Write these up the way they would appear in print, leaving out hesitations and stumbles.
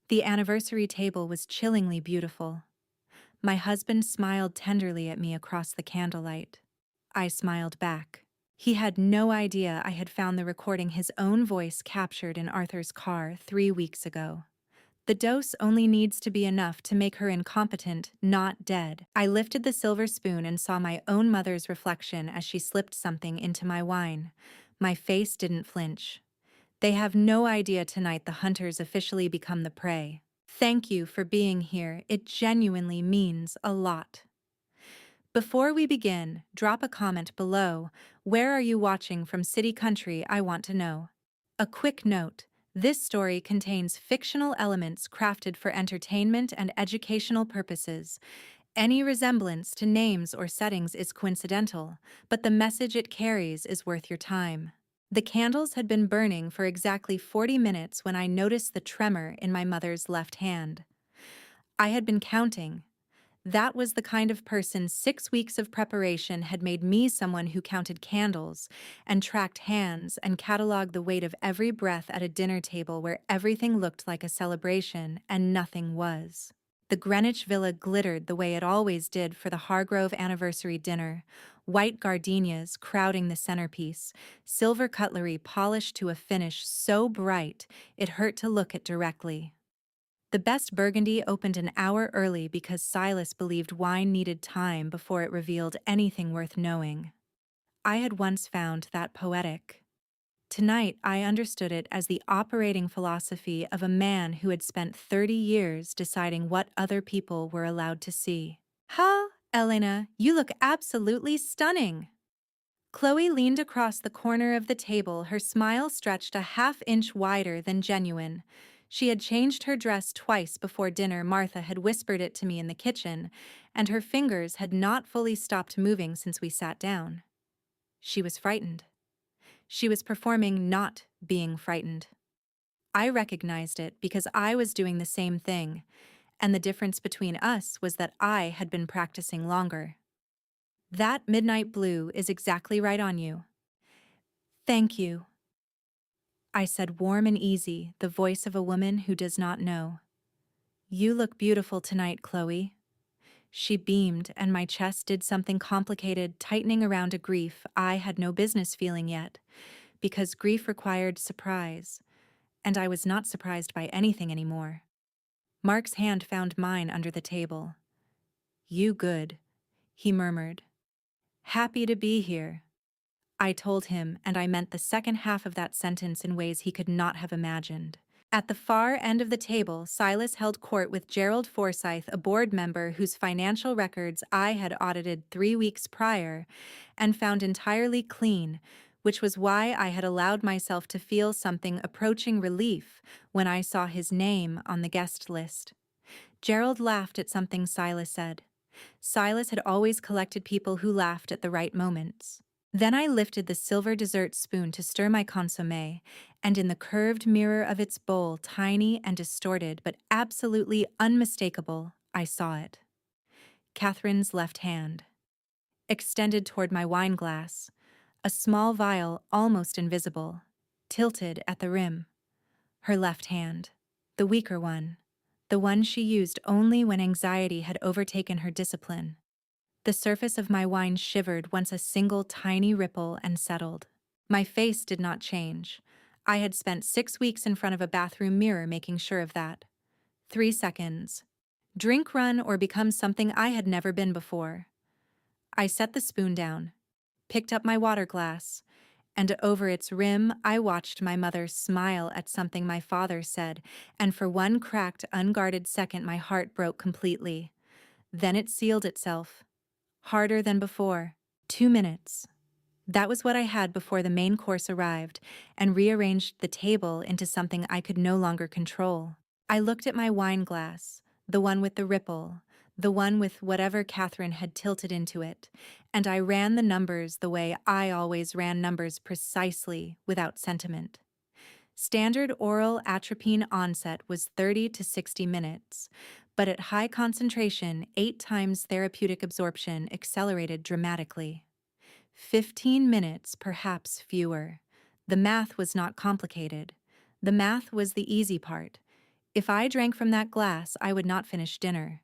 The anniversary table was chillingly beautiful. My husband smiled tenderly at me across the candlelight. I smiled back. He had no idea I had found the recording his own voice captured in Arthur's car 3 weeks ago. The dose only needs to be enough to make her incompetent, not dead. I lifted the silver spoon and saw my own mother's reflection as she slipped something into my wine. My face didn't flinch. They have no idea tonight the hunters officially become the prey. Thank you for being here. It genuinely means a lot. Before we begin, drop a comment below. Where are you watching from? City, country? I want to know. A quick note. This story contains fictional elements crafted for entertainment and educational purposes. Any resemblance to names or settings is coincidental, but the message it carries is worth your time. The candles had been burning for exactly 40 minutes when I noticed the tremor in my mother's left hand. I had been counting. That was the kind of person 6 weeks of preparation had made me, someone who counted candles and tracked hands and cataloged the weight of every breath at a dinner table where everything looked like a celebration and nothing was. The Greenwich Villa glittered the way it always did for the Hargrove anniversary dinner, white gardenias crowding the centerpiece, silver cutlery polished to a finish so bright it hurt to look at directly. The best Burgundy opened an hour early because Silas believed wine needed time before it revealed anything worth knowing. I had once found that poetic. Tonight, I understood it as the operating philosophy of a man who had spent 30 years deciding what other people were allowed to see. "Ha, Elena, you look absolutely stunning." Chloe leaned across the corner of the table, her smile stretched a half-inch wider than genuine. She had changed her dress twice before dinner. Martha had whispered it to me in the kitchen, and her fingers had not fully stopped moving since we sat down. She was frightened. She was performing not being frightened. I recognized it because I was doing the same thing, and the difference between us was that I had been practicing longer. "That midnight blue is exactly right on you." "Thank you," I said, warm and easy, the voice of a woman who does not know. "You look beautiful tonight, Chloe." She beamed, and my chest did something complicated, tightening around a grief I had no business feeling yet, because grief required surprise, and I was not surprised by anything anymore. Mark's hand found mine under the table. "You good," he murmured. "Happy to be here," I told him, and I meant the second half of that sentence in ways he could not have imagined. At the far end of the table, Silas held court with Gerald Forsyth, a board member whose financial records I had audited 3 weeks prior and found entirely clean, which was why I had allowed myself to feel something approaching relief when I saw his name on the guest list. Gerald laughed at something Silas said. Silas had always collected people who laughed at the right moments. Then I lifted the silver dessert spoon to stir my consommé, and in the curved mirror of its bowl, tiny and distorted but absolutely unmistakable, I saw it. Catherine's left hand, extended toward my wine glass, a small vial almost invisible, tilted at the rim. Her left hand, the weaker one, the one she used only when anxiety had overtaken her discipline. The surface of my wine shivered once a single tiny ripple and settled. My face did not change. I had spent 6 weeks in front of a bathroom mirror making sure of that. 3 seconds. Drink, run, or become something I had never been before. I set the spoon down, picked up my water glass, and over its rim I watched my mother smile at something my father said, and for one cracked, unguarded second my heart broke completely. Then it sealed itself. Harder than before. 2 minutes. That was what I had before the main course arrived, and rearranged the table into something I could no longer control. I looked at my wine glass, the one with the ripple, the one with whatever Catherine had tilted into it, and I ran the numbers the way I always ran numbers, precisely, without sentiment. Standard oral atropine onset was 30 to 60 minutes, but at high concentration, 8 times therapeutic absorption accelerated dramatically. 15 minutes, perhaps fewer. The math was not complicated. The math was the easy part. If I drank from that glass, I would not finish dinner.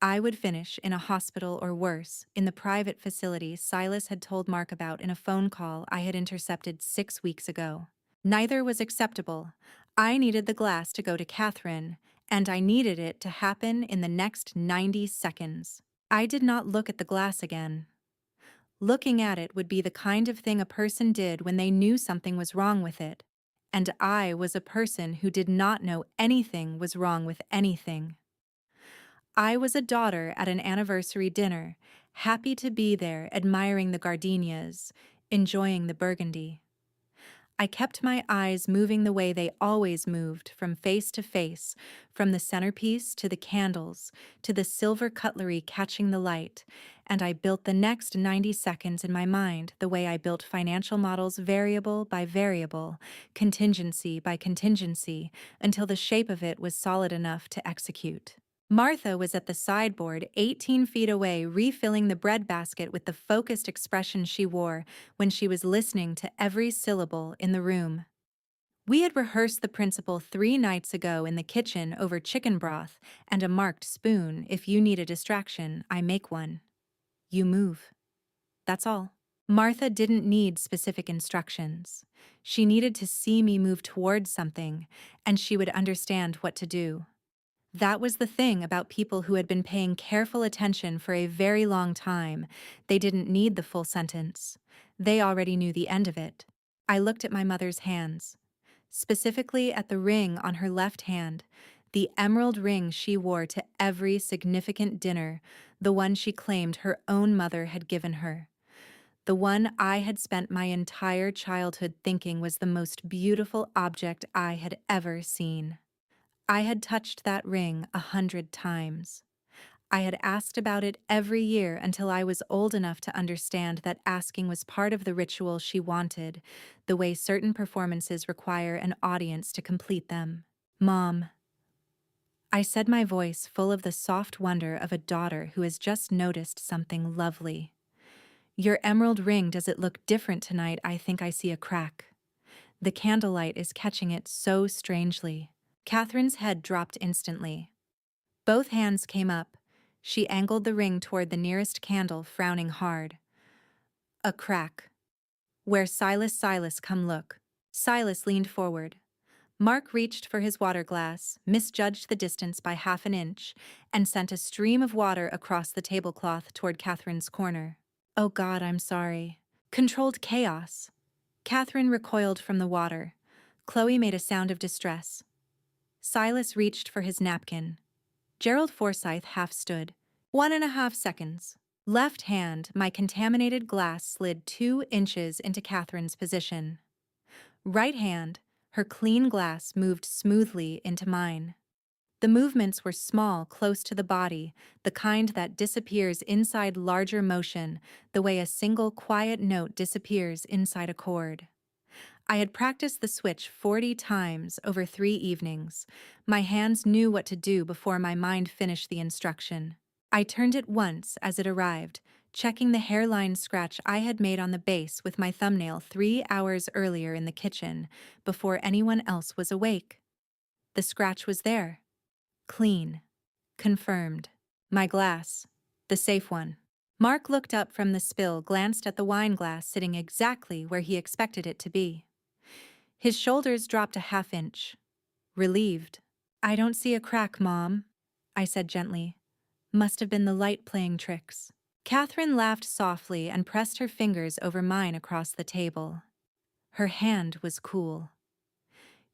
I would finish in a hospital or worse, in the private facility Silas had told Mark about in a phone call I had intercepted 6 weeks ago. Neither was acceptable. I needed the glass to go to Catherine, and I needed it to happen in the next 90 seconds. I did not look at the glass again. Looking at it would be the kind of thing a person did when they knew something was wrong with it. And I was a person who did not know anything was wrong with anything. I was a daughter at an anniversary dinner, happy to be there, admiring the gardenias, enjoying the burgundy. I kept my eyes moving the way they always moved, from face to face, from the centerpiece to the candles, to the silver cutlery catching the light, and I built the next 90 seconds in my mind the way I built financial models variable by variable, contingency by contingency, until the shape of it was solid enough to execute. Martha was at the sideboard 18 feet away, refilling the breadbasket with the focused expression she wore when she was listening to every syllable in the room. We had rehearsed the principle 3 nights ago in the kitchen over chicken broth and a marked spoon. If you need a distraction, I make one. You move. That's all. Martha didn't need specific instructions. She needed to see me move towards something, and she would understand what to do. That was the thing about people who had been paying careful attention for a very long time. They didn't need the full sentence. They already knew the end of it. I looked at my mother's hands, specifically at the ring on her left hand, the emerald ring she wore to every significant dinner, the one she claimed her own mother had given her. The one I had spent my entire childhood thinking was the most beautiful object I had ever seen. I had touched that ring 100 times. I had asked about it every year until I was old enough to understand that asking was part of the ritual she wanted, the way certain performances require an audience to complete them. Mom, I said, my voice full of the soft wonder of a daughter who has just noticed something lovely. Your emerald ring, does it look different tonight? I think I see a crack. The candlelight is catching it so strangely. Catherine's head dropped instantly. Both hands came up. She angled the ring toward the nearest candle, frowning hard. A crack. Where? Silas, come look. Silas leaned forward. Mark reached for his water glass, misjudged the distance by half an inch, and sent a stream of water across the tablecloth toward Catherine's corner. Oh God, I'm sorry. Controlled chaos. Catherine recoiled from the water. Chloe made a sound of distress. Silas reached for his napkin. Gerald Forsythe half stood. 1.5 seconds. Left hand, my contaminated glass slid 2 inches into Catherine's position. Right hand, her clean glass moved smoothly into mine. The movements were small, close to the body, the kind that disappears inside larger motion, the way a single quiet note disappears inside a chord. I had practiced the switch 40 times over 3 evenings. My hands knew what to do before my mind finished the instruction. I turned it once as it arrived, checking the hairline scratch I had made on the base with my thumbnail 3 hours earlier in the kitchen, before anyone else was awake. The scratch was there. Clean. Confirmed. My glass. The safe one. Mark looked up from the spill, glanced at the wine glass sitting exactly where he expected it to be. His shoulders dropped a half inch. Relieved. I don't see a crack, Mom, I said gently. Must have been the light playing tricks. Catherine laughed softly and pressed her fingers over mine across the table. Her hand was cool.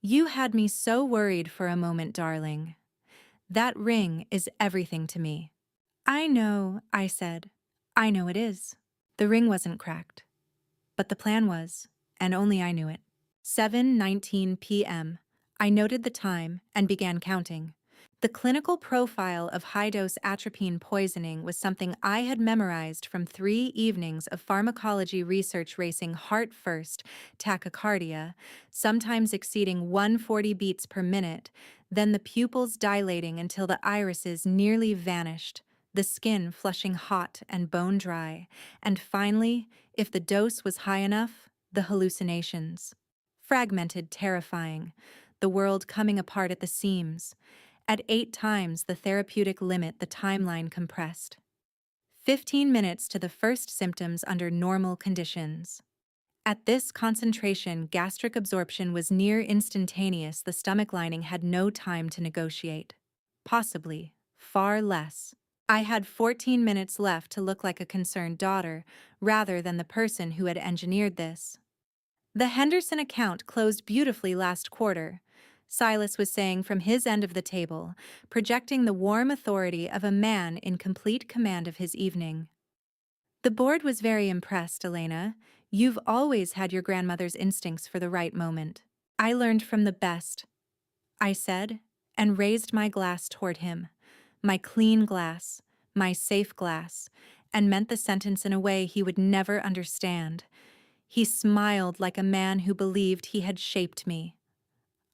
You had me so worried for a moment, darling. That ring is everything to me. I know, I said. I know it is. The ring wasn't cracked. But the plan was, and only I knew it. 7:19 p.m. I noted the time and began counting. The clinical profile of high-dose atropine poisoning was something I had memorized from 3 evenings of pharmacology research, racing heart first, tachycardia, sometimes exceeding 140 beats per minute, then the pupils dilating until the irises nearly vanished, the skin flushing hot and bone dry, and finally, if the dose was high enough, the hallucinations. Fragmented, terrifying. the world coming apart at the seams. At 8 times the therapeutic limit, the timeline compressed. 15 minutes to the first symptoms under normal conditions. At this concentration, gastric absorption was near instantaneous. The stomach lining had no time to negotiate. Possibly, far less. I had 14 minutes left to look like a concerned daughter, rather than the person who had engineered this. The Henderson account closed beautifully last quarter, Silas was saying from his end of the table, projecting the warm authority of a man in complete command of his evening. The board was very impressed, Elena. You've always had your grandmother's instincts for the right moment. I learned from the best, I said, and raised my glass toward him. My clean glass, my safe glass, and meant the sentence in a way he would never understand. He smiled like a man who believed he had shaped me.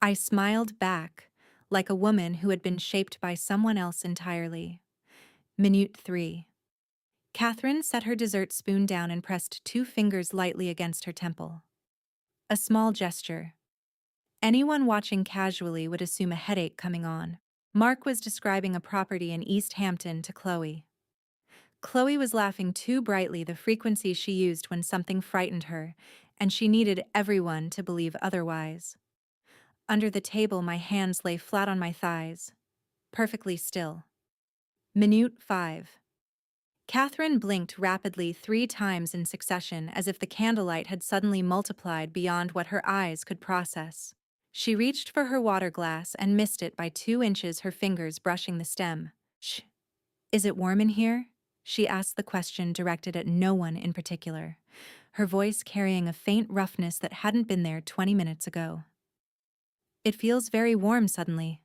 I smiled back, like a woman who had been shaped by someone else entirely. Minute 3. Catherine set her dessert spoon down and pressed 2 fingers lightly against her temple. A small gesture. Anyone watching casually would assume a headache coming on. Mark was describing a property in East Hampton to Chloe. Chloe was laughing too brightly, the frequency she used when something frightened her, and she needed everyone to believe otherwise. Under the table, my hands lay flat on my thighs, perfectly still. Minute 5. Catherine blinked rapidly 3 times in succession, as if the candlelight had suddenly multiplied beyond what her eyes could process. She reached for her water glass and missed it by 2 inches, her fingers brushing the stem. Shh. Is it warm in here? She asked the question directed at no one in particular, her voice carrying a faint roughness that hadn't been there 20 minutes ago. It feels very warm suddenly.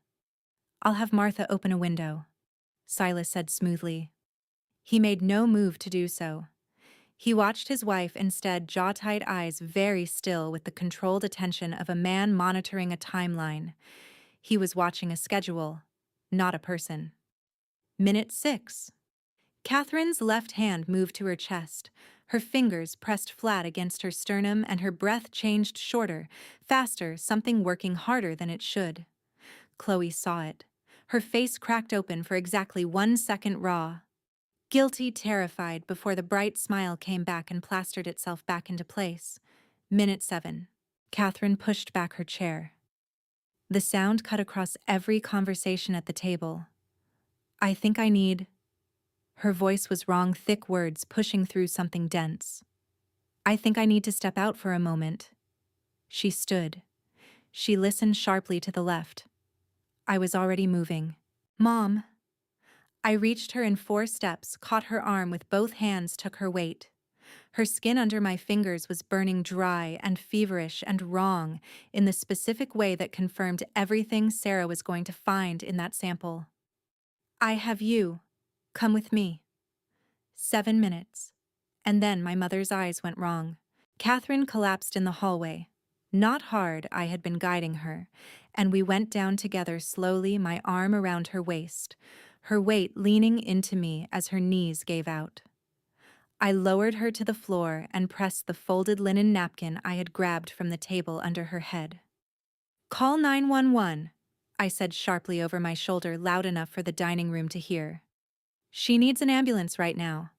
I'll have Martha open a window, Silas said smoothly. He made no move to do so. He watched his wife instead, jaw-tight, eyes very still, with the controlled attention of a man monitoring a timeline. He was watching a schedule, not a person. Minute 6. Catherine's left hand moved to her chest. Her fingers pressed flat against her sternum and her breath changed shorter, faster, something working harder than it should. Chloe saw it. Her face cracked open for exactly 1 second raw. Guilty, terrified, before the bright smile came back and plastered itself back into place. Minute 7. Catherine pushed back her chair. The sound cut across every conversation at the table. I think I need... Her voice was wrong, thick words pushing through something dense. I think I need to step out for a moment. She stood. She listened sharply to the left. I was already moving. Mom. I reached her in 4 steps, caught her arm with both hands, took her weight. Her skin under my fingers was burning dry and feverish and wrong in the specific way that confirmed everything Sarah was going to find in that sample. I have you. Come with me. 7 minutes. And then my mother's eyes went wrong. Catherine collapsed in the hallway. Not hard, I had been guiding her, and we went down together slowly, my arm around her waist, her weight leaning into me as her knees gave out. I lowered her to the floor and pressed the folded linen napkin I had grabbed from the table under her head. Call 911, I said sharply over my shoulder, loud enough for the dining room to hear. She needs an ambulance right now.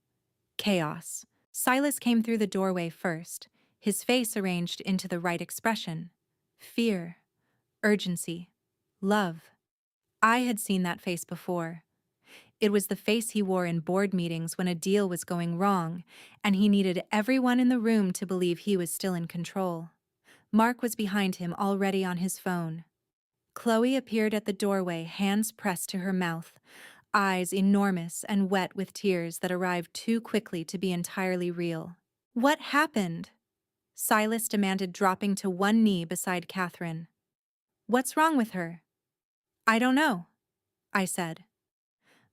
Chaos. Silas came through the doorway first, his face arranged into the right expression. Fear. Urgency. Love. I had seen that face before. It was the face he wore in board meetings when a deal was going wrong, and he needed everyone in the room to believe he was still in control. Mark was behind him, already on his phone. Chloe appeared at the doorway, hands pressed to her mouth, eyes enormous and wet with tears that arrived too quickly to be entirely real. What happened? Silas demanded, dropping to one knee beside Catherine. What's wrong with her? I don't know, I said.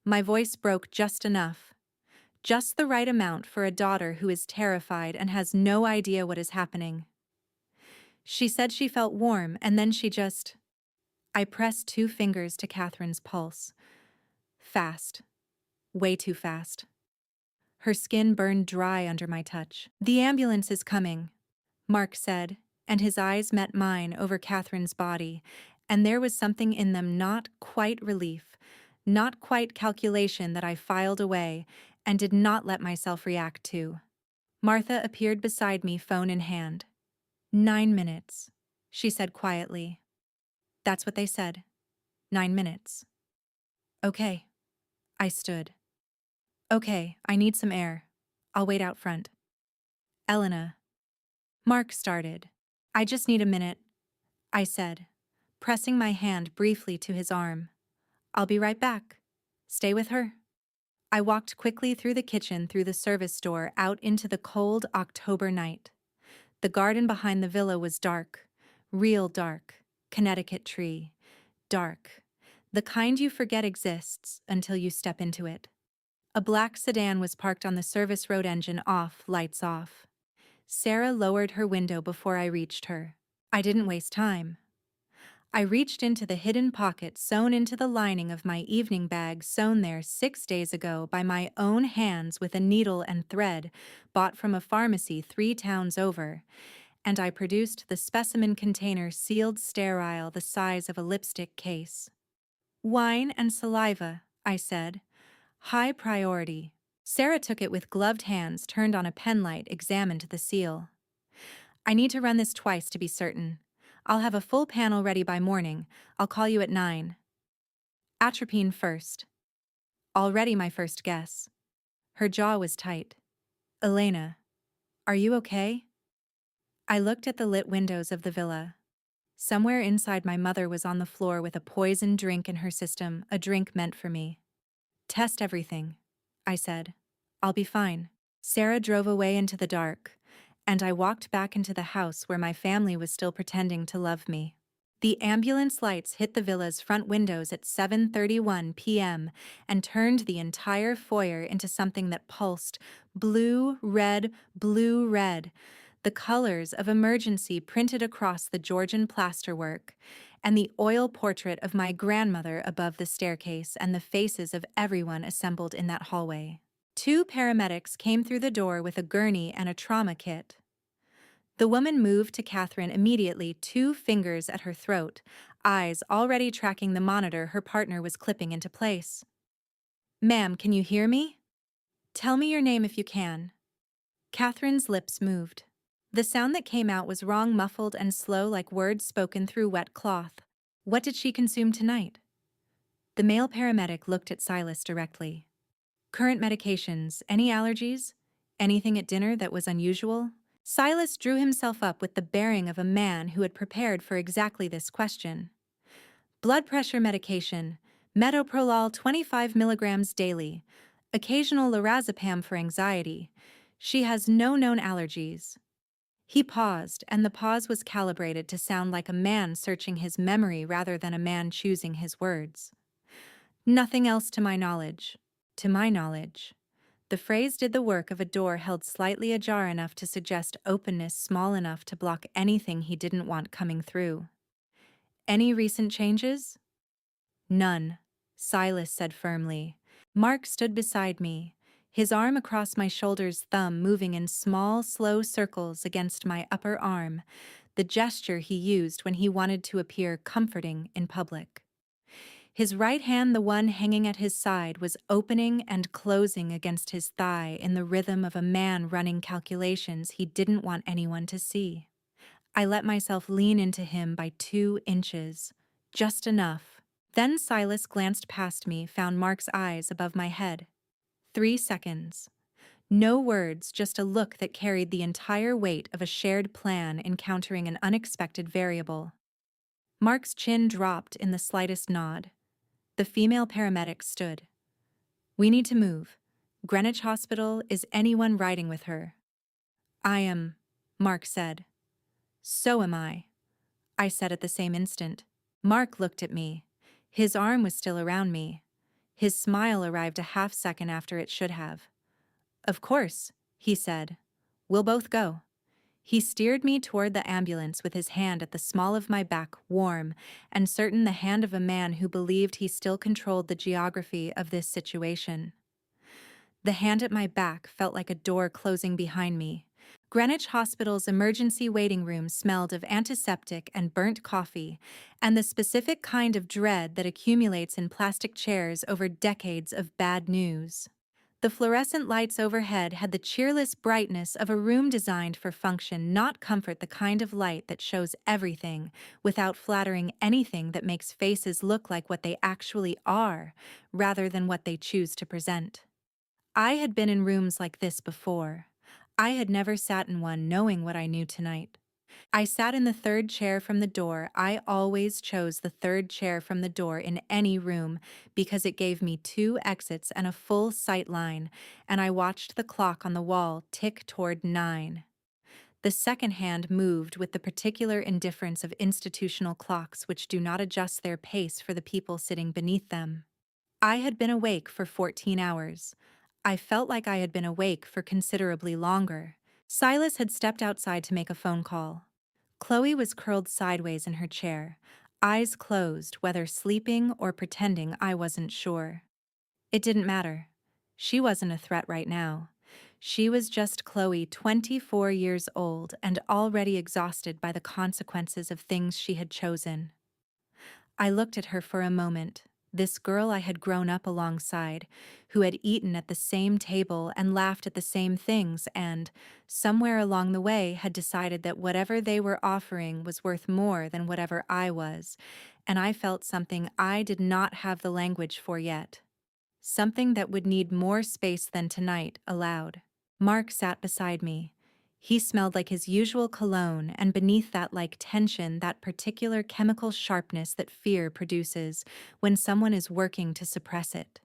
My voice broke just enough. Just the right amount for a daughter who is terrified and has no idea what is happening. She said she felt warm, and then she just... I pressed 2 fingers to Catherine's pulse. Fast. Way too fast. Her skin burned dry under my touch. The ambulance is coming, Mark said, and his eyes met mine over Catherine's body, and there was something in them not quite relief, not quite calculation that I filed away and did not let myself react to. Martha appeared beside me, phone in hand. 9 minutes, she said quietly. That's what they said. 9 minutes. Okay. I stood. Okay, I need some air. I'll wait out front. Elena. Mark started. I just need a minute, I said, pressing my hand briefly to his arm. I'll be right back. Stay with her. I walked quickly through the kitchen, through the service door, out into the cold October night. The garden behind the villa was dark, real dark, Connecticut tree, dark. The kind you forget exists until you step into it. A black sedan was parked on the service road, engine off, lights off. Sarah lowered her window before I reached her. I didn't waste time. I reached into the hidden pocket sewn into the lining of my evening bag, sewn there 6 days ago by my own hands with a needle and thread bought from a pharmacy 3 towns over, and I produced the specimen container, sealed, sterile, the size of a lipstick case. Wine and saliva, I said. High priority. Sarah took it with gloved hands, turned on a pen light, examined the seal. I need to run this twice to be certain. I'll have a full panel ready by morning. I'll call you at 9. Atropine first. Already my first guess. Her jaw was tight. Elena, are you okay? I looked at the lit windows of the villa. Somewhere inside, my mother was on the floor with a poisoned drink in her system, a drink meant for me. Test everything, I said. I'll be fine. Sarah drove away into the dark, and I walked back into the house where my family was still pretending to love me. The ambulance lights hit the villa's front windows at 7:31 p.m. and turned the entire foyer into something that pulsed, blue, red, the colors of emergency printed across the Georgian plasterwork, and the oil portrait of my grandmother above the staircase, and the faces of everyone assembled in that hallway. 2 paramedics came through the door with a gurney and a trauma kit. The woman moved to Catherine immediately, 2 fingers at her throat, eyes already tracking the monitor her partner was clipping into place. Ma'am, can you hear me? Tell me your name if you can. Catherine's lips moved. The sound that came out was wrong, muffled and slow, like words spoken through wet cloth. What did she consume tonight? The male paramedic looked at Silas directly. Current medications, any allergies? Anything at dinner that was unusual? Silas drew himself up with the bearing of a man who had prepared for exactly this question. Blood pressure medication, metoprolol 25 milligrams daily, occasional lorazepam for anxiety. She has no known allergies. He paused, and the pause was calibrated to sound like a man searching his memory rather than a man choosing his words. Nothing else to my knowledge. To my knowledge. The phrase did the work of a door held slightly ajar, enough to suggest openness, small enough to block anything he didn't want coming through. Any recent changes? None, Silas said firmly. Mark stood beside me, his arm across my shoulders, thumb moving in small, slow circles against my upper arm, the gesture he used when he wanted to appear comforting in public. His right hand, the one hanging at his side, was opening and closing against his thigh in the rhythm of a man running calculations he didn't want anyone to see. I let myself lean into him by 2 inches, just enough. Then Silas glanced past me, found Mark's eyes above my head. 3 seconds. No words, just a look that carried the entire weight of a shared plan encountering an unexpected variable. Mark's chin dropped in the slightest nod. The female paramedic stood. We need to move. Greenwich Hospital. Is anyone riding with her? I am, Mark said. So am I said at the same instant. Mark looked at me. His arm was still around me. His smile arrived a half second after it should have. Of course, he said. We'll both go. He steered me toward the ambulance with his hand at the small of my back, warm and certain, the hand of a man who believed he still controlled the geography of this situation. The hand at my back felt like a door closing behind me, Greenwich Hospital's emergency waiting room smelled of antiseptic and burnt coffee, and the specific kind of dread that accumulates in plastic chairs over decades of bad news. The fluorescent lights overhead had the cheerless brightness of a room designed for function, not comfort, the kind of light that shows everything without flattering anything, that makes faces look like what they actually are, rather than what they choose to present. I had been in rooms like this before. I had never sat in one knowing what I knew tonight. I sat in the third chair from the door. I always chose the third chair from the door in any room because it gave me two exits and a full sight line, and I watched the clock on the wall tick toward 9. The second hand moved with the particular indifference of institutional clocks which do not adjust their pace for the people sitting beneath them. I had been awake for 14 hours. I felt like I had been awake for considerably longer. Silas had stepped outside to make a phone call. Chloe was curled sideways in her chair, eyes closed, whether sleeping or pretending, I wasn't sure. It didn't matter. She wasn't a threat right now. She was just Chloe, 24 years old and already exhausted by the consequences of things she had chosen. I looked at her for a moment, this girl I had grown up alongside, who had eaten at the same table and laughed at the same things and, somewhere along the way, had decided that whatever they were offering was worth more than whatever I was, and I felt something I did not have the language for yet. Something that would need more space than tonight allowed. Mark sat beside me. He smelled like his usual cologne, and beneath that like tension, that particular chemical sharpness that fear produces when someone is working to suppress it.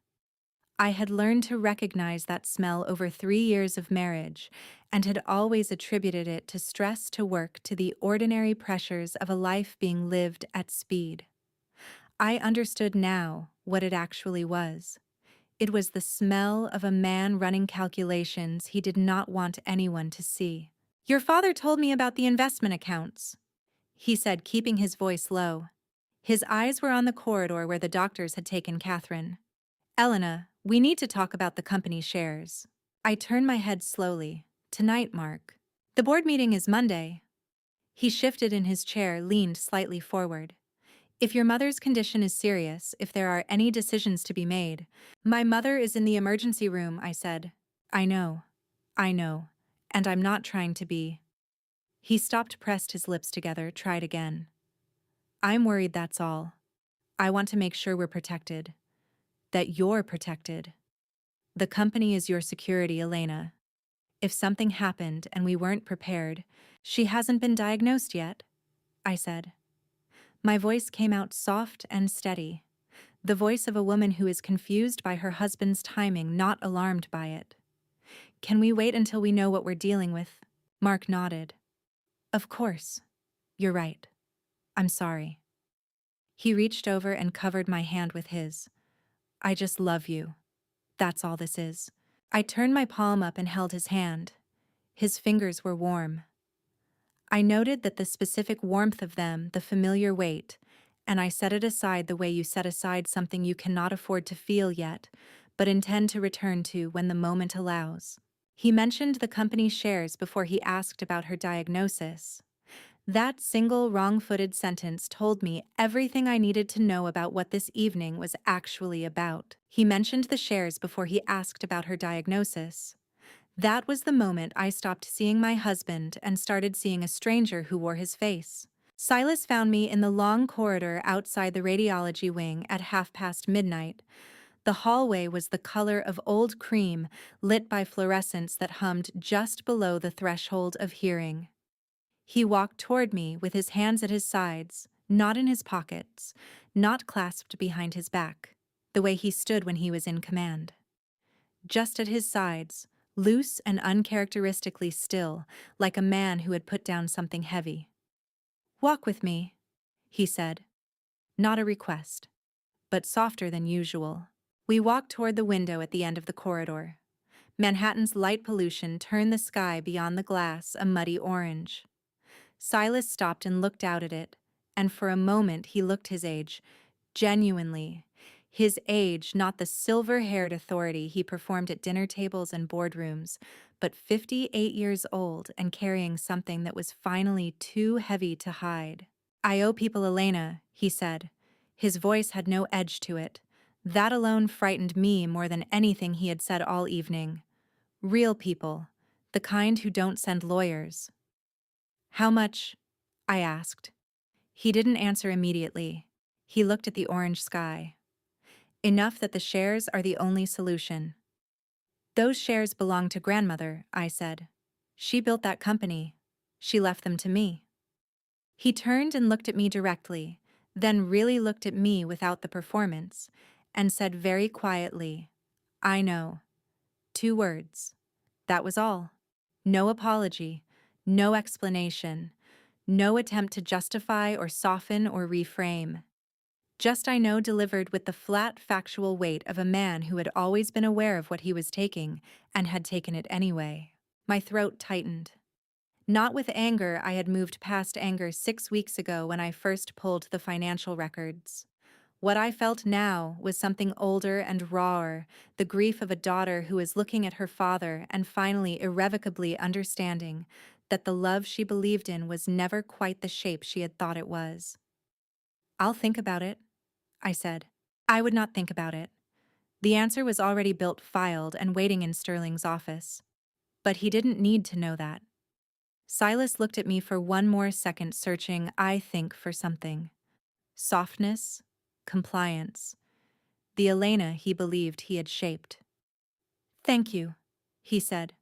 I had learned to recognize that smell over 3 years of marriage, and had always attributed it to stress, to work, to the ordinary pressures of a life being lived at speed. I understood now what it actually was. It was the smell of a man running calculations he did not want anyone to see. "Your father told me about the investment accounts," he said, keeping his voice low. His eyes were on the corridor where the doctors had taken Catherine. "Elena, we need to talk about the company shares." I turned my head slowly. "Tonight, Mark. The board meeting is Monday." He shifted in his chair, leaned slightly forward. "If your mother's condition is serious, if there are any decisions to be made—" "My mother is in the emergency room," I said. "I know. I know. And I'm not trying to be." He stopped, pressed his lips together, tried again. "I'm worried, that's all. I want to make sure we're protected. That you're protected. The company is your security, Elena. If something happened and we weren't prepared—" "She hasn't been diagnosed yet," I said. My voice came out soft and steady, the voice of a woman who is confused by her husband's timing, not alarmed by it. "Can we wait until we know what we're dealing with?" Mark nodded. "Of course. You're right. I'm sorry." He reached over and covered my hand with his. "I just love you. That's all this is." I turned my palm up and held his hand. His fingers were warm. I noted that the specific warmth of them, the familiar weight, and I set it aside the way you set aside something you cannot afford to feel yet, but intend to return to when the moment allows. He mentioned the company's shares before he asked about her diagnosis. That single wrong-footed sentence told me everything I needed to know about what this evening was actually about. He mentioned the shares before he asked about her diagnosis. That was the moment I stopped seeing my husband and started seeing a stranger who wore his face. Silas found me in the long corridor outside the radiology wing at midnight. The hallway was the color of old cream, lit by fluorescents that hummed just below the threshold of hearing. He walked toward me with his hands at his sides, not in his pockets, not clasped behind his back, the way he stood when he was in command. Just at his sides, loose and uncharacteristically still, like a man who had put down something heavy. "Walk with me," he said. Not a request, but softer than usual. We walked toward the window at the end of the corridor. Manhattan's light pollution turned the sky beyond the glass a muddy orange. Silas stopped and looked out at it, and for a moment he looked his age, genuinely. His age, not the silver-haired authority he performed at dinner tables and boardrooms, but 58 years old and carrying something that was finally too heavy to hide. "I owe people Elena," he said. His voice had no edge to it. That alone frightened me more than anything he had said all evening. Real people, the kind who don't send lawyers. "How much?" I asked. He didn't answer immediately. He looked at the orange sky. "Enough that the shares are the only solution." "Those shares belong to grandmother," I said. "She built that company. She left them to me." He turned and looked at me directly, then really looked at me without the performance, and said very quietly, "I know." 2 words. That was all. No apology, no explanation, no attempt to justify or soften or reframe. Just "I know" delivered with the flat, factual weight of a man who had always been aware of what he was taking and had taken it anyway. My throat tightened. Not with anger. I had moved past anger 6 weeks ago when I first pulled the financial records. What I felt now was something older and rawer, the grief of a daughter who is looking at her father and finally irrevocably understanding that the love she believed in was never quite the shape she had thought it was. "I'll think about it," I said. I would not think about it. The answer was already built, filed, and waiting in Sterling's office. But he didn't need to know that. Silas looked at me for one more second, searching, I think, for something. Softness, compliance, the Elena he believed he had shaped. "Thank you," he said.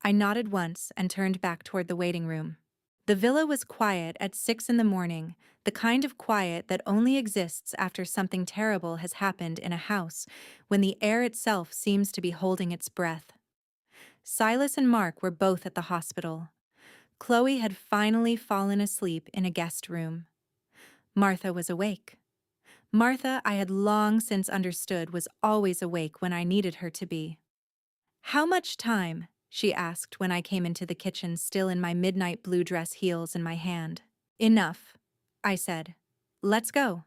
I nodded once and turned back toward the waiting room. The villa was quiet at 6 in the morning, the kind of quiet that only exists after something terrible has happened in a house, when the air itself seems to be holding its breath. Silas and Mark were both at the hospital. Chloe had finally fallen asleep in a guest room. Martha was awake. Martha, I had long since understood, was always awake when I needed her to be. "How much time?" she asked when I came into the kitchen, still in my midnight blue dress, heels in my hand. "Enough," I said. "Let's go."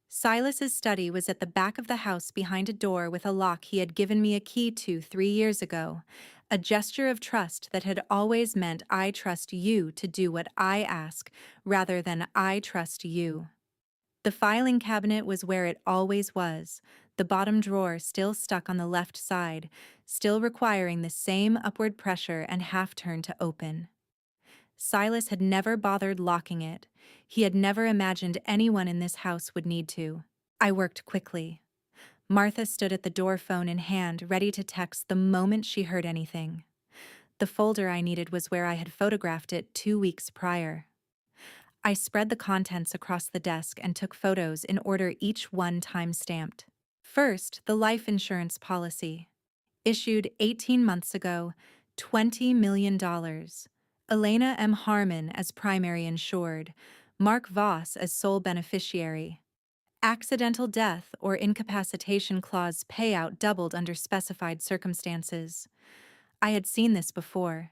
Silas's study was at the back of the house, behind a door with a lock he had given me a key to 3 years ago, a gesture of trust that had always meant I trust you to do what I ask rather than I trust you. The filing cabinet was where it always was, the bottom drawer still stuck on the left side, still requiring the same upward pressure and half-turn to open. Silas had never bothered locking it. He had never imagined anyone in this house would need to. I worked quickly. Martha stood at the door, phone in hand, ready to text the moment she heard anything. The folder I needed was where I had photographed it 2 weeks prior. I spread the contents across the desk and took photos in order, each one time-stamped. First, the life insurance policy. Issued 18 months ago, $20 million. Elena M. Harmon as primary insured, Mark Voss as sole beneficiary. Accidental death or incapacitation clause payout doubled under specified circumstances. I had seen this before.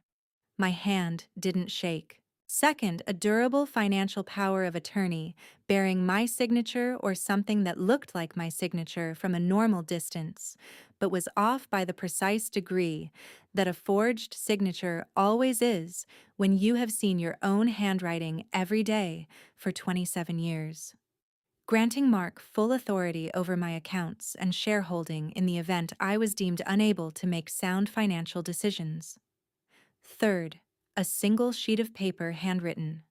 My hand didn't shake. Second, a durable financial power of attorney bearing my signature or something that looked like my signature from a normal distance, but was off by the precise degree that a forged signature always is when you have seen your own handwriting every day for 27 years. Granting Mark full authority over my accounts and shareholding in the event I was deemed unable to make sound financial decisions. Third, a single sheet of paper, handwritten.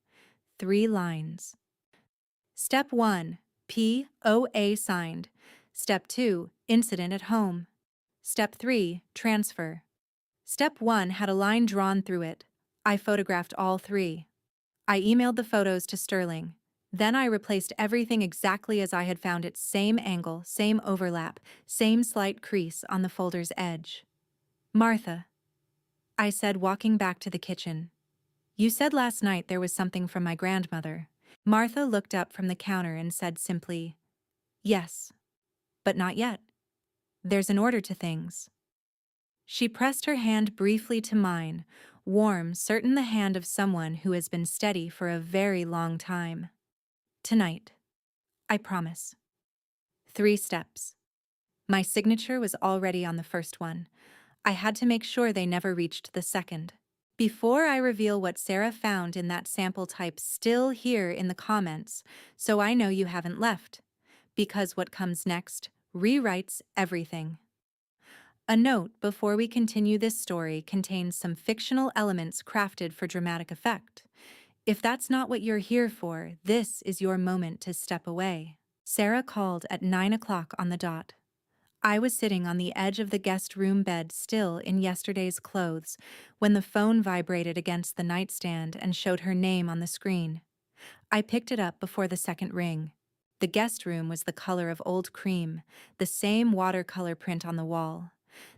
3 lines. Step 1, POA signed. Step 2, incident at home. Step 3, transfer. Step 1 had a line drawn through it. I photographed all 3. I emailed the photos to Sterling. Then I replaced everything exactly as I had found it, same angle, same overlap, same slight crease on the folder's edge. "Martha," I said, walking back to the kitchen. "You said last night there was something from my grandmother." Martha looked up from the counter and said simply, "Yes, but not yet. There's an order to things." She pressed her hand briefly to mine, warm, certain, the hand of someone who has been steady for a very long time. "Tonight. I promise." 3 steps. My signature was already on the first one. I had to make sure they never reached the second. Before I reveal what Sarah found in that sample type still here in the comments, so I know you haven't left, because what comes next rewrites everything. A note before we continue: this story contains some fictional elements crafted for dramatic effect. If that's not what you're here for, this is your moment to step away. Sarah called at 9 o'clock on the dot. I was sitting on the edge of the guest room bed, still in yesterday's clothes, when the phone vibrated against the nightstand and showed her name on the screen. I picked it up before the second ring. The guest room was the color of old cream, the same watercolor print on the wall,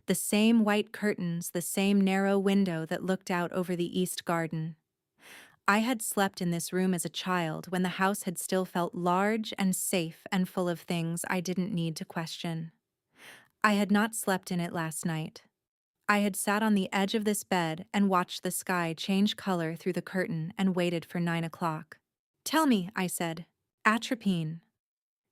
the same white curtains, the same narrow window that looked out over the east garden. I had slept in this room as a child when the house had still felt large and safe and full of things I didn't need to question. I had not slept in it last night. I had sat on the edge of this bed and watched the sky change color through the curtain and waited for 9 o'clock. "Tell me," I said. "Atropine."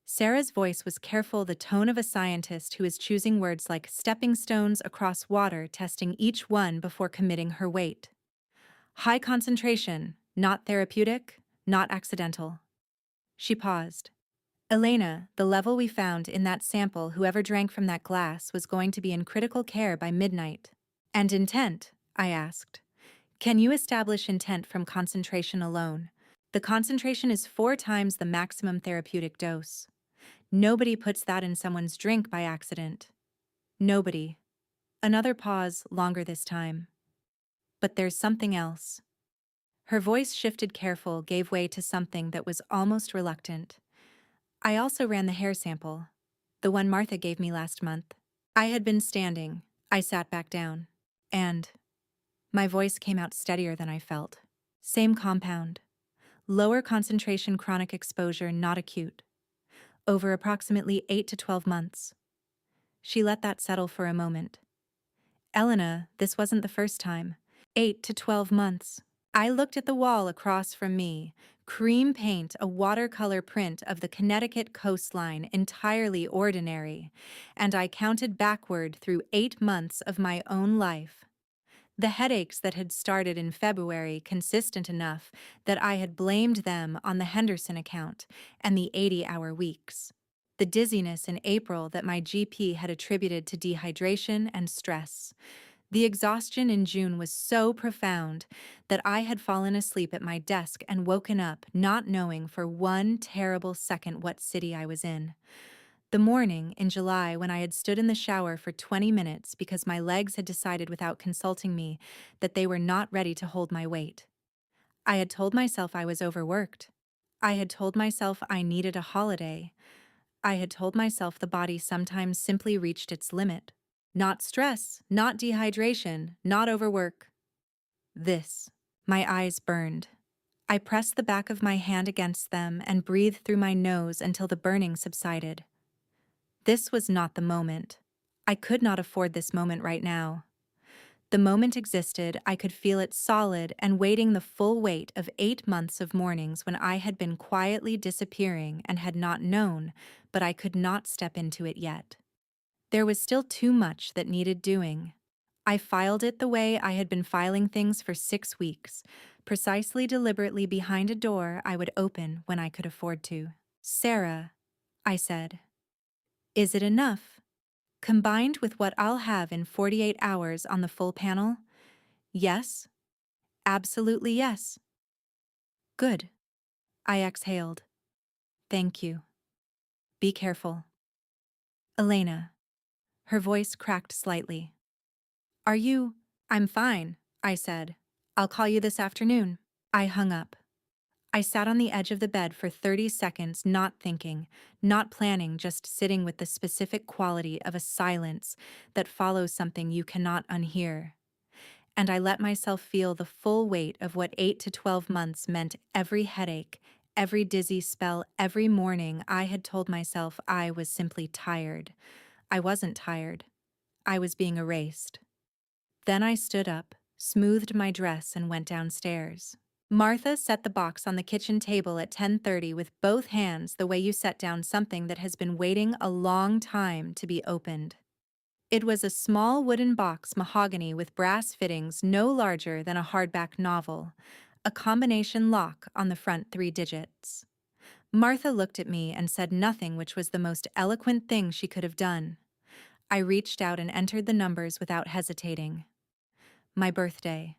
Sarah's voice was careful, the tone of a scientist who is choosing words like stepping stones across water, testing each one before committing her weight. "High concentration, not therapeutic, not accidental." She paused. "Elena, the level we found in that sample, whoever drank from that glass was going to be in critical care by midnight." "And intent?" I asked. "Can you establish intent from concentration alone? The concentration is 4 times the maximum therapeutic dose. Nobody puts that in someone's drink by accident. Nobody." Another pause, longer this time. "But there's something else." Her voice shifted, careful, gave way to something that was almost reluctant. "I also ran the hair sample, the one Martha gave me last month." I had been standing. I sat back down. "And?" My voice came out steadier than I felt. "Same compound. Lower concentration, chronic exposure, not acute. Over approximately 8 to 12 months. She let that settle for a moment. "Elena, this wasn't the first time. 8 to 12 months. I looked at the wall across from me. Cream paint, a watercolor print of the Connecticut coastline, entirely ordinary, and I counted backward through 8 months of my own life. The headaches that had started in February, consistent enough that I had blamed them on the Henderson account and the 80-hour weeks. The dizziness in April that my GP had attributed to dehydration and stress. The exhaustion in June was so profound that I had fallen asleep at my desk and woken up not knowing for one terrible second what city I was in. The morning in July when I had stood in the shower for 20 minutes because my legs had decided without consulting me that they were not ready to hold my weight. I had told myself I was overworked. I had told myself I needed a holiday. I had told myself the body sometimes simply reached its limit. Not stress, not dehydration, not overwork. This. My eyes burned. I pressed the back of my hand against them and breathed through my nose until the burning subsided. This was not the moment. I could not afford this moment right now. The moment existed, I could feel it solid and weighting the full weight of 8 months of mornings when I had been quietly disappearing and had not known, but I could not step into it yet. There was still too much that needed doing. I filed it the way I had been filing things for 6 weeks, precisely, deliberately, behind a door I would open when I could afford to. "Sarah," I said, "is it enough? Combined with what I'll have in 48 hours on the full panel?" "Yes. Absolutely yes." "Good." I exhaled. "Thank you. Be careful." "Elena." Her voice cracked slightly. "Are you—" "I'm fine," I said. "I'll call you this afternoon." I hung up. I sat on the edge of the bed for 30 seconds, not thinking, not planning, just sitting with the specific quality of a silence that follows something you cannot unhear. And I let myself feel the full weight of what 8 to 12 months meant: every headache, every dizzy spell, every morning I had told myself I was simply tired. I wasn't tired. I was being erased. Then I stood up, smoothed my dress, and went downstairs. Martha set the box on the kitchen table at 10:30 with both hands the way you set down something that has been waiting a long time to be opened. It was a small wooden box mahogany with brass fittings no larger than a hardback novel, a combination lock on the front 3 digits. Martha looked at me and said nothing, which was the most eloquent thing she could have done. I reached out and entered the numbers without hesitating. My birthday.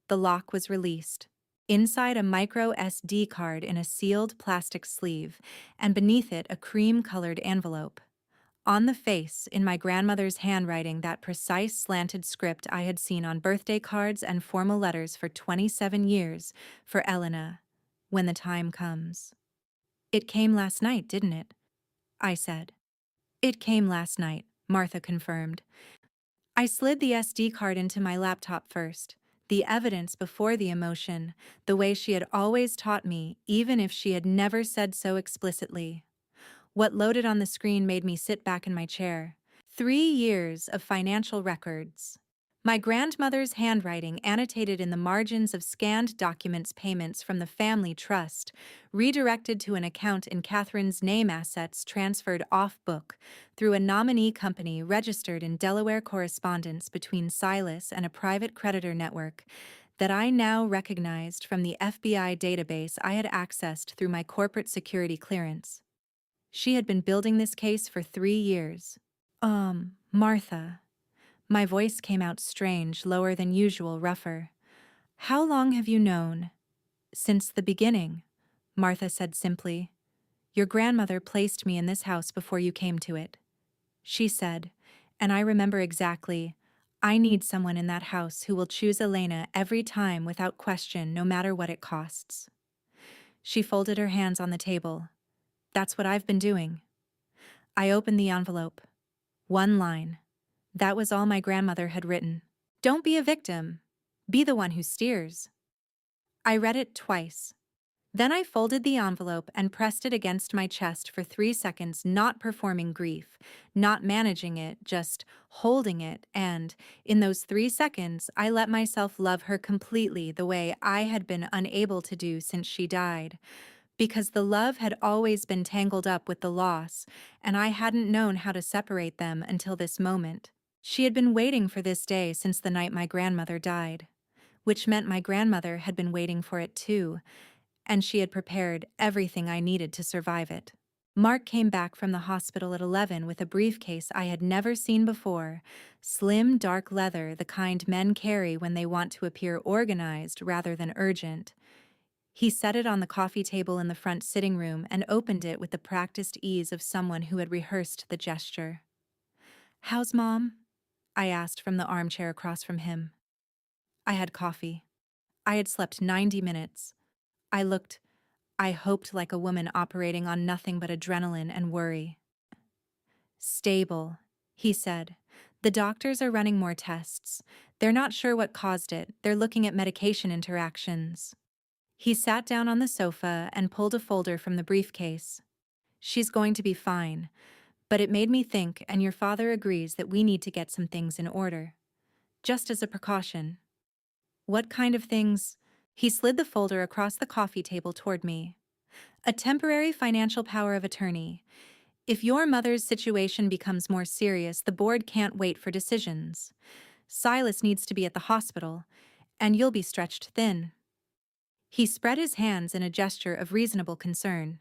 The lock was released. Inside, a micro SD card in a sealed plastic sleeve, and beneath it a cream-colored envelope. On the face, in my grandmother's handwriting, that precise slanted script I had seen on birthday cards and formal letters for 27 years, for Elena, when the time comes. It came last night, didn't it? I said. It came last night, Martha confirmed. I slid the SD card into my laptop first. The evidence before the emotion, the way she had always taught me, even if she had never said so explicitly. What loaded on the screen made me sit back in my chair. 3 years of financial records. My grandmother's handwriting annotated in the margins of scanned documents, payments from the family trust, redirected to an account in Catherine's name, assets transferred off book through a nominee company registered in Delaware, correspondence between Silas and a private creditor network that I now recognized from the FBI database I had accessed through my corporate security clearance. She had been building this case for 3 years. Martha. My voice came out strange, lower than usual, rougher. How long have you known? Since the beginning, Martha said simply. Your grandmother placed me in this house before you came to it. She said, and I remember exactly, I need someone in that house who will choose Elena every time without question, no matter what it costs. She folded her hands on the table. That's what I've been doing. I opened the envelope. One line. That was all my grandmother had written. Don't be a victim. Be the one who steers. I read it twice. Then I folded the envelope and pressed it against my chest for 3 seconds, not performing grief, not managing it, just holding it, and, in those 3 seconds, I let myself love her completely the way I had been unable to do since she died. Because the love had always been tangled up with the loss, and I hadn't known how to separate them until this moment. She had been waiting for this day since the night my grandmother died, which meant my grandmother had been waiting for it too, and she had prepared everything I needed to survive it. Mark came back from the hospital at 11 with a briefcase I had never seen before, slim, dark leather, the kind men carry when they want to appear organized rather than urgent. He set it on the coffee table in the front sitting room and opened it with the practiced ease of someone who had rehearsed the gesture. How's Mom? I asked from the armchair across from him. I had coffee. I had slept 90 minutes. I hoped like a woman operating on nothing but adrenaline and worry. Stable, he said. The doctors are running more tests. They're not sure what caused it. They're looking at medication interactions. He sat down on the sofa and pulled a folder from the briefcase. She's going to be fine, but it made me think, and your father agrees that we need to get some things in order. Just as a precaution. What kind of things? He slid the folder across the coffee table toward me. A temporary financial power of attorney. If your mother's situation becomes more serious, the board can't wait for decisions. Silas needs to be at the hospital, and you'll be stretched thin. He spread his hands in a gesture of reasonable concern.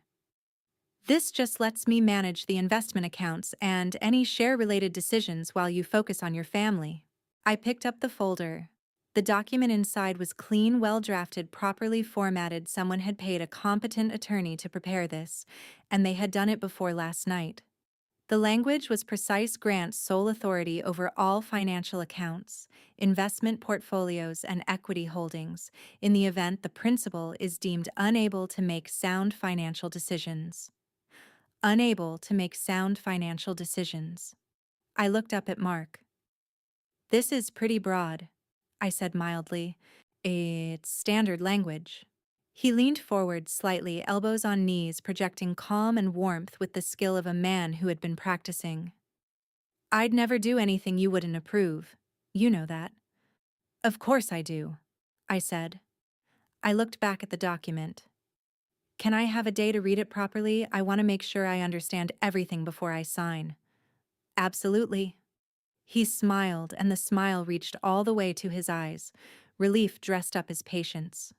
This just lets me manage the investment accounts and any share-related decisions while you focus on your family. I picked up the folder. The document inside was clean, well-drafted, properly formatted. Someone had paid a competent attorney to prepare this, and they had done it before last night. The language was precise, grants sole authority over all financial accounts, investment portfolios, and equity holdings, in the event the principal is deemed unable to make sound financial decisions. Unable to make sound financial decisions. I looked up at Mark. This is pretty broad, I said mildly. It's standard language. He leaned forward slightly, elbows on knees, projecting calm and warmth with the skill of a man who had been practicing. I'd never do anything you wouldn't approve. You know that. Of course I do, I said. I looked back at the document. Can I have a day to read it properly? I want to make sure I understand everything before I sign. Absolutely. He smiled, and the smile reached all the way to his eyes. Relief dressed up his patience.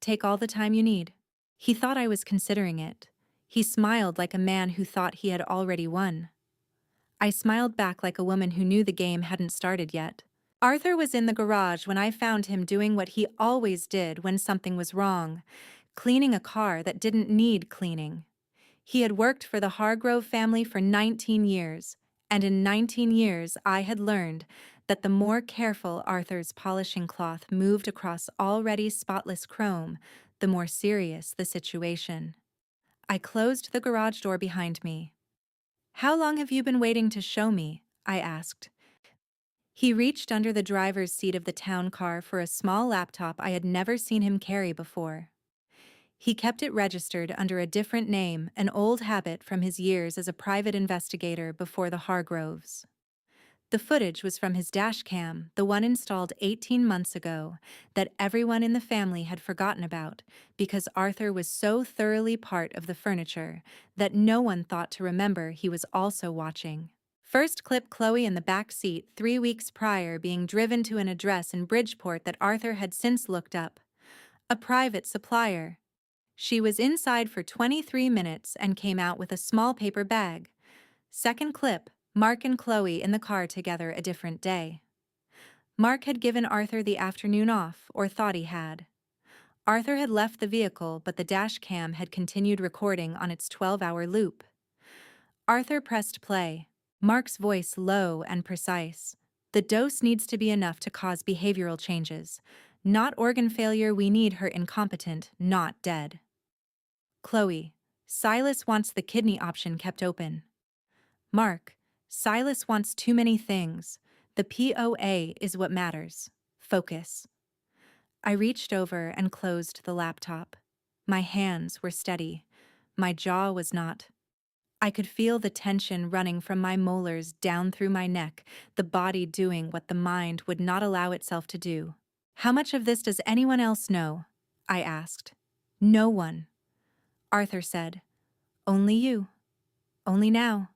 Take all the time you need. He thought I was considering it. He smiled like a man who thought he had already won. I smiled back like a woman who knew the game hadn't started yet. Arthur was in the garage when I found him doing what he always did when something was wrong, cleaning a car that didn't need cleaning. He had worked for the Hargrove family for 19 years, and in 19 years I had learned that the more careful Arthur's polishing cloth moved across already spotless chrome, the more serious the situation. I closed the garage door behind me. How long have you been waiting to show me? I asked. He reached under the driver's seat of the town car for a small laptop I had never seen him carry before. He kept it registered under a different name, an old habit from his years as a private investigator before the Hargroves. The footage was from his dash cam, the one installed 18 months ago, that everyone in the family had forgotten about because Arthur was so thoroughly part of the furniture that no one thought to remember he was also watching. First clip: Chloe in the back seat 3 weeks prior, being driven to an address in Bridgeport that Arthur had since looked up. A private supplier. She was inside for 23 minutes and came out with a small paper bag. Second clip: Mark and Chloe in the car together a different day. Mark had given Arthur the afternoon off, or thought he had. Arthur had left the vehicle, but the dash cam had continued recording on its 12-hour loop. Arthur pressed play. Mark's voice low and precise. The dose needs to be enough to cause behavioral changes. Not organ failure, we need her incompetent, not dead. Chloe: Silas wants the kidney option kept open. Mark: Silas wants too many things. The POA is what matters. Focus. I reached over and closed the laptop. My hands were steady. My jaw was not. I could feel the tension running from my molars down through my neck, the body doing what the mind would not allow itself to do. How much of this does anyone else know? I asked. No one. Arthur said. Only you. Only now.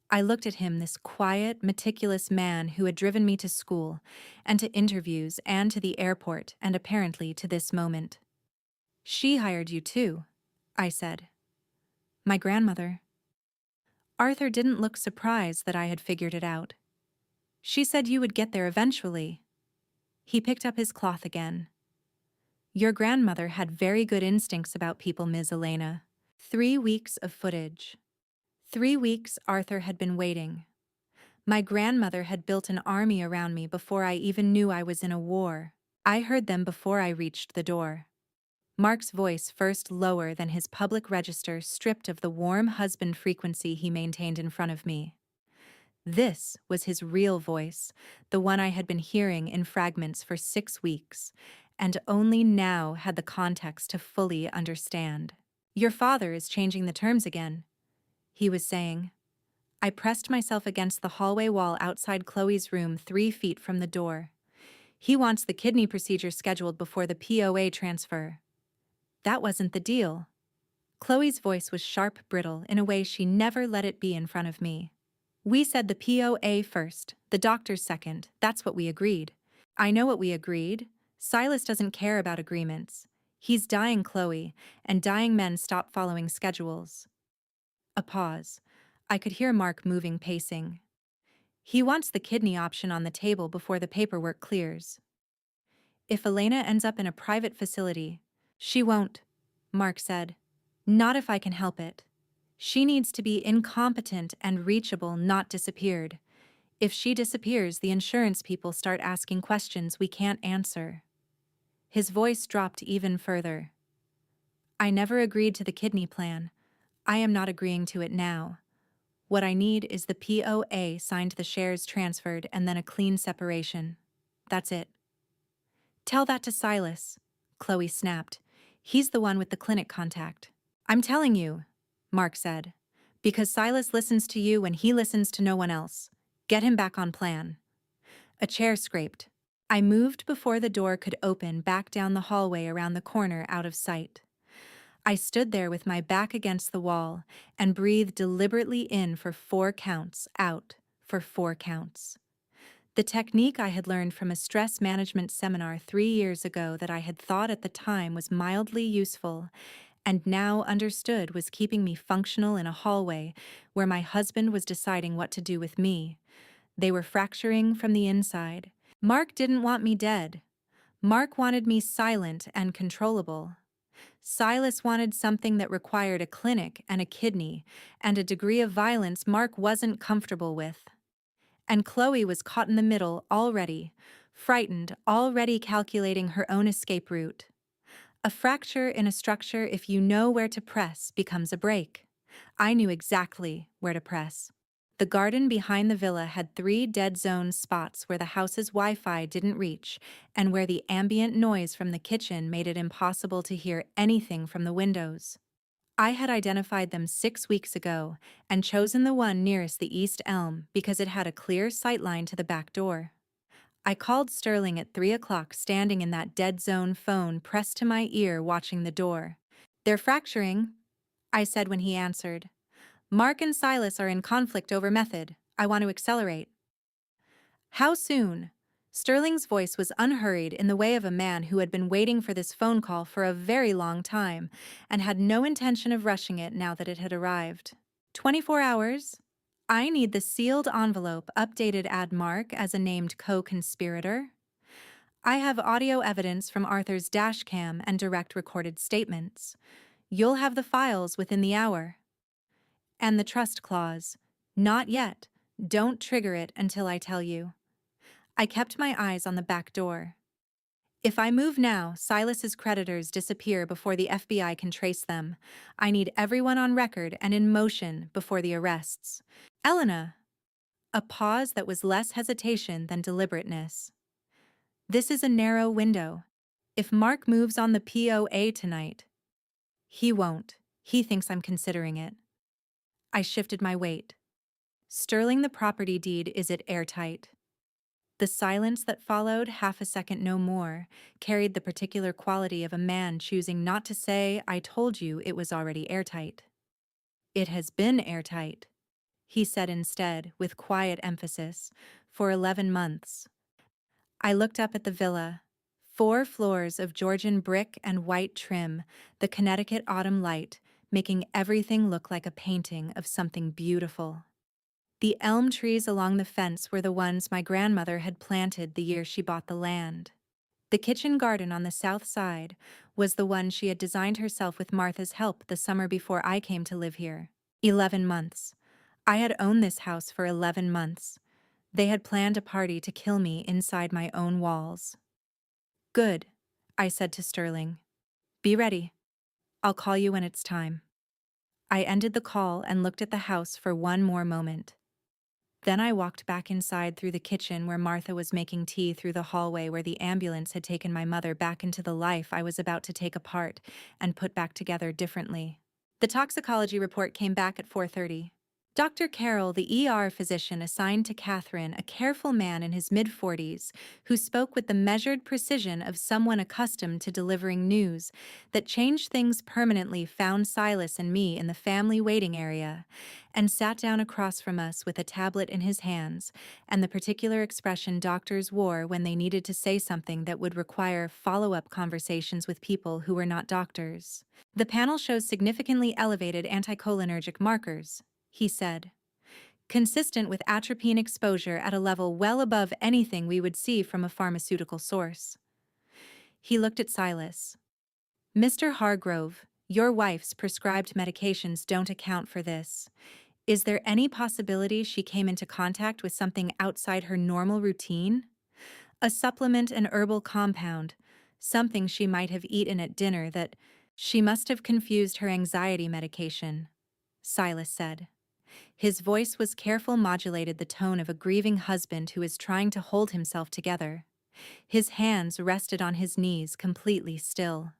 I looked at him, this quiet, meticulous man who had driven me to school, and to interviews, and to the airport, and apparently to this moment. She hired you too, I said. My grandmother. Arthur didn't look surprised that I had figured it out. She said you would get there eventually. He picked up his cloth again. Your grandmother had very good instincts about people, Ms. Elena. 3 weeks of footage. 3 weeks Arthur had been waiting. My grandmother had built an army around me before I even knew I was in a war. I heard them before I reached the door. Mark's voice, first lower than his public register, stripped of the warm husband frequency he maintained in front of me. This was his real voice, the one I had been hearing in fragments for 6 weeks, and only now had the context to fully understand. Your father is changing the terms again, he was saying. I pressed myself against the hallway wall outside Chloe's room 3 feet from the door. He wants the kidney procedure scheduled before the POA transfer. That wasn't the deal. Chloe's voice was sharp, brittle, in a way she never let it be in front of me. We said the POA first, the doctors second. That's what we agreed. I know what we agreed. Silas doesn't care about agreements. He's dying, Chloe, and dying men stop following schedules. A pause. I could hear Mark moving, pacing. He wants the kidney option on the table before the paperwork clears. If Elena ends up in a private facility, she won't, Mark said. Not if I can help it. She needs to be incompetent and reachable, not disappeared. If she disappears, the insurance people start asking questions we can't answer. His voice dropped even further. I never agreed to the kidney plan. I am not agreeing to it now. What I need is the POA signed, the shares transferred, and then a clean separation. That's it. Tell that to Silas, Chloe snapped. He's the one with the clinic contact. I'm telling you, Mark said, because Silas listens to you and he listens to no one else. Get him back on plan. A chair scraped. I moved before the door could open back down the hallway around the corner out of sight. I stood there with my back against the wall and breathed deliberately in for 4 counts, out for 4 counts. The technique I had learned from a stress management seminar 3 years ago that I had thought at the time was mildly useful and now understood was keeping me functional in a hallway where my husband was deciding what to do with me. They were fracturing from the inside. Mark didn't want me dead. Mark wanted me silent and controllable. Silas wanted something that required a clinic and a kidney and a degree of violence Mark wasn't comfortable with. And Chloe was caught in the middle already, frightened, already calculating her own escape route. A fracture in a structure, if you know where to press, becomes a break. I knew exactly where to press. The garden behind the villa had 3 dead zone spots where the house's Wi-Fi didn't reach and where the ambient noise from the kitchen made it impossible to hear anything from the windows. I had identified them 6 weeks ago and chosen the one nearest the east elm because it had a clear sightline to the back door. I called Sterling at 3 o'clock, standing in that dead zone, phone pressed to my ear, watching the door. "They're fracturing," I said when he answered. "Mark and Silas are in conflict over method. I want to accelerate." "How soon?" Sterling's voice was unhurried, in the way of a man who had been waiting for this phone call for a very long time and had no intention of rushing it now that it had arrived. 24 hours. I need the sealed envelope updated. Add Mark as a named co-conspirator. I have audio evidence from Arthur's dash cam and direct recorded statements. You'll have the files within the hour. And the trust clause. Not yet. Don't trigger it until I tell you. I kept my eyes on the back door. If I move now, Silas's creditors disappear before the FBI can trace them. I need everyone on record and in motion before the arrests. Elena. A pause that was less hesitation than deliberateness. This is a narrow window. If Mark moves on the POA tonight, he won't. He thinks I'm considering it. I shifted my weight. Sterling, the property deed, is it airtight? The silence that followed, half a second no more, carried the particular quality of a man choosing not to say, "I told you it was already airtight." "It has been airtight," he said instead, with quiet emphasis, "for 11 months. I looked up at the villa. 4 floors of Georgian brick and white trim, the Connecticut autumn light, making everything look like a painting of something beautiful. The elm trees along the fence were the ones my grandmother had planted the year she bought the land. The kitchen garden on the south side was the one she had designed herself with Martha's help the summer before I came to live here. 11 months. I had owned this house for 11 months. They had planned a party to kill me inside my own walls. "Good," I said to Sterling. "Be ready. I'll call you when it's time." I ended the call and looked at the house for one more moment. Then I walked back inside, through the kitchen where Martha was making tea, through the hallway where the ambulance had taken my mother, back into the life I was about to take apart and put back together differently. The toxicology report came back at 4:30. Dr. Carroll, the ER physician assigned to Catherine, a careful man in his mid-40s, who spoke with the measured precision of someone accustomed to delivering news that changed things permanently, found Silas and me in the family waiting area and sat down across from us with a tablet in his hands and the particular expression doctors wore when they needed to say something that would require follow-up conversations with people who were not doctors. "The panel shows significantly elevated anticholinergic markers," he said, "consistent with atropine exposure at a level well above anything we would see from a pharmaceutical source." He looked at Silas. "Mr. Hargrove, your wife's prescribed medications don't account for this. Is there any possibility she came into contact with something outside her normal routine? A supplement, an herbal compound, something she might have eaten at dinner that she must have confused her anxiety medication," Silas said. His voice was careful, modulated the tone of a grieving husband who is trying to hold himself together. His hands rested on his knees, completely still.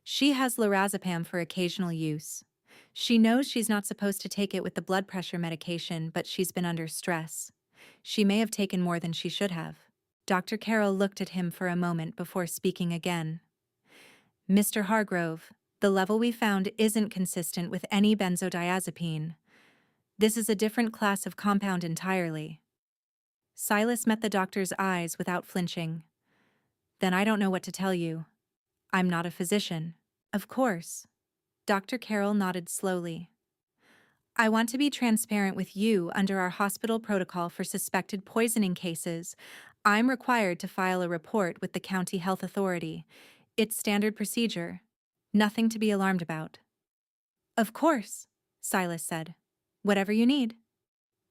"She has lorazepam for occasional use. She knows she's not supposed to take it with the blood pressure medication, but she's been under stress. She may have taken more than she should have." Dr. Carroll looked at him for a moment before speaking again. Mr. Hargrove, the level we found isn't consistent with any benzodiazepine. This is a different class of compound entirely. Silas met the doctor's eyes without flinching. Then I don't know what to tell you. I'm not a physician. Of course. Dr. Carroll nodded slowly. I want to be transparent with you. Under our hospital protocol for suspected poisoning cases, I'm required to file a report with the county health authority. It's standard procedure. Nothing to be alarmed about. Of course, Silas said. Whatever you need.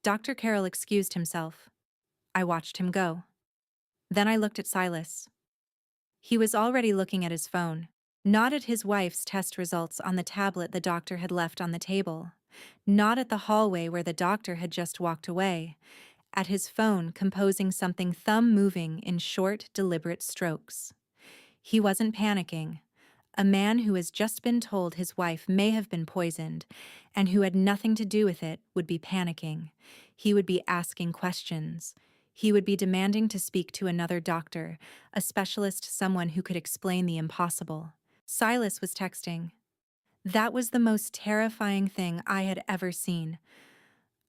Dr. Carroll excused himself. I watched him go. Then I looked at Silas. He was already looking at his phone, not at his wife's test results on the tablet the doctor had left on the table, not at the hallway where the doctor had just walked away, at his phone composing something thumb-moving in short, deliberate strokes. He wasn't panicking. A man who has just been told his wife may have been poisoned, and who had nothing to do with it, would be panicking. He would be asking questions. He would be demanding to speak to another doctor, a specialist, someone who could explain the impossible. Silas was texting. That was the most terrifying thing I had ever seen.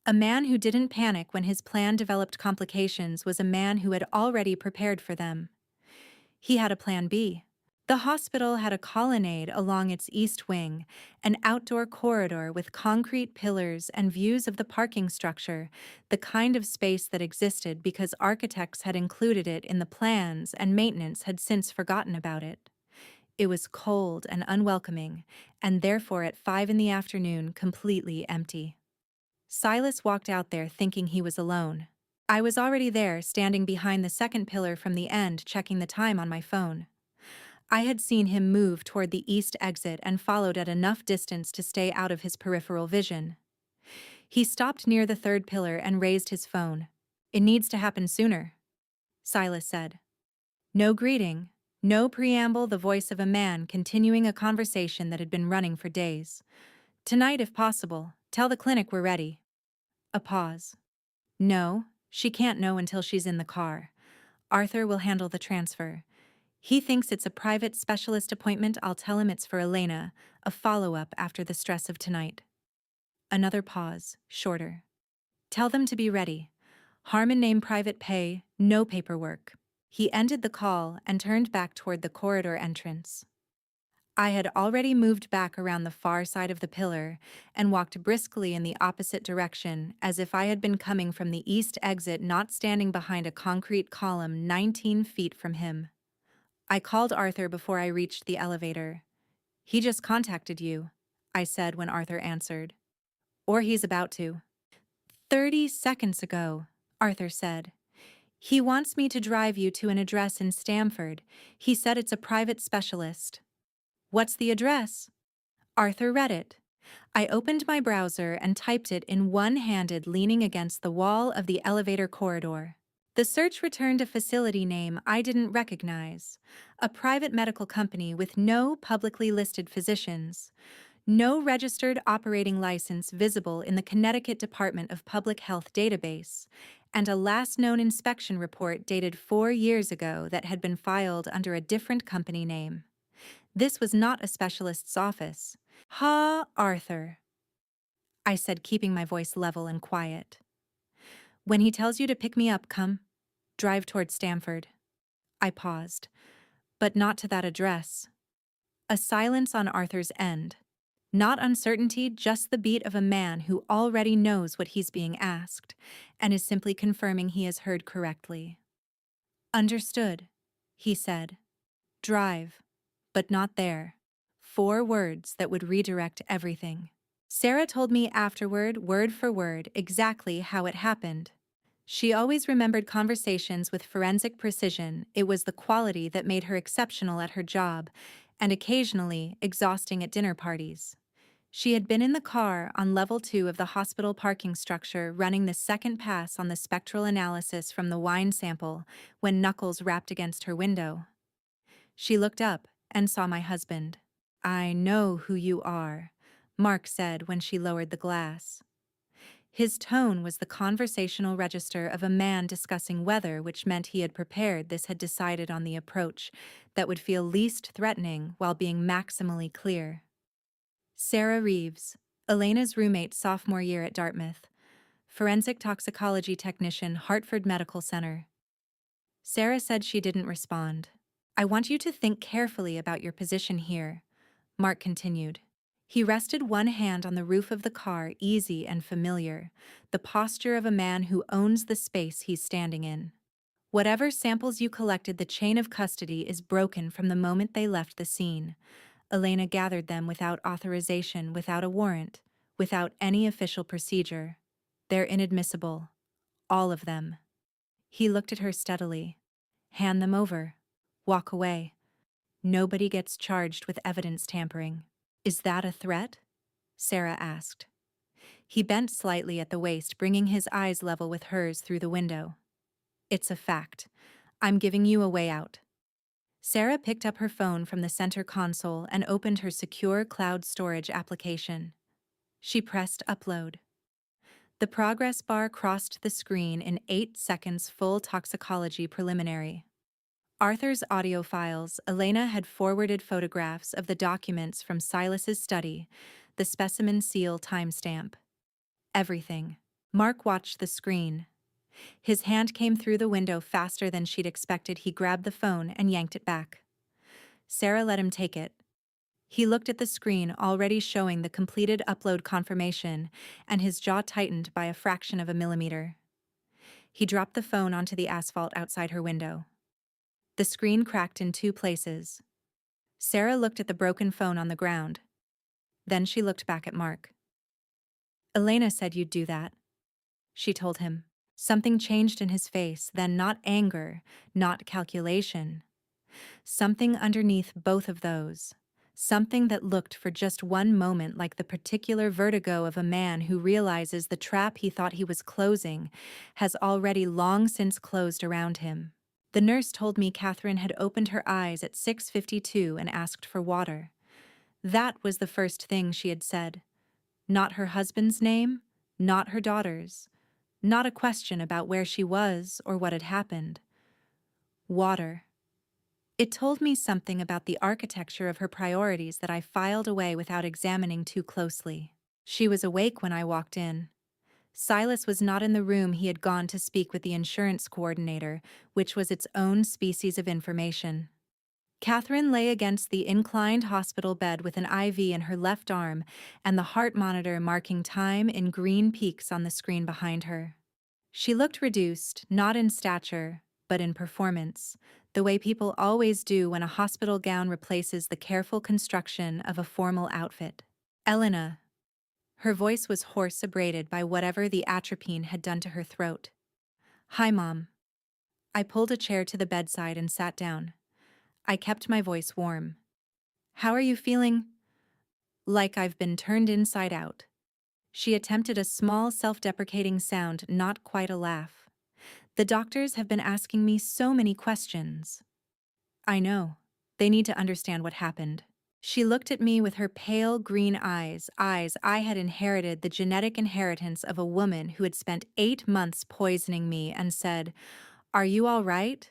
A man who didn't panic when his plan developed complications was a man who had already prepared for them. He had a plan B. The hospital had a colonnade along its east wing, an outdoor corridor with concrete pillars and views of the parking structure, the kind of space that existed because architects had included it in the plans and maintenance had since forgotten about it. It was cold and unwelcoming, and therefore at 5 in the afternoon completely empty. Silas walked out there thinking he was alone. I was already there, standing behind the second pillar from the end, checking the time on my phone. I had seen him move toward the east exit and followed at enough distance to stay out of his peripheral vision. He stopped near the third pillar and raised his phone. It needs to happen sooner, Silas said. No greeting, no preamble, the voice of a man continuing a conversation that had been running for days. Tonight, if possible, tell the clinic we're ready. A pause. No, she can't know until she's in the car. Arthur will handle the transfer. He thinks it's a private specialist appointment. I'll tell him it's for Elena, a follow-up after the stress of tonight. Another pause, shorter. Tell them to be ready. Harmon name private pay, no paperwork. He ended the call and turned back toward the corridor entrance. I had already moved back around the far side of the pillar and walked briskly in the opposite direction, as if I had been coming from the east exit, not standing behind a concrete column 19 feet from him. I called Arthur before I reached the elevator. He just contacted you, I said when Arthur answered. Or he's about to. 30 seconds ago, Arthur said. He wants me to drive you to an address in Stamford. He said it's a private specialist. What's the address? Arthur read it. I opened my browser and typed it in one-handed, leaning against the wall of the elevator corridor. The search returned a facility name I didn't recognize, a private medical company with no publicly listed physicians, no registered operating license visible in the Connecticut Department of Public Health database, and a last known inspection report dated 4 years ago that had been filed under a different company name. This was not a specialist's office. Ha, Arthur, I said, keeping my voice level and quiet. When he tells you to pick me up, come. Drive toward Stamford. I paused, but not to that address. A silence on Arthur's end. Not uncertainty, just the beat of a man who already knows what he's being asked, and is simply confirming he has heard correctly. Understood, he said. Drive, but not there. 4 words that would redirect everything. Sarah told me afterward, word for word, exactly how it happened. She always remembered conversations with forensic precision. It was the quality that made her exceptional at her job, and occasionally exhausting at dinner parties. She had been in the car on level 2 of the hospital parking structure running the second pass on the spectral analysis from the wine sample when Knuckles rapped against her window. She looked up and saw my husband. I know who you are, Mark said when she lowered the glass. His tone was the conversational register of a man discussing weather, which meant he had prepared. This had decided on the approach that would feel least threatening while being maximally clear. Sarah Reeves, Elena's roommate sophomore year at Dartmouth, forensic toxicology technician, Hartford Medical Center. Sarah said she didn't respond. I want you to think carefully about your position here, Mark continued. He rested one hand on the roof of the car, easy and familiar, the posture of a man who owns the space he's standing in. Whatever samples you collected, the chain of custody is broken from the moment they left the scene. Elena gathered them without authorization, without a warrant, without any official procedure. They're inadmissible. All of them. He looked at her steadily. Hand them over. Walk away. Nobody gets charged with evidence tampering. Is that a threat? Sarah asked. He bent slightly at the waist, bringing his eyes level with hers through the window. It's a fact. I'm giving you a way out. Sarah picked up her phone from the center console and opened her secure cloud storage application. She pressed upload. The progress bar crossed the screen in 8 seconds. Full toxicology preliminary. Arthur's audio files. Elena had forwarded photographs of the documents from Silas's study, the specimen seal timestamp. Everything. Mark watched the screen. His hand came through the window faster than she'd expected. He grabbed the phone and yanked it back. Sarah let him take it. He looked at the screen, already showing the completed upload confirmation, and his jaw tightened by a fraction of a millimeter. He dropped the phone onto the asphalt outside her window. The screen cracked in 2 places. Sarah looked at the broken phone on the ground. Then she looked back at Mark. Elena said you'd do that, she told him. Something changed in his face, then not anger, not calculation. Something underneath both of those. Something that looked for just one moment like the particular vertigo of a man who realizes the trap he thought he was closing has already long since closed around him. The nurse told me Catherine had opened her eyes at 6:52 and asked for water. That was the first thing she had said. Not her husband's name, not her daughter's, not a question about where she was or what had happened. Water. It told me something about the architecture of her priorities that I filed away without examining too closely. She was awake when I walked in. Silas was not in the room. He had gone to speak with the insurance coordinator, which was its own species of information. Catherine lay against the inclined hospital bed with an IV in her left arm and the heart monitor marking time in green peaks on the screen behind her. She looked reduced, not in stature, but in performance, the way people always do when a hospital gown replaces the careful construction of a formal outfit. Elena. Her voice was hoarse, abraded by whatever the atropine had done to her throat. Hi, Mom. I pulled a chair to the bedside and sat down. I kept my voice warm. How are you feeling? Like I've been turned inside out. She attempted a small, self-deprecating sound, not quite a laugh. The doctors have been asking me so many questions. I know. They need to understand what happened. She looked at me with her pale green eyes I had inherited, the genetic inheritance of a woman who had spent 8 months poisoning me, and said, "Are you all right?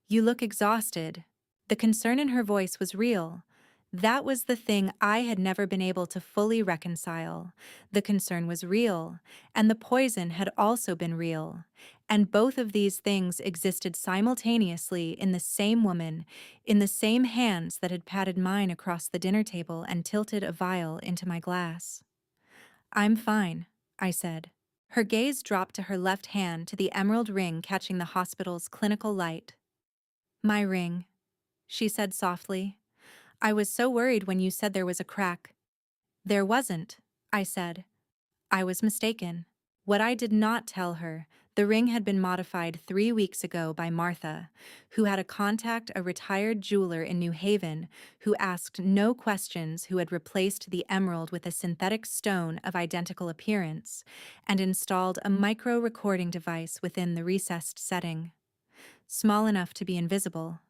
You look exhausted." The concern in her voice was real. That was the thing I had never been able to fully reconcile. The concern was real, and the poison had also been real. And both of these things existed simultaneously in the same woman, in the same hands that had patted mine across the dinner table and tilted a vial into my glass. I'm fine, I said. Her gaze dropped to her left hand, to the emerald ring catching the hospital's clinical light. My ring, she said softly. I was so worried when you said there was a crack. There wasn't, I said. I was mistaken. What I did not tell her, the ring had been modified 3 weeks ago by Martha, who had a contact, a retired jeweler in New Haven, who asked no questions, who had replaced the emerald with a synthetic stone of identical appearance, and installed a micro-recording device within the recessed setting. Small enough to be invisible,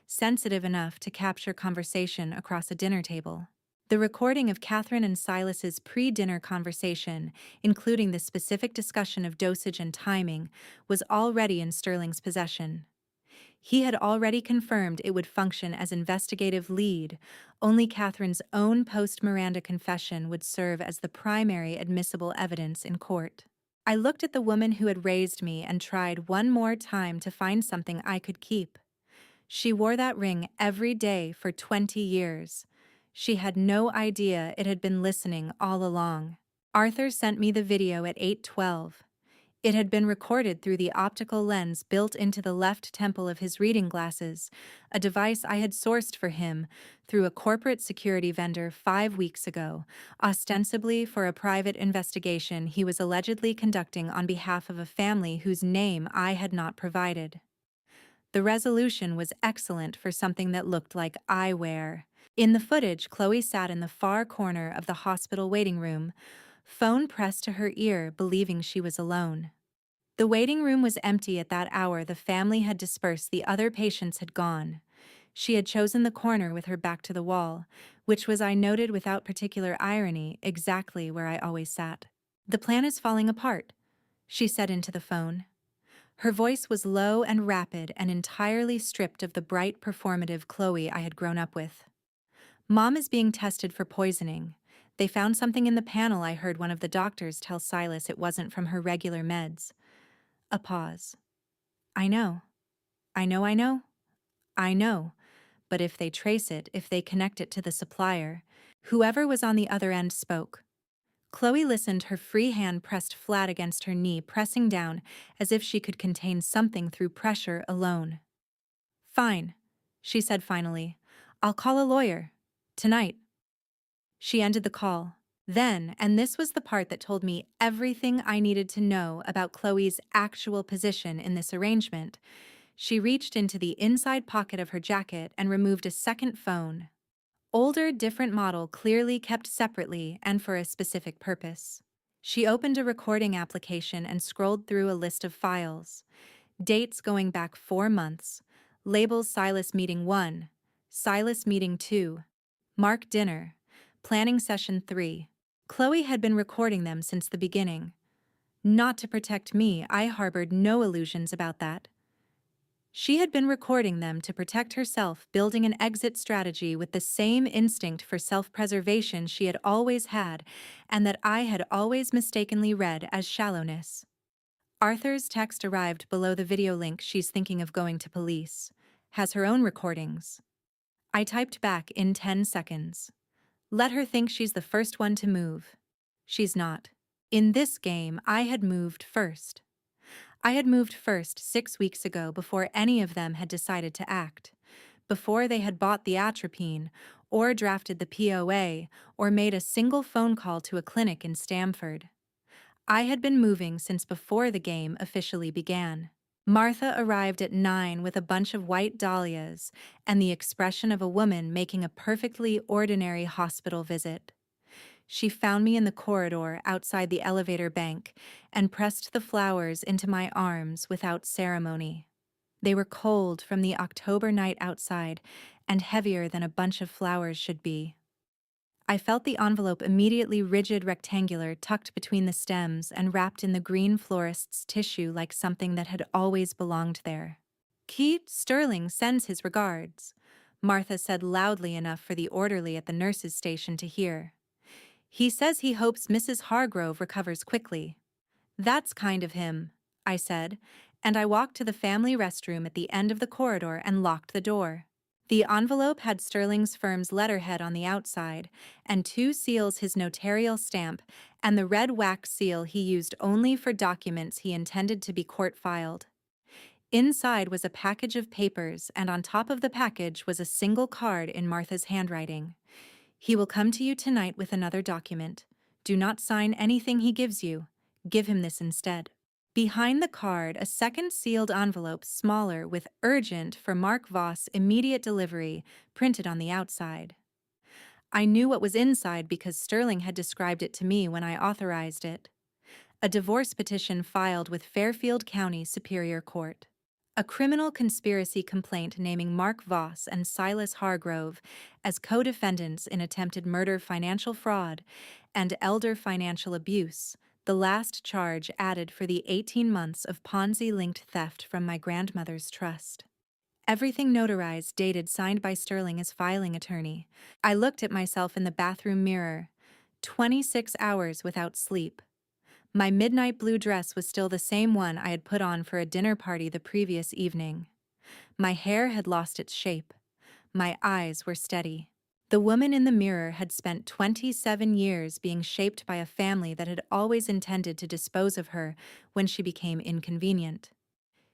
sensitive enough to capture conversation across a dinner table. The recording of Catherine and Silas's pre-dinner conversation, including the specific discussion of dosage and timing, was already in Sterling's possession. He had already confirmed it would function as investigative lead. Only Catherine's own post-Miranda confession would serve as the primary admissible evidence in court. I looked at the woman who had raised me and tried one more time to find something I could keep. She wore that ring every day for 20 years. She had no idea it had been listening all along. Arthur sent me the video at 8:12. It had been recorded through the optical lens built into the left temple of his reading glasses, a device I had sourced for him through a corporate security vendor 5 weeks ago, ostensibly for a private investigation he was allegedly conducting on behalf of a family whose name I had not provided. The resolution was excellent for something that looked like eyewear. In the footage, Chloe sat in the far corner of the hospital waiting room, phone pressed to her ear, believing she was alone. The waiting room was empty at that hour. The family had dispersed, the other patients had gone. She had chosen the corner with her back to the wall, which was, I noted without particular irony, exactly where I always sat. "The plan is falling apart," she said into the phone. Her voice was low and rapid and entirely stripped of the bright, performative Chloe I had grown up with. "Mom is being tested for poisoning. They found something in the panel. I heard one of the doctors tell Silas it wasn't from her regular meds." A pause. "I know. I know, I know. I know. But if they trace it, if they connect it to the supplier..." Whoever was on the other end spoke. Chloe listened, her free hand pressed flat against her knee, pressing down as if she could contain something through pressure alone. "Fine," she said finally. "I'll call a lawyer. Tonight." She ended the call. Then, and this was the part that told me everything I needed to know about Chloe's actual position in this arrangement, she reached into the inside pocket of her jacket and removed a second phone. Older, different model, clearly kept separately and for a specific purpose. She opened a recording application and scrolled through a list of files. Dates going back 4 months. Labels: Silas meeting 1, Silas meeting 2, Mark dinner, planning session 3. Chloe had been recording them since the beginning. Not to protect me, I harbored no illusions about that. She had been recording them to protect herself, building an exit strategy with the same instinct for self-preservation she had always had and that I had always mistakenly read as shallowness. Arthur's text arrived below the video link. "She's thinking of going to police. Has her own recordings." I typed back in 10 seconds. "Let her think she's the first one to move. She's not. In this game, I had moved first. I had moved first 6 weeks ago, before any of them had decided to act, before they had bought the atropine, or drafted the POA, or made a single phone call to a clinic in Stamford. I had been moving since before the game officially began." Martha arrived at 9 with a bunch of white dahlias and the expression of a woman making a perfectly ordinary hospital visit. She found me in the corridor outside the elevator bank and pressed the flowers into my arms without ceremony. They were cold from the October night outside and heavier than a bunch of flowers should be. I felt the envelope, immediately rigid, rectangular, tucked between the stems and wrapped in the green florist's tissue like something that had always belonged there. "Keith Sterling sends his regards," Martha said loudly enough for the orderly at the nurse's station to hear. "He says he hopes Mrs. Hargrove recovers quickly." "That's kind of him," I said, and I walked to the family restroom at the end of the corridor and locked the door. The envelope had Sterling's firm's letterhead on the outside, and 2 seals, his notarial stamp, and the red wax seal he used only for documents he intended to be court-filed. Inside was a package of papers, and on top of the package was a single card in Martha's handwriting. "He will come to you tonight with another document. Do not sign anything he gives you. Give him this instead." Behind the card, a second sealed envelope, smaller, with "Urgent for Mark Voss, immediate delivery," printed on the outside. I knew what was inside because Sterling had described it to me when I authorized it. A divorce petition filed with Fairfield County Superior Court. A criminal conspiracy complaint naming Mark Voss and Silas Hargrove as co-defendants in attempted murder, financial fraud, and elder financial abuse, the last charge added for the 18 months of Ponzi-linked theft from my grandmother's trust. Everything notarized, dated, signed by Sterling as filing attorney. I looked at myself in the bathroom mirror. 26 hours without sleep. My midnight blue dress was still the same one I had put on for a dinner party the previous evening. My hair had lost its shape. My eyes were steady. The woman in the mirror had spent 27 years being shaped by a family that had always intended to dispose of her when she became inconvenient.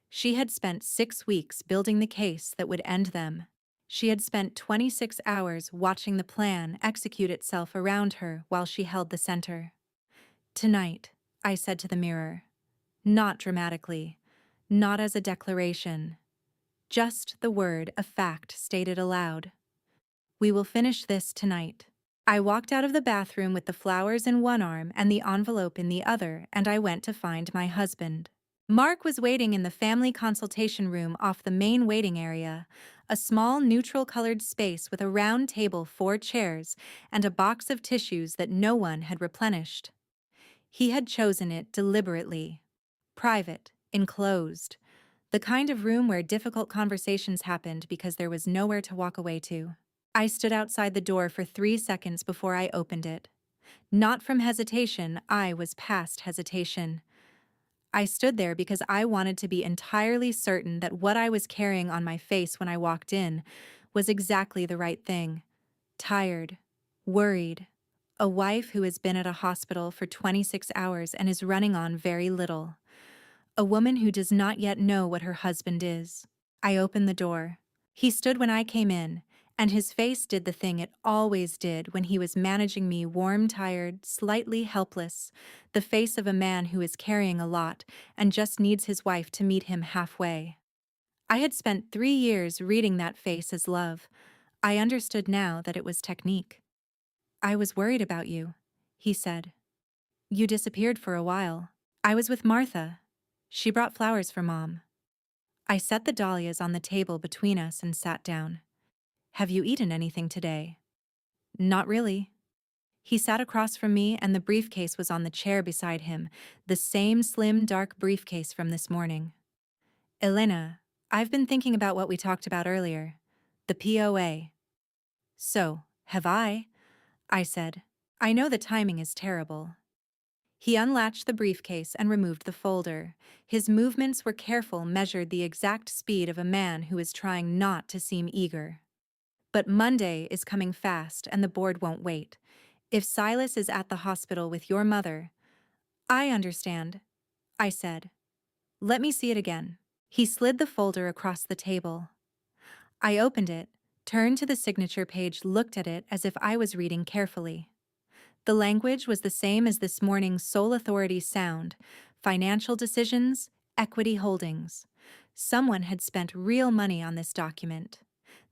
She had spent 6 weeks building the case that would end them. She had spent 26 hours watching the plan execute itself around her while she held the center. Tonight, I said to the mirror, not dramatically, not as a declaration, just the word, a fact stated aloud. We will finish this tonight. I walked out of the bathroom with the flowers in one arm and the envelope in the other, and I went to find my husband. Mark was waiting in the family consultation room off the main waiting area, a small neutral-colored space with a round table, 4 chairs, and a box of tissues that no one had replenished. He had chosen it deliberately. Private, enclosed, the kind of room where difficult conversations happened because there was nowhere to walk away to. I stood outside the door for 3 seconds before I opened it. Not from hesitation, I was past hesitation. I stood there because I wanted to be entirely certain that what I was carrying on my face when I walked in was exactly the right thing. Tired, worried, a wife who has been at a hospital for 26 hours and is running on very little. A woman who does not yet know what her husband is. I opened the door. He stood when I came in, and his face did the thing it always did when he was managing me, warm, tired, slightly helpless, the face of a man who is carrying a lot and just needs his wife to meet him halfway. I had spent 3 years reading that face as love. I understood now that it was technique. I was worried about you, he said. You disappeared for a while. I was with Martha. She brought flowers for Mom. I set the dahlias on the table between us and sat down. Have you eaten anything today? Not really. He sat across from me and the briefcase was on the chair beside him, the same slim, dark briefcase from this morning. Elena, I've been thinking about what we talked about earlier. The POA. So, have I said. I know the timing is terrible. He unlatched the briefcase and removed the folder. His movements were careful, measured, the exact speed of a man who is trying not to seem eager. But Monday is coming fast and the board won't wait. If Silas is at the hospital with your mother... I understand, I said. Let me see it again. He slid the folder across the table. I opened it, turned to the signature page, looked at it as if I was reading carefully. The language was the same as this morning's sole authority sound: financial decisions, equity holdings. Someone had spent real money on this document.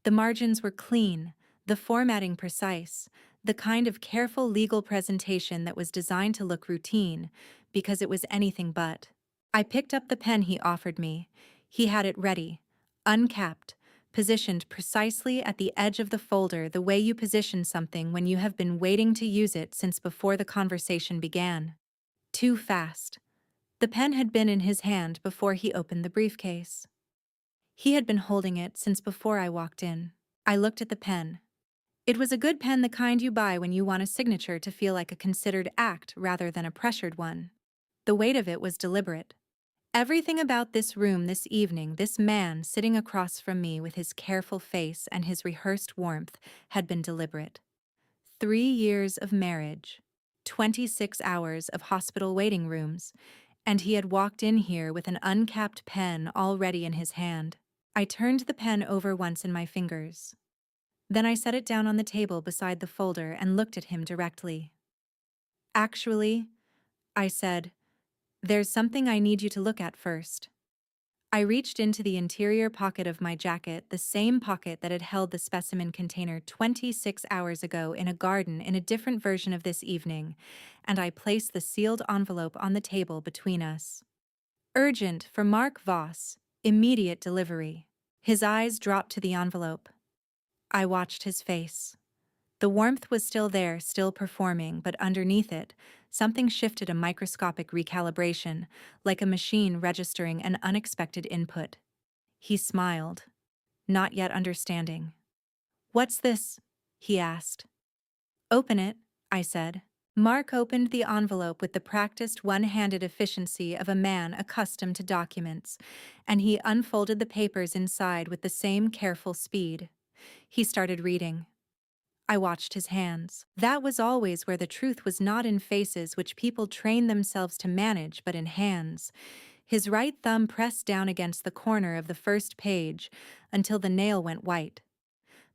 The margins were clean, the formatting precise, the kind of careful legal presentation that was designed to look routine, because it was anything but. I picked up the pen he offered me. He had it ready, uncapped, positioned precisely at the edge of the folder, the way you position something when you have been waiting to use it since before the conversation began. Too fast. The pen had been in his hand before he opened the briefcase. He had been holding it since before I walked in. I looked at the pen. It was a good pen, the kind you buy when you want a signature to feel like a considered act rather than a pressured one. The weight of it was deliberate. Everything about this room this evening, this man sitting across from me with his careful face and his rehearsed warmth, had been deliberate. 3 years of marriage, 26 hours of hospital waiting rooms, and he had walked in here with an uncapped pen already in his hand. I turned the pen over once in my fingers. Then I set it down on the table beside the folder and looked at him directly. Actually, I said, there's something I need you to look at first. I reached into the interior pocket of my jacket, the same pocket that had held the specimen container 26 hours ago in a garden in a different version of this evening, and I placed the sealed envelope on the table between us. Urgent for Mark Voss, Immediate delivery. His eyes dropped to the envelope. I watched his face. The warmth was still there, still performing, but underneath it, something shifted, a microscopic recalibration, like a machine registering an unexpected input. He smiled, not yet understanding. "What's this?" he asked. "Open it," I said. Mark opened the envelope with the practiced one-handed efficiency of a man accustomed to documents, and he unfolded the papers inside with the same careful speed. He started reading. I watched his hands. That was always where the truth was, not in faces which people train themselves to manage, but in hands. His right thumb pressed down against the corner of the first page until the nail went white.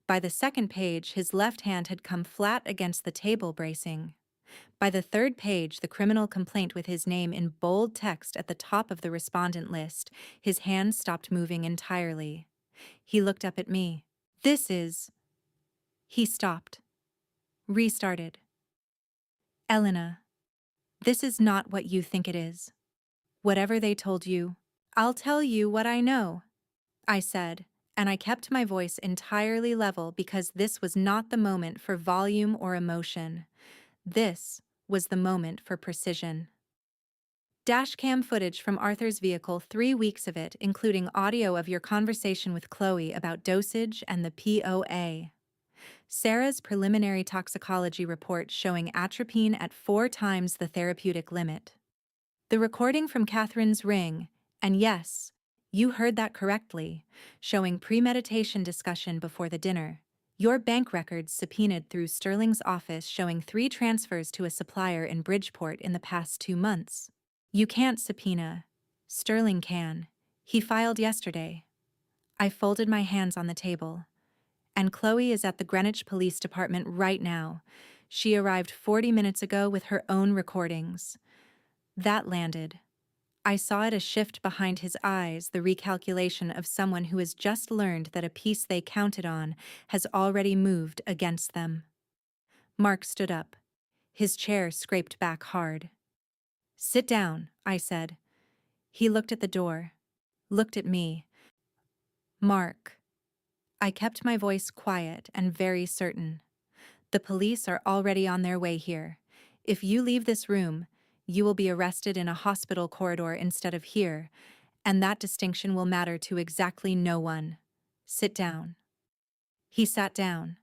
By the second page, his left hand had come flat against the table, bracing. By the third page, the criminal complaint with his name in bold text at the top of the respondent list, his hand stopped moving entirely. He looked up at me. "This is..." He stopped. Restarted. "Elena, this is not what you think it is. Whatever they told you, I'll tell you what I know," I said, and I kept my voice entirely level because this was not the moment for volume or emotion. This was the moment for precision. Dashcam footage from Arthur's vehicle, 3 weeks of it, including audio of your conversation with Chloe about dosage and the POA. Sarah's preliminary toxicology report showing atropine at 4 times the therapeutic limit. The recording from Catherine's ring, and yes, you heard that correctly, showing premeditation discussion before the dinner. Your bank records subpoenaed through Sterling's office showing 3 transfers to a supplier in Bridgeport in the past 2 months. You can't subpoena. Sterling can. He filed yesterday. I folded my hands on the table. And Chloe is at the Greenwich Police Department right now. She arrived 40 minutes ago with her own recordings. That landed. I saw it, a shift behind his eyes, the recalculation of someone who has just learned that a piece they counted on has already moved against them. Mark stood up. His chair scraped back hard. "Sit down," I said. He looked at the door. Looked at me. "Mark." I kept my voice quiet and very certain. "The police are already on their way here. If you leave this room, you will be arrested in a hospital corridor instead of here, and that distinction will matter to exactly no one. Sit down." He sat down.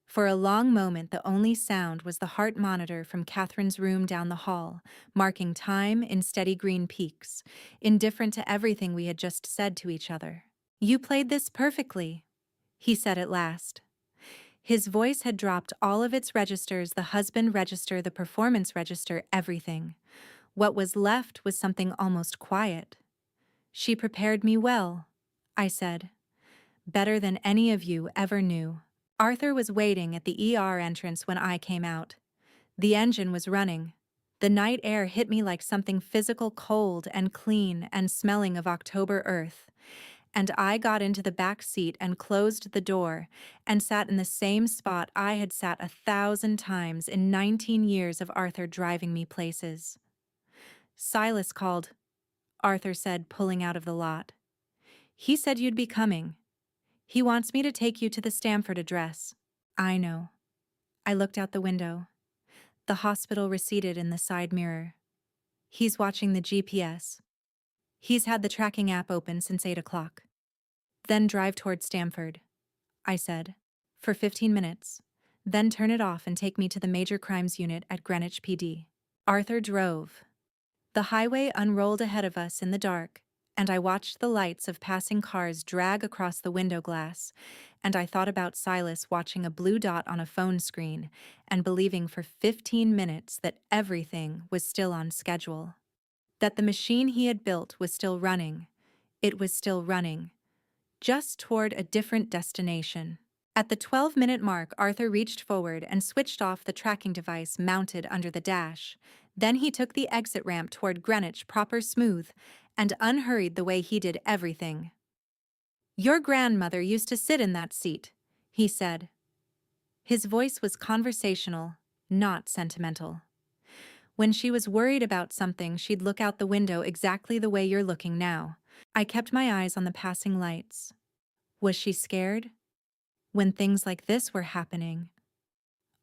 For a long moment, the only sound was the heart monitor from Catherine's room down the hall, marking time in steady green peaks, indifferent to everything we had just said to each other. "You played this perfectly," he said at last. His voice had dropped all of its registers, the husband register, the performance register, everything. What was left was something almost quiet. "She prepared me well," I said. "Better than any of you ever knew." Arthur was waiting at the ER entrance when I came out. The engine was running. The night air hit me like something physical, cold and clean and smelling of October earth. And I got into the back seat and closed the door and sat in the same spot I had sat 1,000 times in 19 years of Arthur driving me places. "Silas called," Arthur said, pulling out of the lot. "He said you'd be coming. He wants me to take you to the Stamford address." I know. I looked out the window. The hospital receded in the side mirror. "He's watching the GPS. He's had the tracking app open since 8 o'clock. Then drive toward Stamford," I said, "for 15 minutes. Then turn it off and take me to the Major Crimes Unit at Greenwich PD." Arthur drove. The highway unrolled ahead of us in the dark, and I watched the lights of passing cars drag across the window glass, and I thought about Silas watching a blue dot on a phone screen and believing for 15 minutes that everything was still on schedule. That the machine he had built was still running. It was still running, just toward a different destination. At the 12-minute mark, Arthur reached forward and switched off the tracking device mounted under the dash. Then he took the exit ramp toward Greenwich proper, smooth, and unhurried the way he did everything. "Your grandmother used to sit in that seat," he said. His voice was conversational, not sentimental. "When she was worried about something, she'd look out the window exactly the way you're looking now. I kept my eyes on the passing lights. Was she scared? When things like this were happening?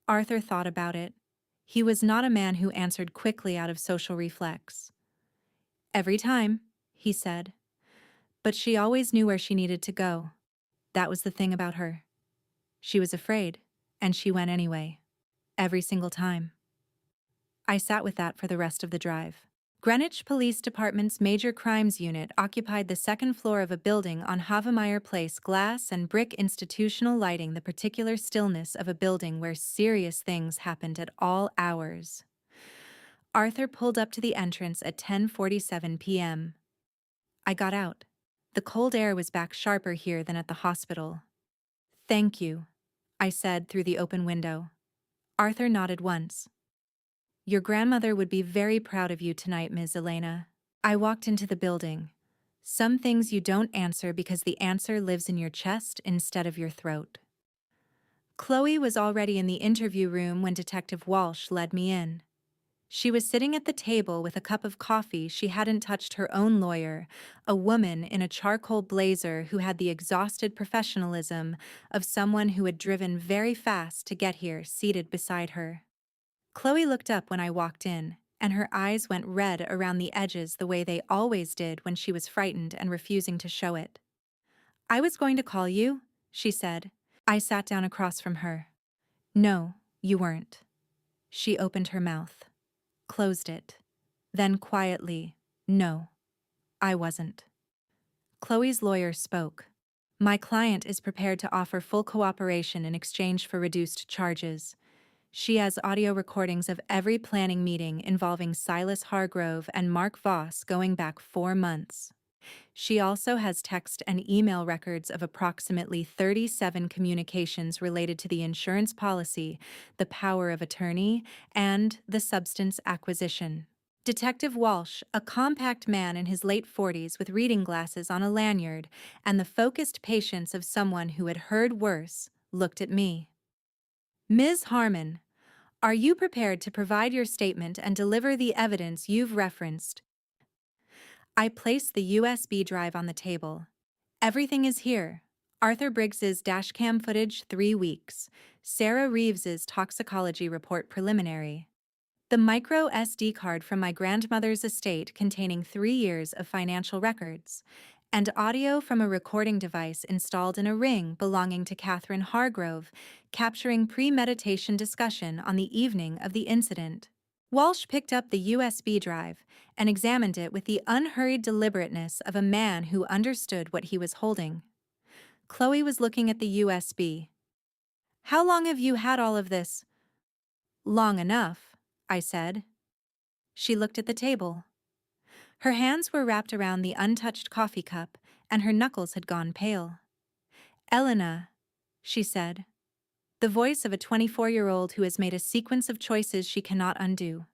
Arthur thought about it. He was not a man who answered quickly out of social reflex. Every time, he said. But she always knew where she needed to go. That was the thing about her. She was afraid, and she went anyway. Every single time. I sat with that for the rest of the drive. Greenwich Police Department's Major Crimes Unit occupied the second floor of a building on Havemeyer Place. Glass and brick institutional lighting, the particular stillness of a building where serious things happened at all hours. Arthur pulled up to the entrance at 10:47 p.m. I got out. The cold air was back sharper here than at the hospital. "Thank you," I said through the open window. Arthur nodded once. "Your grandmother would be very proud of you tonight, Ms. Elena." I walked into the building. Some things you don't answer because the answer lives in your chest instead of your throat. Chloe was already in the interview room when Detective Walsh led me in. She was sitting at the table with a cup of coffee. She hadn't touched her own lawyer, a woman in a charcoal blazer who had the exhausted professionalism of someone who had driven very fast to get here, seated beside her. Chloe looked up when I walked in, and her eyes went red around the edges the way they always did when she was frightened and refusing to show it. "I was going to call you," she said. I sat down across from her. "No, you weren't." She opened her mouth. Closed it. Then quietly, "No, I wasn't." Chloe's lawyer spoke. "My client is prepared to offer full cooperation in exchange for reduced charges. She has audio recordings of every planning meeting involving Silas Hargrove and Mark Voss going back 4 months. She also has text and email records of approximately 37 communications related to the insurance policy, the power of attorney, and the substance acquisition." Detective Walsh, a compact man in his late 40s with reading glasses on a lanyard and the focused patience of someone who had heard worse, looked at me. "Ms. Harmon, are you prepared to provide your statement and deliver the evidence you've referenced?" I placed the USB drive on the table. "Everything is here. Arthur Briggs's dashcam footage 3 weeks. Sarah Reeves's toxicology report preliminary. The micro SD card from my grandmother's estate containing 3 years of financial records, and audio from a recording device installed in a ring belonging to Catherine Hargrove, capturing premeditation discussion on the evening of the incident." Walsh picked up the USB drive and examined it with the unhurried deliberateness of a man who understood what he was holding. Chloe was looking at the USB. "How long have you had all of this?" "Long enough," I said. She looked at the table. Her hands were wrapped around the untouched coffee cup, and her knuckles had gone pale. "Elena," she said, the voice of a 24-year-old who has made a sequence of choices she cannot undo.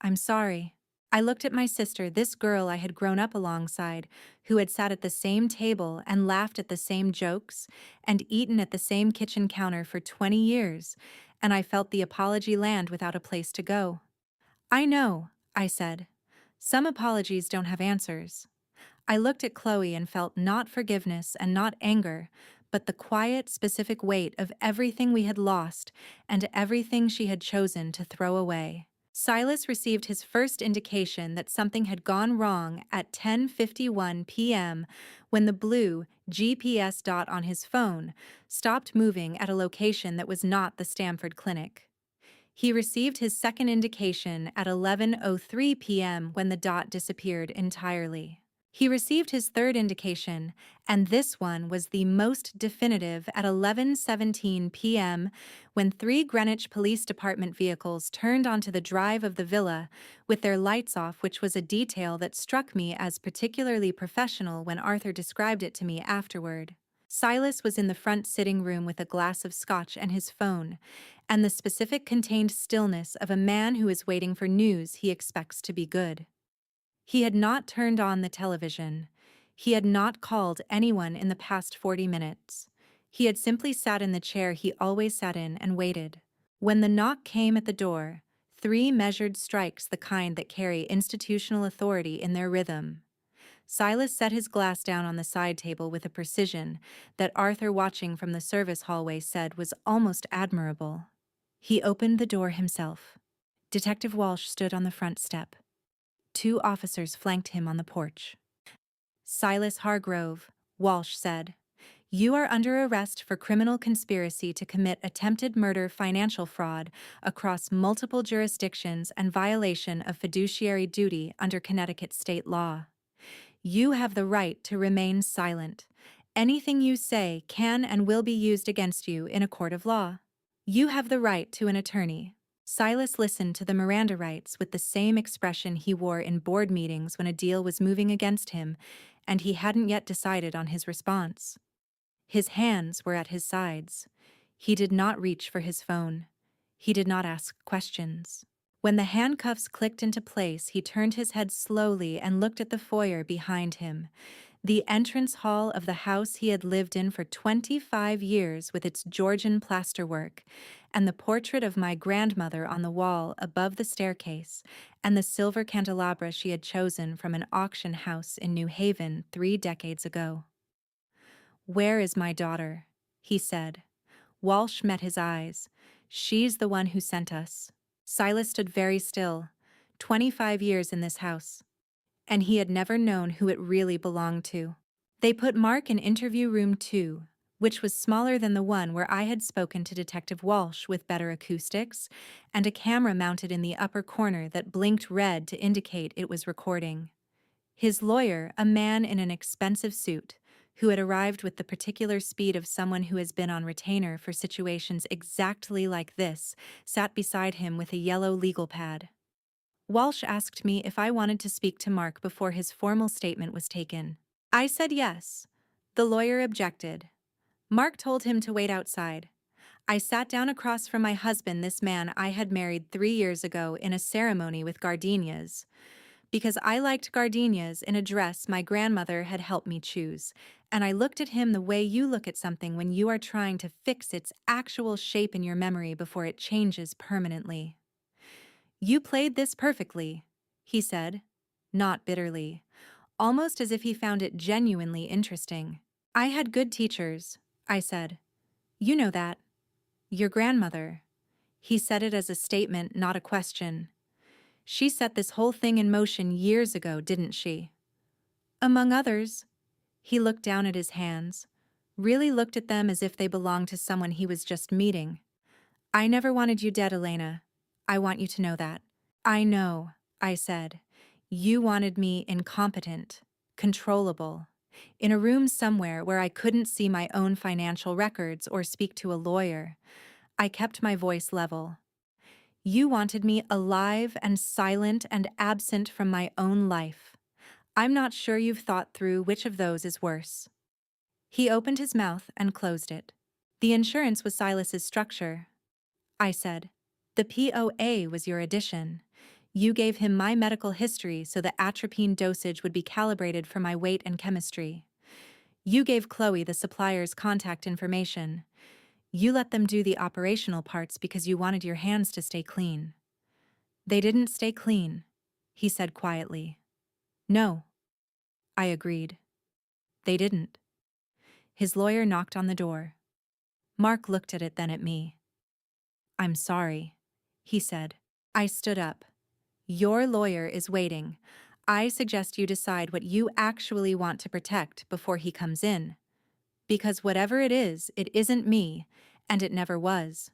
"I'm sorry." I looked at my sister, this girl I had grown up alongside, who had sat at the same table and laughed at the same jokes and eaten at the same kitchen counter for 20 years, and I felt the apology land without a place to go. "I know," I said. "Some apologies don't have answers." I looked at Chloe and felt not forgiveness and not anger, but the quiet, specific weight of everything we had lost and everything she had chosen to throw away. Silas received his first indication that something had gone wrong at 10:51 p.m. when the blue GPS dot on his phone stopped moving at a location that was not the Stamford Clinic. He received his second indication at 11:03 p.m. when the dot disappeared entirely. He received his third indication, and this one was the most definitive at 11:17 p.m. when 3 Greenwich Police Department vehicles turned onto the drive of the villa with their lights off, which was a detail that struck me as particularly professional when Arthur described it to me afterward. Silas was in the front sitting room with a glass of scotch and his phone, and the specific contained stillness of a man who is waiting for news he expects to be good. He had not turned on the television. He had not called anyone in the past 40 minutes. He had simply sat in the chair he always sat in and waited. When the knock came at the door, 3 measured strikes, the kind that carry institutional authority in their rhythm. Silas set his glass down on the side table with a precision that Arthur, watching from the service hallway, said was almost admirable. He opened the door himself. Detective Walsh stood on the front step. Two officers flanked him on the porch. "Silas Hargrove," Walsh said, "you are under arrest for criminal conspiracy to commit attempted murder, financial fraud across multiple jurisdictions, and violation of fiduciary duty under Connecticut state law. You have the right to remain silent. Anything you say can and will be used against you in a court of law. You have the right to an attorney." Silas listened to the Miranda rights with the same expression he wore in board meetings when a deal was moving against him and he hadn't yet decided on his response. His hands were at his sides. He did not reach for his phone. He did not ask questions. When the handcuffs clicked into place, he turned his head slowly and looked at the foyer behind him, the entrance hall of the house he had lived in for 25 years with its Georgian plasterwork, and the portrait of my grandmother on the wall above the staircase, and the silver candelabra she had chosen from an auction house in New Haven 3 decades ago. "Where is my daughter?" he said. Walsh met his eyes. "She's the one who sent us." Silas stood very still. 25 years in this house. And he had never known who it really belonged to. They put Mark in interview room 2, which was smaller than the one where I had spoken to Detective Walsh, with better acoustics, and a camera mounted in the upper corner that blinked red to indicate it was recording. His lawyer, a man in an expensive suit, who had arrived with the particular speed of someone who has been on retainer for situations exactly like this, sat beside him with a yellow legal pad. Walsh asked me if I wanted to speak to Mark before his formal statement was taken. I said yes. The lawyer objected. Mark told him to wait outside. I sat down across from my husband, this man I had married 3 years ago, in a ceremony with gardenias. Because I liked gardenias in a dress my grandmother had helped me choose, and I looked at him the way you look at something when you are trying to fix its actual shape in your memory before it changes permanently. "You played this perfectly," he said, not bitterly, almost as if he found it genuinely interesting. "I had good teachers," I said. "You know that. Your grandmother." He said it as a statement, not a question. "She set this whole thing in motion years ago, didn't she?" "Among others." He looked down at his hands, really looked at them as if they belonged to someone he was just meeting. "I never wanted you dead, Elena. I want you to know that." "I know," I said. "You wanted me incompetent, controllable, in a room somewhere where I couldn't see my own financial records or speak to a lawyer." I kept my voice level. "You wanted me alive and silent and absent from my own life. I'm not sure you've thought through which of those is worse." He opened his mouth and closed it. "The insurance was Silas's structure," I said. "The POA was your addition. You gave him my medical history so the atropine dosage would be calibrated for my weight and chemistry. You gave Chloe the supplier's contact information. You let them do the operational parts because you wanted your hands to stay clean." "They didn't stay clean," he said quietly. "No," I agreed. "They didn't." His lawyer knocked on the door. Mark looked at it, then at me. "I'm sorry," he said. I stood up. "Your lawyer is waiting. I suggest you decide what you actually want to protect before he comes in. Because whatever it isn't me, and it never was."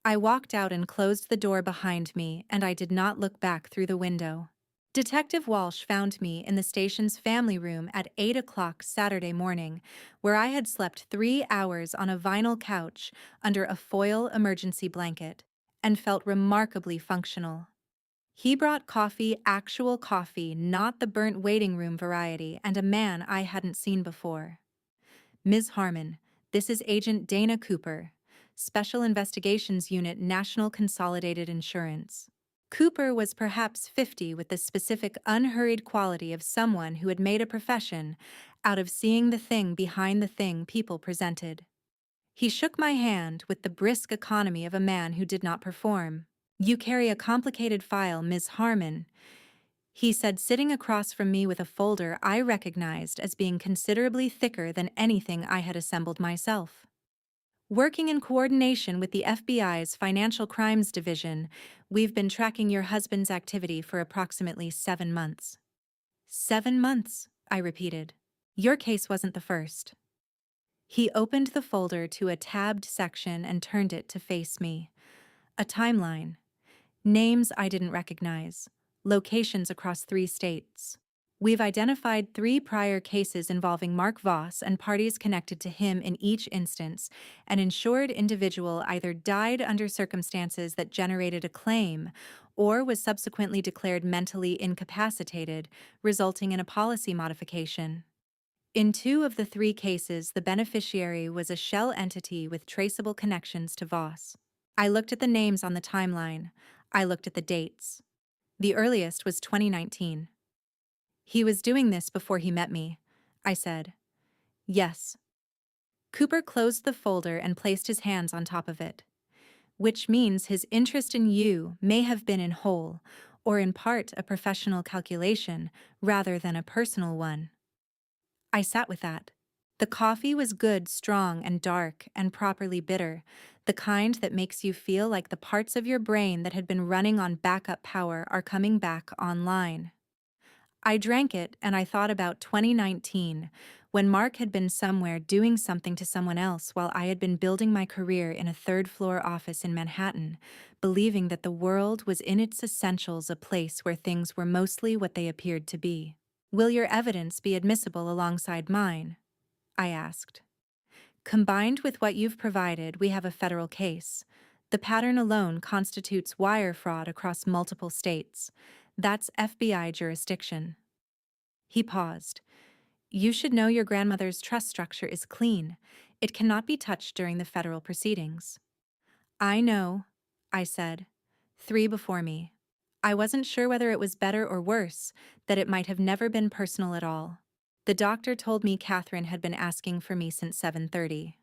I walked out and closed the door behind me, and I did not look back through the window. Detective Walsh found me in the station's family room at 8 o'clock Saturday morning, where I had slept 3 hours on a vinyl couch under a foil emergency blanket, and felt remarkably functional. He brought coffee, actual coffee, not the burnt waiting room variety, and a man I hadn't seen before. "Ms. Harmon, this is Agent Dana Cooper, Special Investigations Unit, National Consolidated Insurance." Cooper was perhaps 50, with the specific unhurried quality of someone who had made a profession out of seeing the thing behind the thing people presented. He shook my hand with the brisk economy of a man who did not perform. "You carry a complicated file, Ms. Harmon." he said, sitting across from me with a folder I recognized as being considerably thicker than anything I had assembled myself. Working in coordination with the FBI's Financial Crimes Division, we've been tracking your husband's activity for approximately 7 months. 7 months, I repeated. Your case wasn't the first. He opened the folder to a tabbed section and turned it to face me. A timeline. Names I didn't recognize. Locations across 3 states. We've identified 3 prior cases involving Mark Voss and parties connected to him in each instance. An insured individual either died under circumstances that generated a claim or was subsequently declared mentally incapacitated, resulting in a policy modification. In 2 of the 3 cases, the beneficiary was a shell entity with traceable connections to Voss. I looked at the names on the timeline. I looked at the dates. The earliest was 2019. He was doing this before he met me, I said. Yes. Cooper closed the folder and placed his hands on top of it. Which means his interest in you may have been in whole, or in part a professional calculation, rather than a personal one. I sat with that. The coffee was good, strong, and dark, and properly bitter, the kind that makes you feel like the parts of your brain that had been running on backup power are coming back online. I drank it and I thought about 2019, when Mark had been somewhere doing something to someone else while I had been building my career in a third-floor office in Manhattan, believing that the world was in its essentials a place where things were mostly what they appeared to be. Will your evidence be admissible alongside mine? I asked. Combined with what you've provided, we have a federal case. The pattern alone constitutes wire fraud across multiple states. That's FBI jurisdiction. He paused. You should know your grandmother's trust structure is clean. It cannot be touched during the federal proceedings. I know, I said. 3 before me. I wasn't sure whether it was better or worse, that it might have never been personal at all. The doctor told me Catherine had been asking for me since 7:30.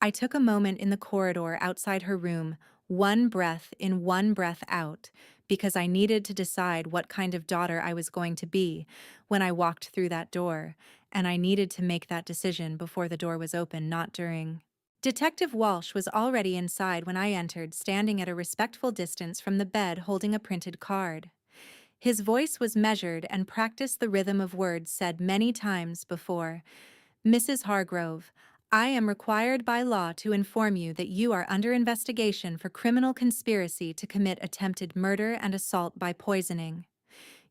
I took a moment in the corridor outside her room, one breath in, one breath out, because I needed to decide what kind of daughter I was going to be when I walked through that door, and I needed to make that decision before the door was open, not during. Detective Walsh was already inside when I entered, standing at a respectful distance from the bed holding a printed card. His voice was measured and practiced the rhythm of words said many times before. Mrs. Hargrove, I am required by law to inform you that you are under investigation for criminal conspiracy to commit attempted murder and assault by poisoning.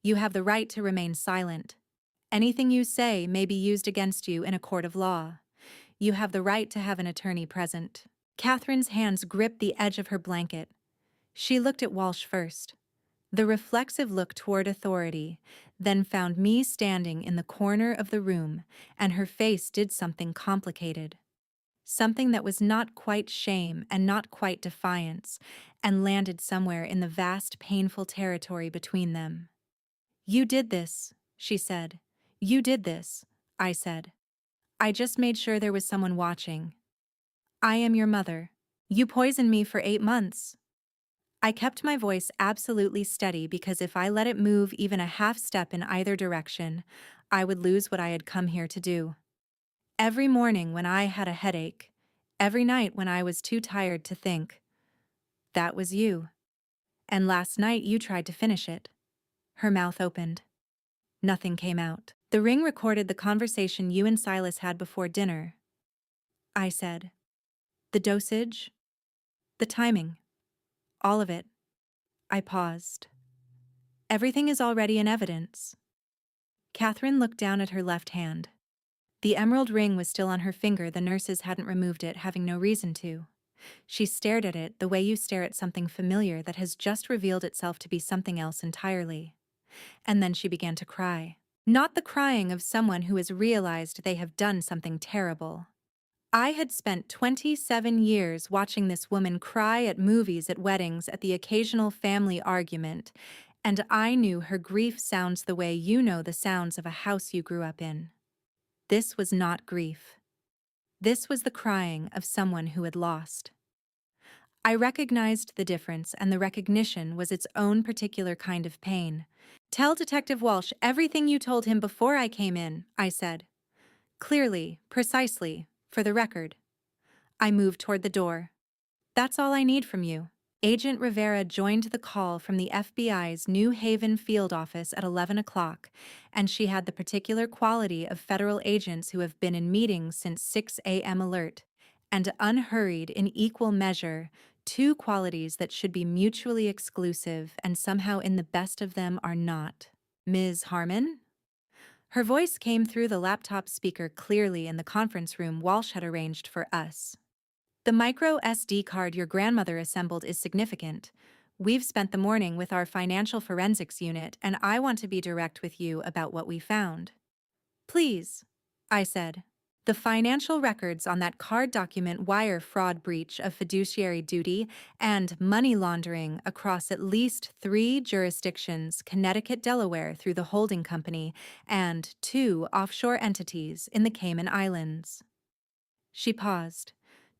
You have the right to remain silent. Anything you say may be used against you in a court of law. You have the right to have an attorney present. Catherine's hands gripped the edge of her blanket. She looked at Walsh first. The reflexive look toward authority, then found me standing in the corner of the room, and her face did something complicated. Something that was not quite shame and not quite defiance, and landed somewhere in the vast, painful territory between them. You did this, she said. You did this, I said. I just made sure there was someone watching. I am your mother. You poisoned me for 8 months. I kept my voice absolutely steady because if I let it move even a half step in either direction, I would lose what I had come here to do. Every morning when I had a headache, every night when I was too tired to think, that was you. And last night you tried to finish it. Her mouth opened. Nothing came out. The ring recorded the conversation you and Silas had before dinner. I said. The dosage? The timing? All of it. I paused. Everything is already in evidence. Catherine looked down at her left hand. The emerald ring was still on her finger. The nurses hadn't removed it, having no reason to. She stared at it the way you stare at something familiar that has just revealed itself to be something else entirely. And then she began to cry. Not the crying of someone who has realized they have done something terrible. I had spent 27 years watching this woman cry at movies, at weddings, at the occasional family argument, and I knew her grief sounds the way you know the sounds of a house you grew up in. This was not grief. This was the crying of someone who had lost. I recognized the difference, and the recognition was its own particular kind of pain. Tell Detective Walsh everything you told him before I came in, I said. Clearly, precisely, for the record. I moved toward the door. That's all I need from you. Agent Rivera joined the call from the FBI's New Haven field office at 11 o'clock, and she had the particular quality of federal agents who have been in meetings since 6 a.m. alert, and unhurried in equal measure, two qualities that should be mutually exclusive and somehow in the best of them are not. Ms. Harmon? Her voice came through the laptop speaker clearly in the conference room Walsh had arranged for us. The micro SD card your grandmother assembled is significant. We've spent the morning with our financial forensics unit, and I want to be direct with you about what we found. Please, I said. The financial records on that card document wire fraud, breach of fiduciary duty, and money laundering across at least 3 jurisdictions, Connecticut, Delaware through the holding company, and 2 offshore entities in the Cayman Islands. She paused.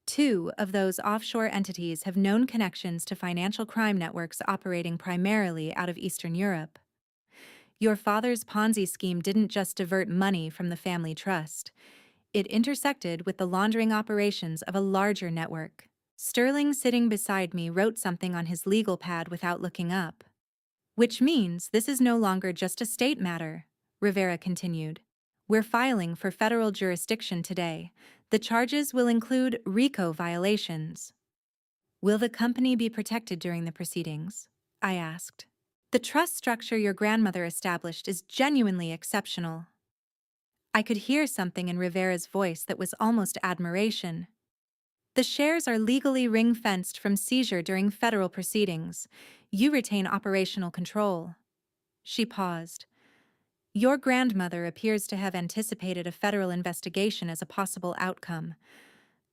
2 of those offshore entities have known connections to financial crime networks operating primarily out of Eastern Europe. Your father's Ponzi scheme didn't just divert money from the family trust. It intersected with the laundering operations of a larger network. Sterling, sitting beside me, wrote something on his legal pad without looking up. Which means this is no longer just a state matter, Rivera continued. We're filing for federal jurisdiction today. The charges will include RICO violations. Will the company be protected during the proceedings? I asked. The trust structure your grandmother established is genuinely exceptional. I could hear something in Rivera's voice that was almost admiration. The shares are legally ring-fenced from seizure during federal proceedings. You retain operational control. She paused. Your grandmother appears to have anticipated a federal investigation as a possible outcome.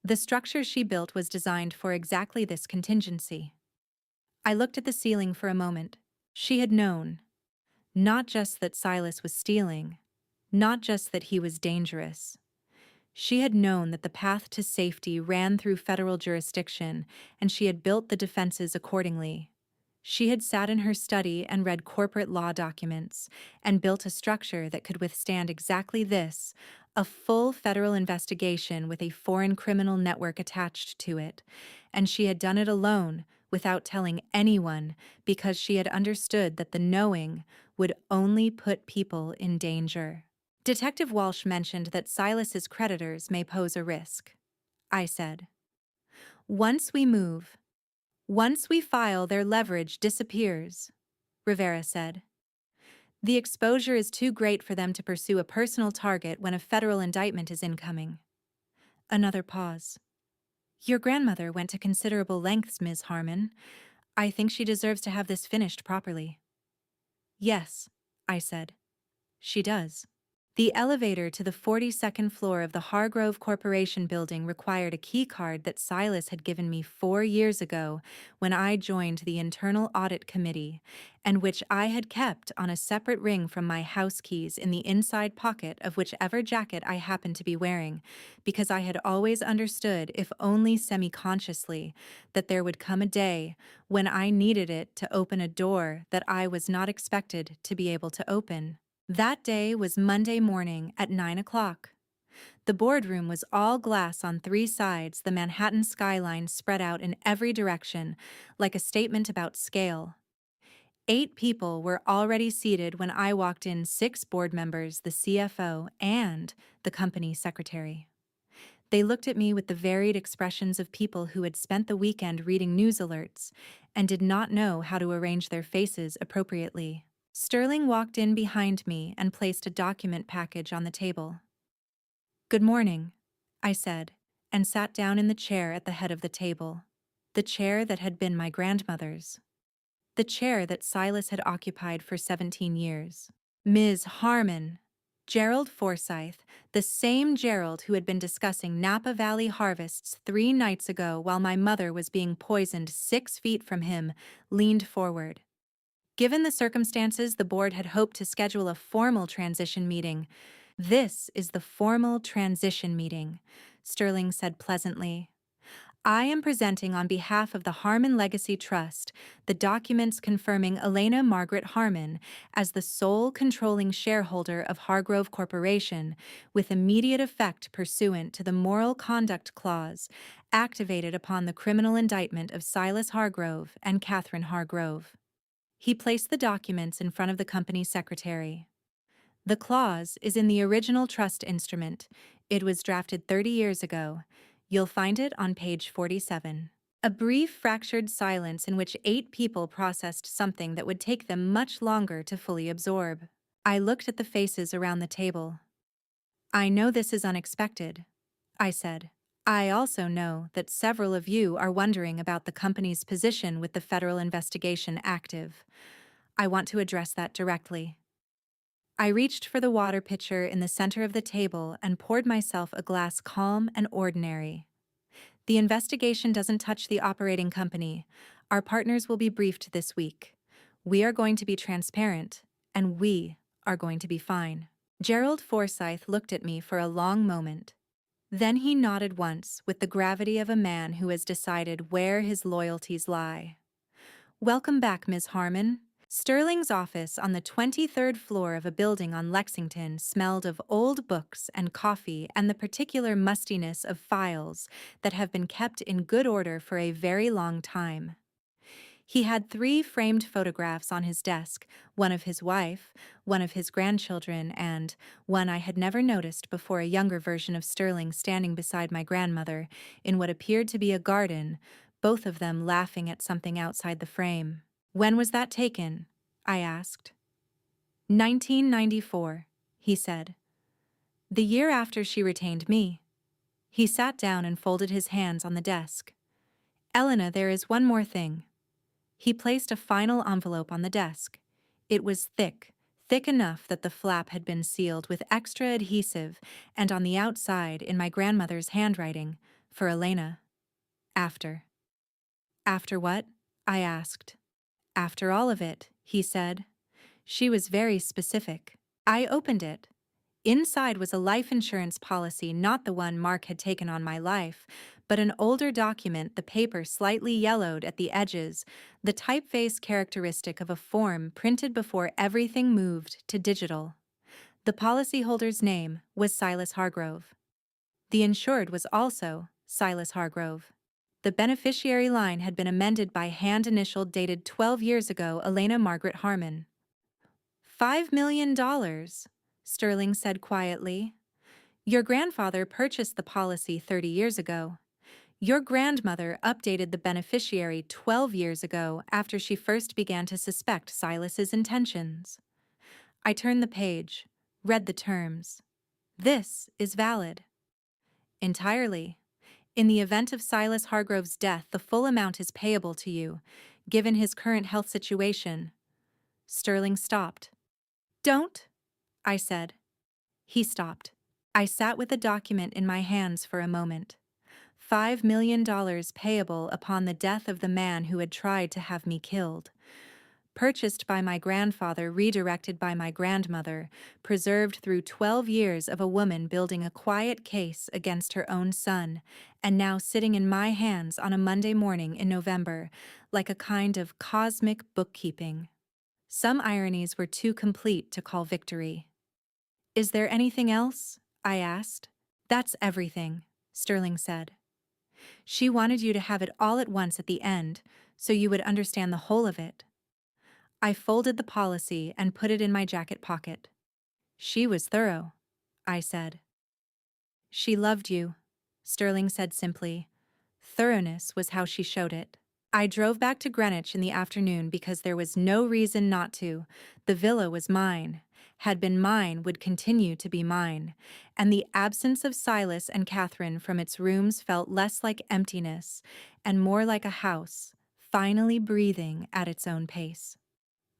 The structure she built was designed for exactly this contingency. I looked at the ceiling for a moment. She had known. Not just that Silas was stealing. Not just that he was dangerous. She had known that the path to safety ran through federal jurisdiction, and she had built the defenses accordingly. She had sat in her study and read corporate law documents, and built a structure that could withstand exactly this, a full federal investigation with a foreign criminal network attached to it. And she had done it alone, without telling anyone, because she had understood that the knowing would only put people in danger. Detective Walsh mentioned that Silas's creditors may pose a risk. I said. Once we file, their leverage disappears, Rivera said. The exposure is too great for them to pursue a personal target when a federal indictment is incoming. Another pause. Your grandmother went to considerable lengths, Ms. Harmon. I think she deserves to have this finished properly. Yes, I said. She does. The elevator to the 42nd floor of the Hargrove Corporation building required a key card that Silas had given me 4 years ago when I joined the Internal Audit Committee, and which I had kept on a separate ring from my house keys in the inside pocket of whichever jacket I happened to be wearing, because I had always understood, if only semi-consciously, that there would come a day when I needed it to open a door that I was not expected to be able to open. That day was Monday morning at 9 o'clock. The boardroom was all glass on 3 sides, the Manhattan skyline spread out in every direction, like a statement about scale. 8 people were already seated when I walked in, 6 board members, the CFO, and the company secretary. They looked at me with the varied expressions of people who had spent the weekend reading news alerts and did not know how to arrange their faces appropriately. Sterling walked in behind me and placed a document package on the table. Good morning, I said, and sat down in the chair at the head of the table. The chair that had been my grandmother's. The chair that Silas had occupied for 17 years. Ms. Harmon. Gerald Forsythe, the same Gerald who had been discussing Napa Valley harvests 3 nights ago while my mother was being poisoned 6 feet from him, leaned forward. Given the circumstances, the board had hoped to schedule a formal transition meeting. This is the formal transition meeting, Sterling said pleasantly. I am presenting on behalf of the Harmon Legacy Trust the documents confirming Elena Margaret Harmon as the sole controlling shareholder of Hargrove Corporation with immediate effect pursuant to the Moral Conduct Clause activated upon the criminal indictment of Silas Hargrove and Catherine Hargrove. He placed the documents in front of the company secretary. The clause is in the original trust instrument. It was drafted 30 years ago. You'll find it on page 47. A brief fractured silence in which 8 people processed something that would take them much longer to fully absorb. I looked at the faces around the table. I know this is unexpected, I said. I also know that several of you are wondering about the company's position with the federal investigation active. I want to address that directly. I reached for the water pitcher in the center of the table and poured myself a glass calm and ordinary. The investigation doesn't touch the operating company. Our partners will be briefed this week. We are going to be transparent, and we are going to be fine. Gerald Forsyth looked at me for a long moment. Then he nodded once with the gravity of a man who has decided where his loyalties lie. Welcome back, Ms. Harmon. Sterling's office on the 23rd floor of a building on Lexington smelled of old books and coffee and the particular mustiness of files that have been kept in good order for a very long time. He had 3 framed photographs on his desk, one of his wife, one of his grandchildren, and one I had never noticed before, a younger version of Sterling standing beside my grandmother in what appeared to be a garden, both of them laughing at something outside the frame. When was that taken? I asked. 1994, he said. The year after she retained me. He sat down and folded his hands on the desk. Elena, there is one more thing. He placed a final envelope on the desk. It was thick enough that the flap had been sealed with extra adhesive, and on the outside, in my grandmother's handwriting, for Elena. After. After what? I asked. After all of it, he said. She was very specific. I opened it. Inside was a life insurance policy, not the one Mark had taken on my life, but an older document, the paper slightly yellowed at the edges, the typeface characteristic of a form printed before everything moved to digital. The policyholder's name was Silas Hargrove. The insured was also Silas Hargrove. The beneficiary line had been amended by hand initial dated 12 years ago, Elena Margaret Harmon. $5 million, Sterling said quietly. Your grandfather purchased the policy 30 years ago. Your grandmother updated the beneficiary 12 years ago after she first began to suspect Silas's intentions. I turned the page, read the terms. This is valid. Entirely. In the event of Silas Hargrove's death, the full amount is payable to you, given his current health situation. Sterling stopped. Don't, I said. He stopped. I sat with the document in my hands for a moment. $5 million payable upon the death of the man who had tried to have me killed. Purchased by my grandfather, redirected by my grandmother, preserved through 12 years of a woman building a quiet case against her own son, and now sitting in my hands on a Monday morning in November, like a kind of cosmic bookkeeping. Some ironies were too complete to call victory. Is there anything else? I asked. That's everything, Sterling said. She wanted you to have it all at once at the end, so you would understand the whole of it. I folded the policy and put it in my jacket pocket. She was thorough, I said. She loved you, Sterling said simply. Thoroughness was how she showed it. I drove back to Greenwich in the afternoon because there was no reason not to. The villa was mine, had been mine, would continue to be mine, and the absence of Silas and Catherine from its rooms felt less like emptiness and more like a house, finally breathing at its own pace.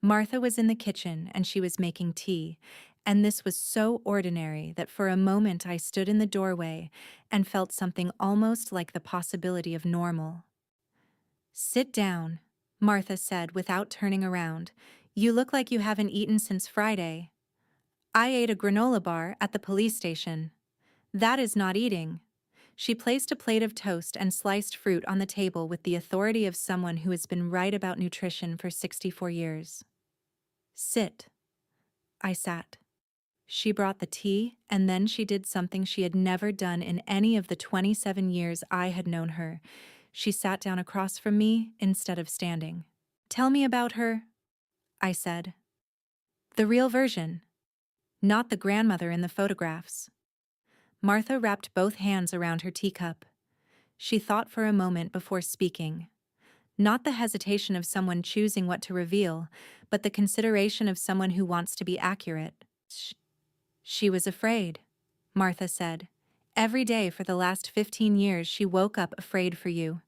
Martha was in the kitchen and she was making tea, and this was so ordinary that for a moment I stood in the doorway and felt something almost like the possibility of normal. Sit down, Martha said without turning around. You look like you haven't eaten since Friday. I ate a granola bar at the police station. That is not eating. She placed a plate of toast and sliced fruit on the table with the authority of someone who has been right about nutrition for 64 years. Sit. I sat. She brought the tea, and then she did something she had never done in any of the 27 years I had known her. She sat down across from me instead of standing. Tell me about her, I said. The real version, not the grandmother in the photographs. Martha wrapped both hands around her teacup. She thought for a moment before speaking. Not the hesitation of someone choosing what to reveal, but the consideration of someone who wants to be accurate. She was afraid, Martha said. Every day for the last 15 years she woke up afraid for you.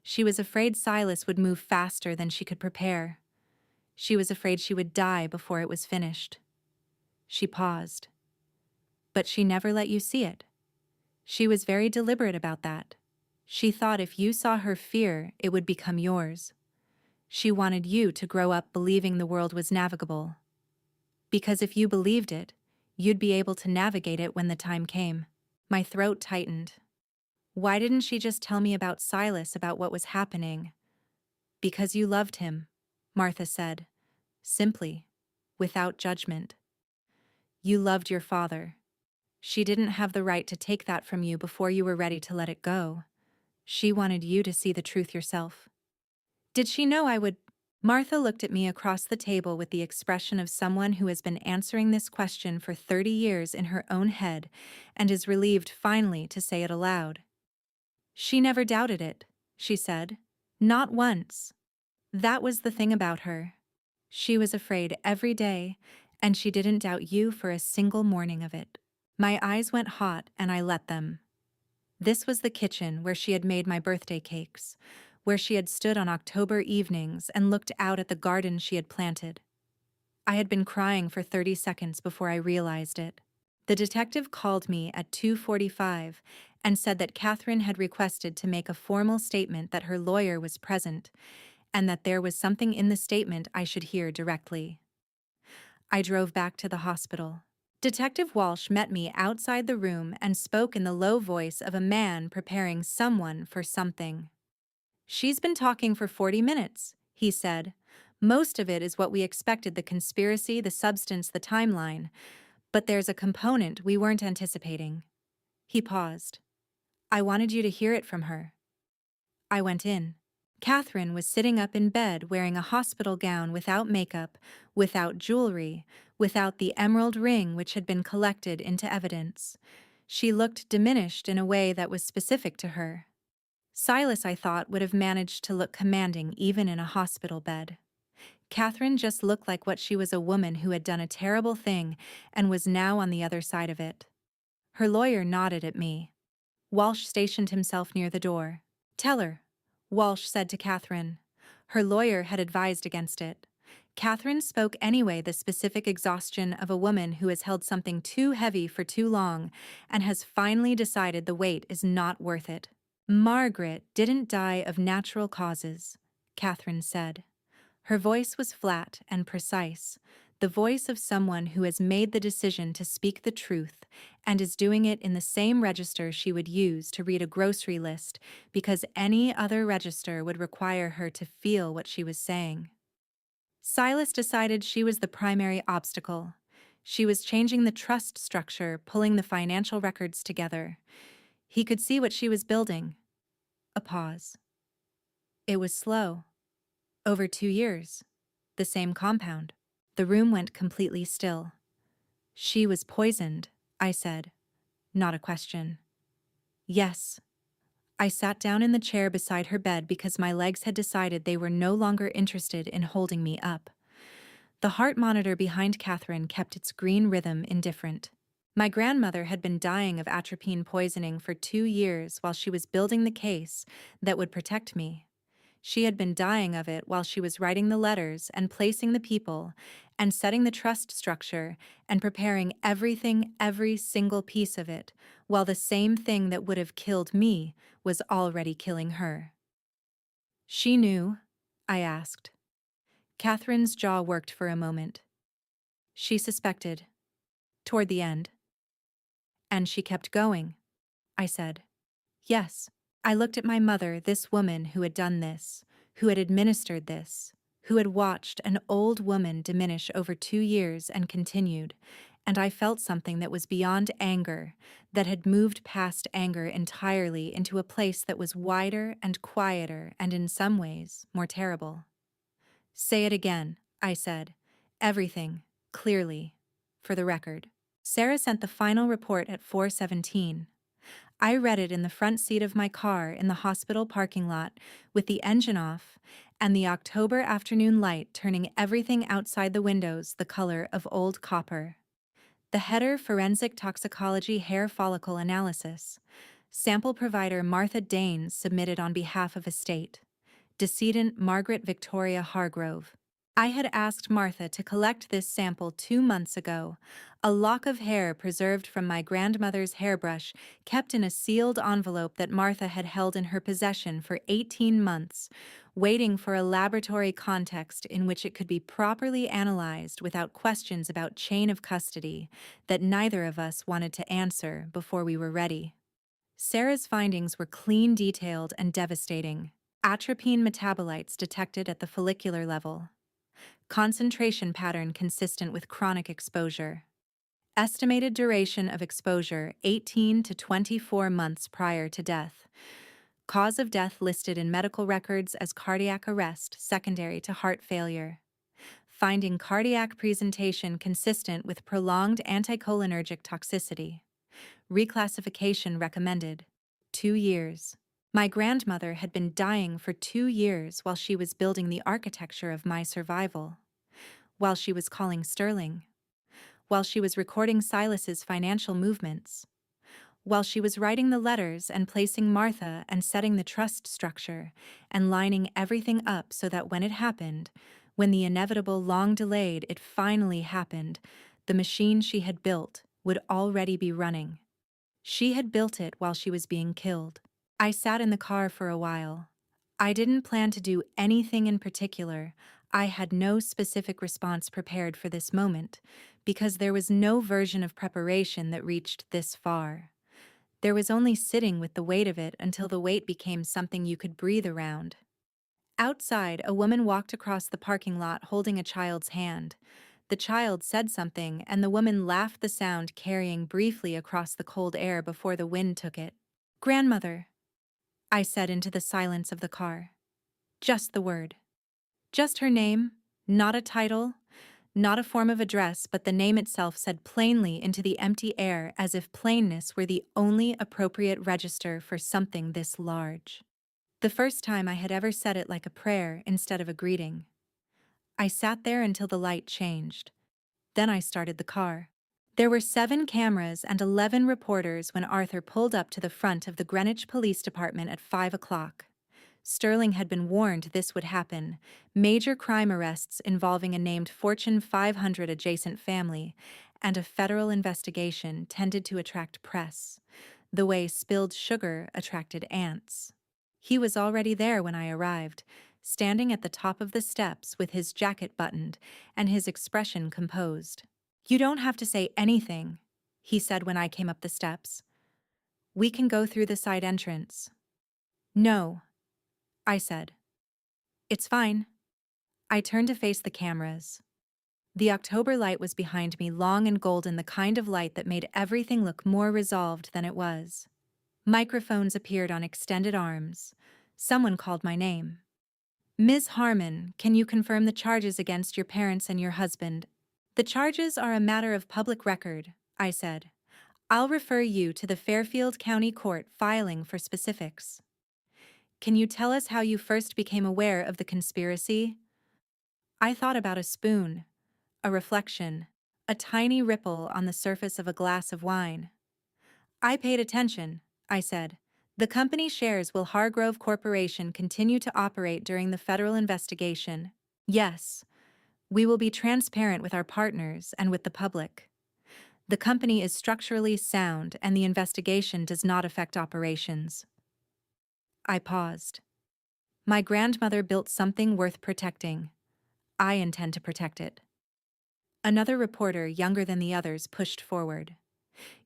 She was afraid Silas would move faster than she could prepare. She was afraid she would die before it was finished. She paused. But she never let you see it. She was very deliberate about that. She thought if you saw her fear, it would become yours. She wanted you to grow up believing the world was navigable. Because if you believed it, you'd be able to navigate it when the time came. My throat tightened. Why didn't she just tell me about Silas, about what was happening? Because you loved him, Martha said, simply, without judgment. You loved your father. She didn't have the right to take that from you before you were ready to let it go. She wanted you to see the truth yourself. Did she know I would? Martha looked at me across the table with the expression of someone who has been answering this question for 30 years in her own head and is relieved finally to say it aloud. She never doubted it, she said. Not once. That was the thing about her. She was afraid every day, and she didn't doubt you for a single morning of it. My eyes went hot and I let them. This was the kitchen where she had made my birthday cakes, where she had stood on October evenings and looked out at the garden she had planted. I had been crying for 30 seconds before I realized it. The detective called me at 2:45 and said that Catherine had requested to make a formal statement that her lawyer was present and that there was something in the statement I should hear directly. I drove back to the hospital. Detective Walsh met me outside the room and spoke in the low voice of a man preparing someone for something. She's been talking for 40 minutes, he said. Most of it is what we expected: the conspiracy, the substance, the timeline. But there's a component we weren't anticipating. He paused. I wanted you to hear it from her. I went in. Catherine was sitting up in bed wearing a hospital gown without makeup, without jewelry, without the emerald ring which had been collected into evidence. She looked diminished in a way that was specific to her. Silas, I thought, would have managed to look commanding even in a hospital bed. Catherine just looked like what she was: a woman who had done a terrible thing and was now on the other side of it. Her lawyer nodded at me. Walsh stationed himself near the door. Tell her, Walsh said to Catherine. Her lawyer had advised against it. Catherine spoke anyway: the specific exhaustion of a woman who has held something too heavy for too long and has finally decided the weight is not worth it. Margaret didn't die of natural causes, Catherine said. Her voice was flat and precise, the voice of someone who has made the decision to speak the truth and is doing it in the same register she would use to read a grocery list because any other register would require her to feel what she was saying. Silas decided she was the primary obstacle. She was changing the trust structure, pulling the financial records together. He could see what she was building. A pause. It was slow. Over 2 years. The same compound. The room went completely still. She was poisoned, I said. Not a question. Yes. I sat down in the chair beside her bed because my legs had decided they were no longer interested in holding me up. The heart monitor behind Catherine kept its green rhythm indifferent. My grandmother had been dying of atropine poisoning for 2 years while she was building the case that would protect me. She had been dying of it while she was writing the letters and placing the people and setting the trust structure and preparing everything, every single piece of it, while the same thing that would have killed me was already killing her. She knew? I asked. Catherine's jaw worked for a moment. She suspected. Toward the end. And she kept going, I said. Yes. I looked at my mother, this woman who had done this, who had administered this, who had watched an old woman diminish over 2 years and continued, and I felt something that was beyond anger, that had moved past anger entirely into a place that was wider and quieter and in some ways more terrible. Say it again, I said. Everything, clearly, for the record. Sarah sent the final report at 4:17. I read it in the front seat of my car in the hospital parking lot with the engine off and the October afternoon light turning everything outside the windows the color of old copper. The header: Forensic Toxicology Hair Follicle Analysis. Sample provider Martha Danes submitted on behalf of estate. Decedent Margaret Victoria Hargrove. I had asked Martha to collect this sample 2 months ago, a lock of hair preserved from my grandmother's hairbrush, kept in a sealed envelope that Martha had held in her possession for 18 months, waiting for a laboratory context in which it could be properly analyzed without questions about chain of custody that neither of us wanted to answer before we were ready. Sarah's findings were clean, detailed, and devastating. Atropine metabolites detected at the follicular level. Concentration pattern consistent with chronic exposure. Estimated duration of exposure 18 to 24 months prior to death. Cause of death listed in medical records as cardiac arrest secondary to heart failure. Finding cardiac presentation consistent with prolonged anticholinergic toxicity. Reclassification recommended. 2 years. My grandmother had been dying for 2 years while she was building the architecture of my survival. While she was calling Sterling. While she was recording Silas's financial movements. While she was writing the letters and placing Martha and setting the trust structure and lining everything up so that when it happened, when the inevitable long delayed it finally happened, the machine she had built would already be running. She had built it while she was being killed. I sat in the car for a while. I didn't plan to do anything in particular. I had no specific response prepared for this moment, because there was no version of preparation that reached this far. There was only sitting with the weight of it until the weight became something you could breathe around. Outside, a woman walked across the parking lot holding a child's hand. The child said something, and the woman laughed, the sound carrying briefly across the cold air before the wind took it. "Grandmother," I said into the silence of the car. Just the word. Just her name, not a title, not a form of address, but the name itself said plainly into the empty air as if plainness were the only appropriate register for something this large. The first time I had ever said it like a prayer instead of a greeting. I sat there until the light changed. Then I started the car. There were 7 cameras and 11 reporters when Arthur pulled up to the front of the Greenwich Police Department at 5 o'clock. Sterling had been warned this would happen. Major crime arrests involving a named Fortune 500 adjacent family, and a federal investigation tended to attract press, the way spilled sugar attracted ants. He was already there when I arrived, standing at the top of the steps with his jacket buttoned and his expression composed. "You don't have to say anything," he said when I came up the steps. "We can go through the side entrance." "No," I said. "It's fine." I turned to face the cameras. The October light was behind me, long and golden, the kind of light that made everything look more resolved than it was. Microphones appeared on extended arms. Someone called my name. "Ms. Harmon, can you confirm the charges against your parents and your husband?" "The charges are a matter of public record," I said. "I'll refer you to the Fairfield County Court filing for specifics." "Can you tell us how you first became aware of the conspiracy?" I thought about a spoon, a reflection, a tiny ripple on the surface of a glass of wine. "I paid attention," I said. "The company shares will Hargrove Corporation continue to operate during the federal investigation?" "Yes. We will be transparent with our partners and with the public. The company is structurally sound and the investigation does not affect operations." I paused. My grandmother built something worth protecting. I intend to protect it. Another reporter, younger than the others, pushed forward.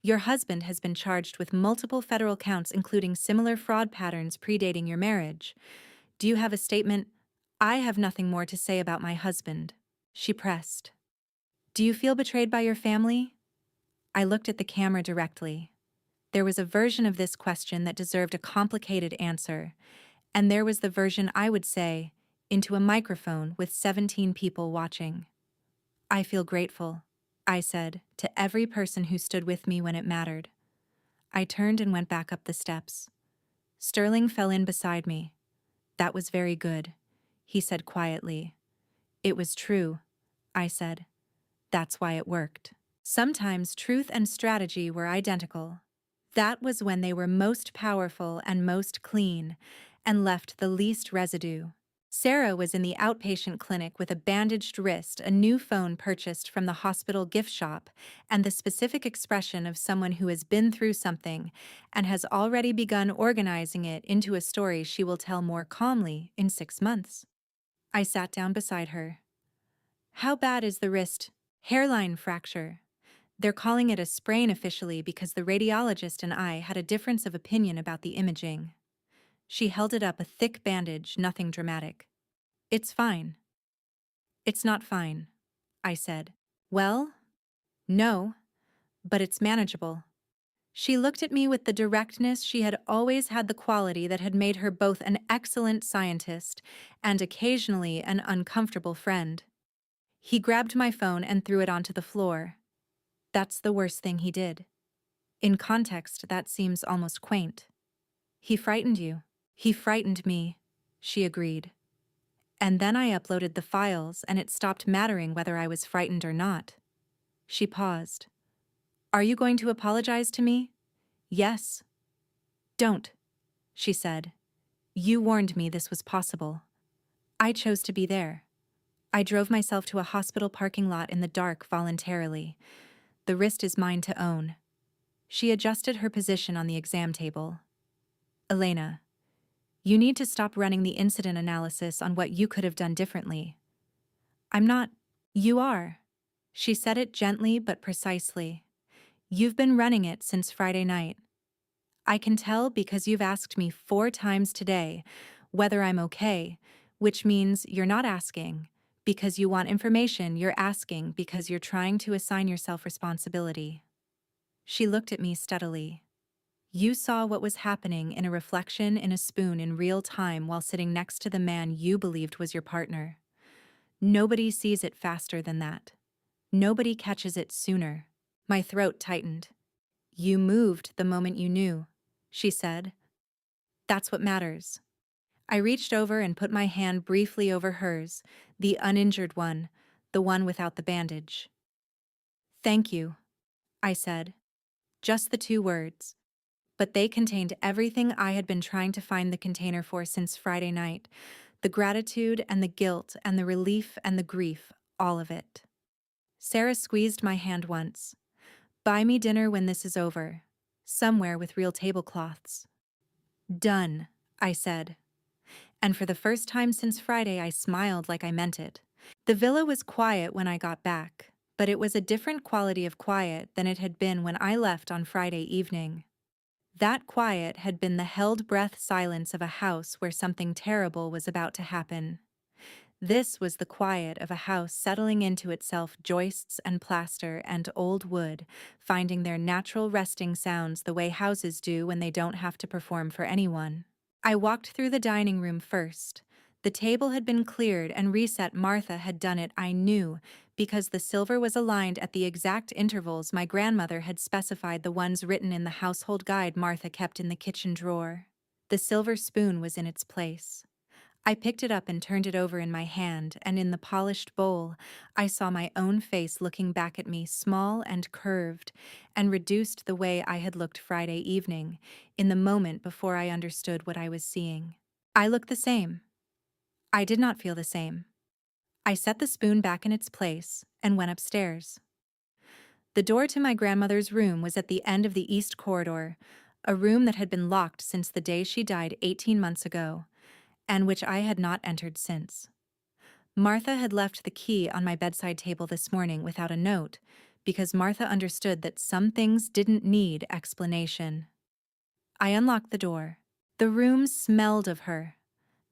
Your husband has been charged with multiple federal counts, including similar fraud patterns predating your marriage. Do you have a statement? I have nothing more to say about my husband, she pressed. Do you feel betrayed by your family? I looked at the camera directly. There was a version of this question that deserved a complicated answer, and there was the version I would say, into a microphone with 17 people watching. I feel grateful, I said, to every person who stood with me when it mattered. I turned and went back up the steps. Sterling fell in beside me. That was very good, he said quietly. It was true, I said. That's why it worked. Sometimes truth and strategy were identical. That was when they were most powerful and most clean, and left the least residue. Sarah was in the outpatient clinic with a bandaged wrist, a new phone purchased from the hospital gift shop, and the specific expression of someone who has been through something and has already begun organizing it into a story she will tell more calmly in 6 months. I sat down beside her. How bad is the wrist? Hairline fracture. They're calling it a sprain officially because the radiologist and I had a difference of opinion about the imaging. She held it up, a thick bandage, nothing dramatic. It's fine. It's not fine, I said. Well, no, but it's manageable. She looked at me with the directness she had always had, the quality that had made her both an excellent scientist and occasionally an uncomfortable friend. He grabbed my phone and threw it onto the floor. That's the worst thing he did. In context, that seems almost quaint. He frightened you. He frightened me, she agreed. And then I uploaded the files and it stopped mattering whether I was frightened or not. She paused. Are you going to apologize to me? Yes. Don't, she said. You warned me this was possible. I chose to be there. I drove myself to a hospital parking lot in the dark voluntarily. The wrist is mine to own. She adjusted her position on the exam table. Elena, you need to stop running the incident analysis on what you could have done differently. I'm not. You are. She said it gently but precisely. You've been running it since Friday night. I can tell because you've asked me 4 times today whether I'm okay, which means you're not asking because you want information, you're asking because you're trying to assign yourself responsibility. She looked at me steadily. You saw what was happening in a reflection in a spoon in real time while sitting next to the man you believed was your partner. Nobody sees it faster than that. Nobody catches it sooner. My throat tightened. You moved the moment you knew, she said. That's what matters. I reached over and put my hand briefly over hers, the uninjured one, the one without the bandage. Thank you, I said. Just the 2 words. But they contained everything I had been trying to find the container for since Friday night. The gratitude and the guilt and the relief and the grief, all of it. Sarah squeezed my hand once. Buy me dinner when this is over. Somewhere with real tablecloths. Done, I said. And for the first time since Friday, I smiled like I meant it. The villa was quiet when I got back, but it was a different quality of quiet than it had been when I left on Friday evening. That quiet had been the held-breath silence of a house where something terrible was about to happen. This was the quiet of a house settling into itself, joists and plaster and old wood, finding their natural resting sounds the way houses do when they don't have to perform for anyone. I walked through the dining room first. The table had been cleared and reset. Martha had done it, I knew, because the silver was aligned at the exact intervals my grandmother had specified, the ones written in the household guide Martha kept in the kitchen drawer. The silver spoon was in its place. I picked it up and turned it over in my hand, and in the polished bowl, I saw my own face looking back at me, small and curved, and reduced the way I had looked Friday evening, in the moment before I understood what I was seeing. I looked the same. I did not feel the same. I set the spoon back in its place and went upstairs. The door to my grandmother's room was at the end of the east corridor, a room that had been locked since the day she died 18 months ago, and which I had not entered since. Martha had left the key on my bedside table this morning without a note, because Martha understood that some things didn't need explanation. I unlocked the door. The room smelled of her.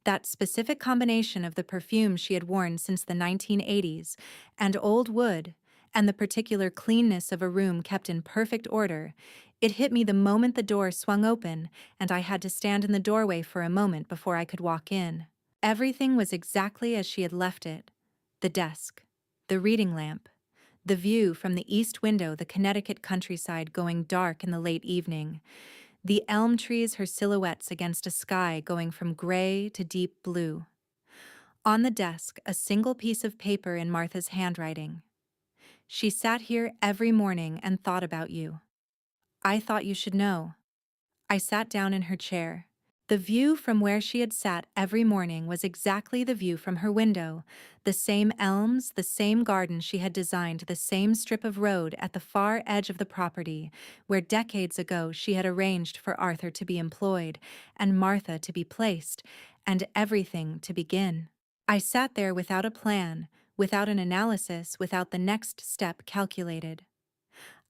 That specific combination of the perfume she had worn since the 1980s, and old wood, and the particular cleanness of a room kept in perfect order, it hit me the moment the door swung open, and I had to stand in the doorway for a moment before I could walk in. Everything was exactly as she had left it. The desk, the reading lamp, the view from the east window, the Connecticut countryside going dark in the late evening, the elm trees, her silhouettes against a sky going from gray to deep blue. On the desk, a single piece of paper in Martha's handwriting. She sat here every morning and thought about you. I thought you should know. I sat down in her chair. The view from where she had sat every morning was exactly the view from her window, the same elms, the same garden she had designed, the same strip of road at the far edge of the property, where decades ago she had arranged for Arthur to be employed, and Martha to be placed, and everything to begin. I sat there without a plan, without an analysis, without the next step calculated.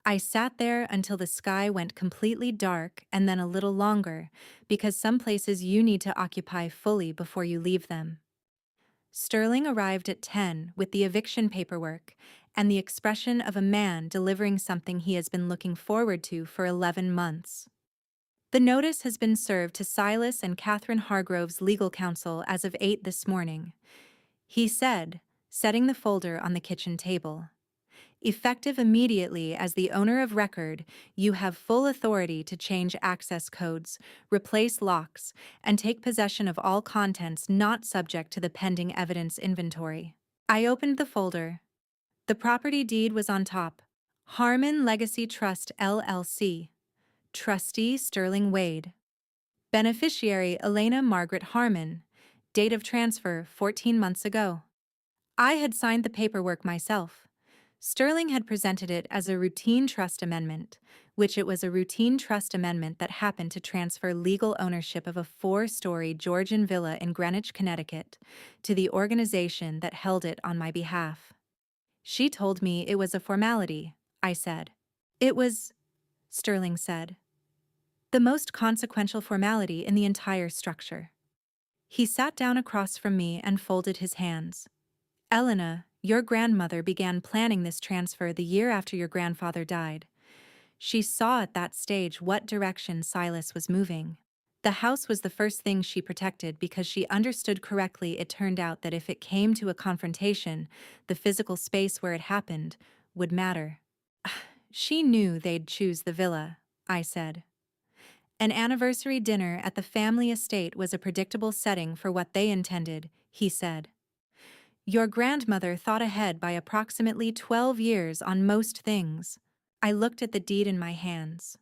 I sat there until the sky went completely dark and then a little longer, because some places you need to occupy fully before you leave them. Sterling arrived at 10 with the eviction paperwork and the expression of a man delivering something he has been looking forward to for 11 months. The notice has been served to Silas and Catherine Hargrove's legal counsel as of 8 this morning, he said, setting the folder on the kitchen table. Effective immediately as the owner of record, you have full authority to change access codes, replace locks, and take possession of all contents not subject to the pending evidence inventory. I opened the folder. The property deed was on top. Harmon Legacy Trust LLC. Trustee Sterling Wade. Beneficiary Elena Margaret Harmon. Date of transfer 14 months ago. I had signed the paperwork myself. Sterling had presented it as a routine trust amendment, which it was a routine trust amendment that happened to transfer legal ownership of a 4-story Georgian villa in Greenwich, Connecticut, to the organization that held it on my behalf. She told me it was a formality, I said. It was, Sterling said, the most consequential formality in the entire structure. He sat down across from me and folded his hands. Elena, your grandmother began planning this transfer the year after your grandfather died. She saw at that stage what direction Silas was moving. The house was the first thing she protected because she understood correctly. It turned out that if it came to a confrontation, the physical space where it happened would matter. She knew they'd choose the villa, I said. An anniversary dinner at the family estate was a predictable setting for what they intended, he said. Your grandmother thought ahead by approximately 12 years on most things. I looked at the deed in my hands.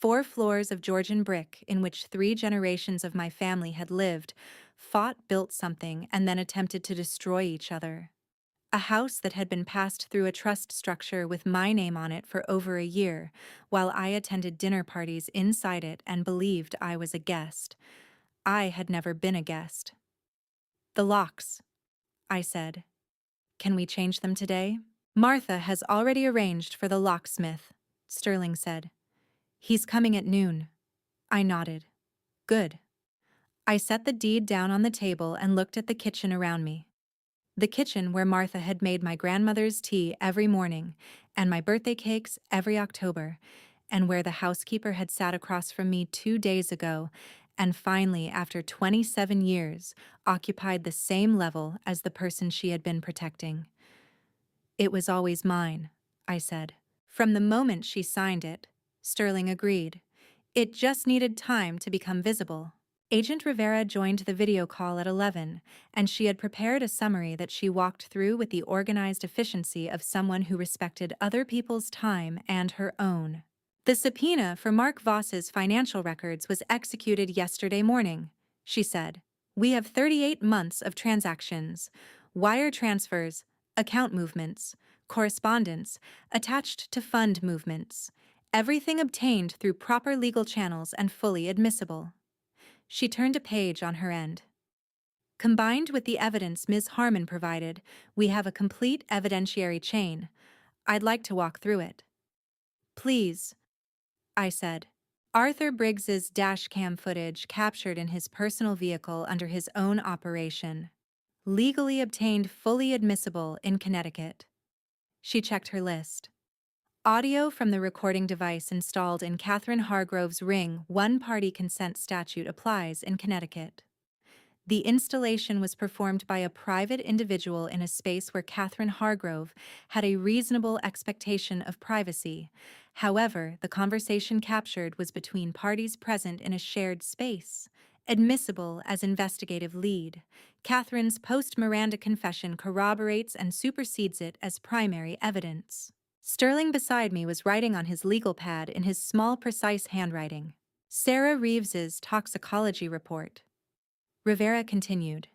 4 floors of Georgian brick in which 3 generations of my family had lived, fought, built something, and then attempted to destroy each other. A house that had been passed through a trust structure with my name on it for over a year, while I attended dinner parties inside it and believed I was a guest. I had never been a guest. The locks, I said. Can we change them today? Martha has already arranged for the locksmith, Sterling said. He's coming at noon. I nodded. Good. I set the deed down on the table and looked at the kitchen around me. The kitchen where Martha had made my grandmother's tea every morning and my birthday cakes every October, and where the housekeeper had sat across from me 2 days ago and finally, after 27 years, occupied the same level as the person she had been protecting. It was always mine, I said. From the moment she signed it, Sterling agreed. It just needed time to become visible. Agent Rivera joined the video call at 11, and she had prepared a summary that she walked through with the organized efficiency of someone who respected other people's time and her own. The subpoena for Mark Voss's financial records was executed yesterday morning, she said. We have 38 months of transactions, wire transfers, account movements, correspondence, attached to fund movements, everything obtained through proper legal channels and fully admissible. She turned a page on her end. Combined with the evidence Ms. Harmon provided, we have a complete evidentiary chain. I'd like to walk through it. Please, I said. Arthur Briggs's dash cam footage captured in his personal vehicle under his own operation. Legally obtained, fully admissible in Connecticut. She checked her list. Audio from the recording device installed in Catherine Hargrove's ring, one-party consent statute applies in Connecticut. The installation was performed by a private individual in a space where Catherine Hargrove had a reasonable expectation of privacy. However, the conversation captured was between parties present in a shared space, admissible as investigative lead. Catherine's post-Miranda confession corroborates and supersedes it as primary evidence. Sterling beside me was writing on his legal pad in his small, precise handwriting. Sarah Reeves's toxicology report. Rivera continued.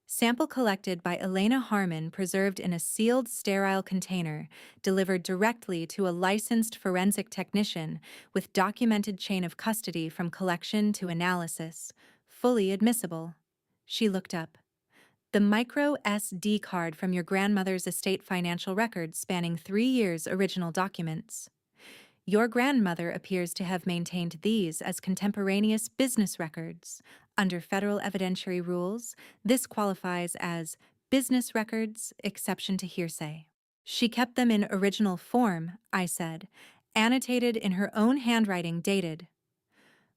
Sample collected by Elena Harmon, preserved in a sealed, sterile container, delivered directly to a licensed forensic technician with documented chain of custody from collection to analysis. Fully admissible. She looked up. The micro SD card from your grandmother's estate, financial records spanning 3 years, original documents. Your grandmother appears to have maintained these as contemporaneous business records. Under federal evidentiary rules, this qualifies as business records, exception to hearsay. She kept them in original form, I said, annotated in her own handwriting, dated.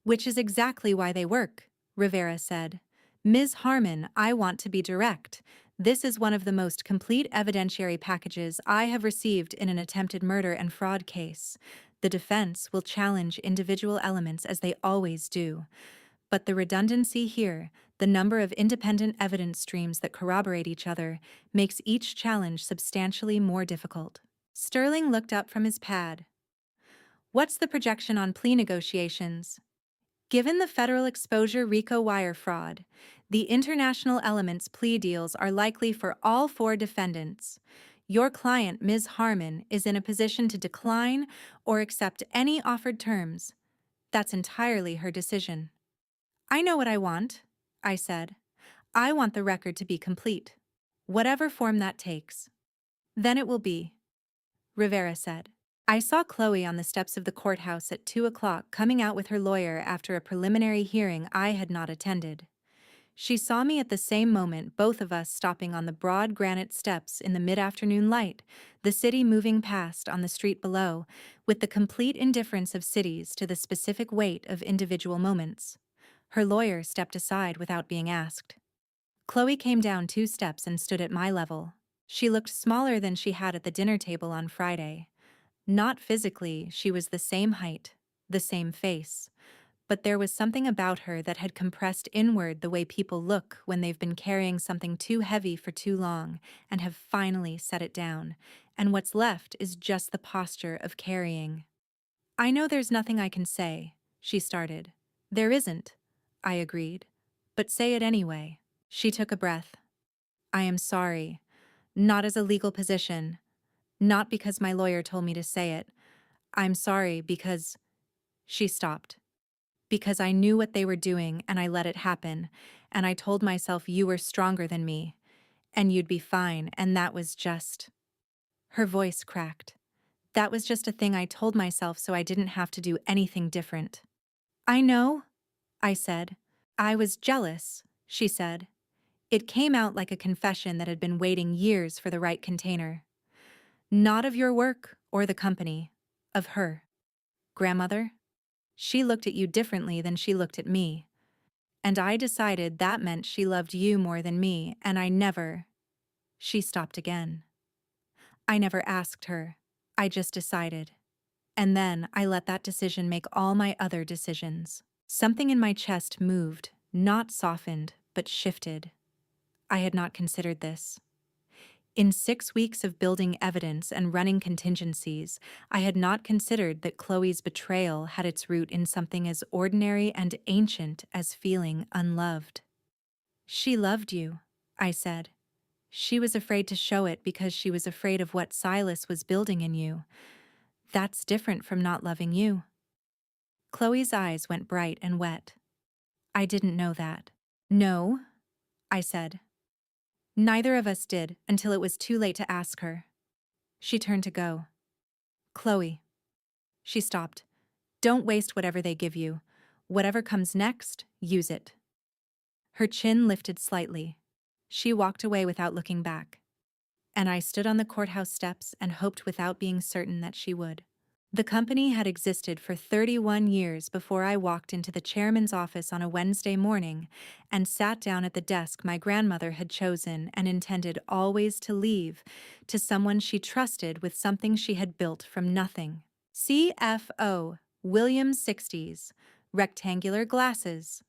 Which is exactly why they work, Rivera said. Ms. Harmon, I want to be direct. This is one of the most complete evidentiary packages I have received in an attempted murder and fraud case. The defense will challenge individual elements as they always do. But the redundancy here, the number of independent evidence streams that corroborate each other, makes each challenge substantially more difficult. Sterling looked up from his pad. What's the projection on plea negotiations? Given the federal exposure RICO wire fraud, the international elements plea deals are likely for all 4 defendants. Your client, Ms. Harmon, is in a position to decline or accept any offered terms. That's entirely her decision. I know what I want, I said. I want the record to be complete, whatever form that takes. Then it will be, Rivera said. I saw Chloe on the steps of the courthouse at 2 o'clock, coming out with her lawyer after a preliminary hearing I had not attended. She saw me at the same moment, both of us stopping on the broad granite steps in the mid-afternoon light, the city moving past on the street below, with the complete indifference of cities to the specific weight of individual moments. Her lawyer stepped aside without being asked. Chloe came down 2 steps and stood at my level. She looked smaller than she had at the dinner table on Friday. Not physically, she was the same height, the same face, but there was something about her that had compressed inward the way people look when they've been carrying something too heavy for too long and have finally set it down, and what's left is just the posture of carrying. I know there's nothing I can say, she started. There isn't, I agreed, but say it anyway. She took a breath. I am sorry, not as a legal position. Not because my lawyer told me to say it. I'm sorry because... She stopped. Because I knew what they were doing and I let it happen, and I told myself you were stronger than me, and you'd be fine, and that was just... Her voice cracked. That was just a thing I told myself so I didn't have to do anything different. I know, I said. I was jealous, she said. It came out like a confession that had been waiting years for the right container. Not of your work or the company, of her. Grandmother? She looked at you differently than she looked at me. And I decided that meant she loved you more than me, and I never... She stopped again. I never asked her. I just decided. And then I let that decision make all my other decisions. Something in my chest moved, not softened, but shifted. I had not considered this. In 6 weeks of building evidence and running contingencies, I had not considered that Chloe's betrayal had its root in something as ordinary and ancient as feeling unloved. She loved you, I said. She was afraid to show it because she was afraid of what Silas was building in you. That's different from not loving you. Chloe's eyes went bright and wet. I didn't know that. No, I said. Neither of us did until it was too late to ask her. She turned to go. Chloe. She stopped. Don't waste whatever they give you. Whatever comes next, use it. Her chin lifted slightly. She walked away without looking back. And I stood on the courthouse steps and hoped without being certain that she would. The company had existed for 31 years before I walked into the chairman's office on a Wednesday morning and sat down at the desk my grandmother had chosen and intended always to leave to someone she trusted with something she had built from nothing. CFO, Williams 60s, rectangular glasses.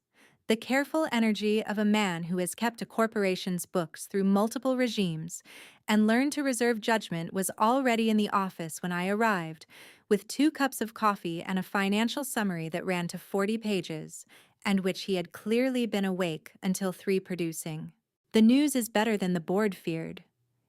The careful energy of a man who has kept a corporation's books through multiple regimes and learned to reserve judgment was already in the office when I arrived, with 2 cups of coffee and a financial summary that ran to 40 pages, and which he had clearly been awake until 3 producing. The news is better than the board feared,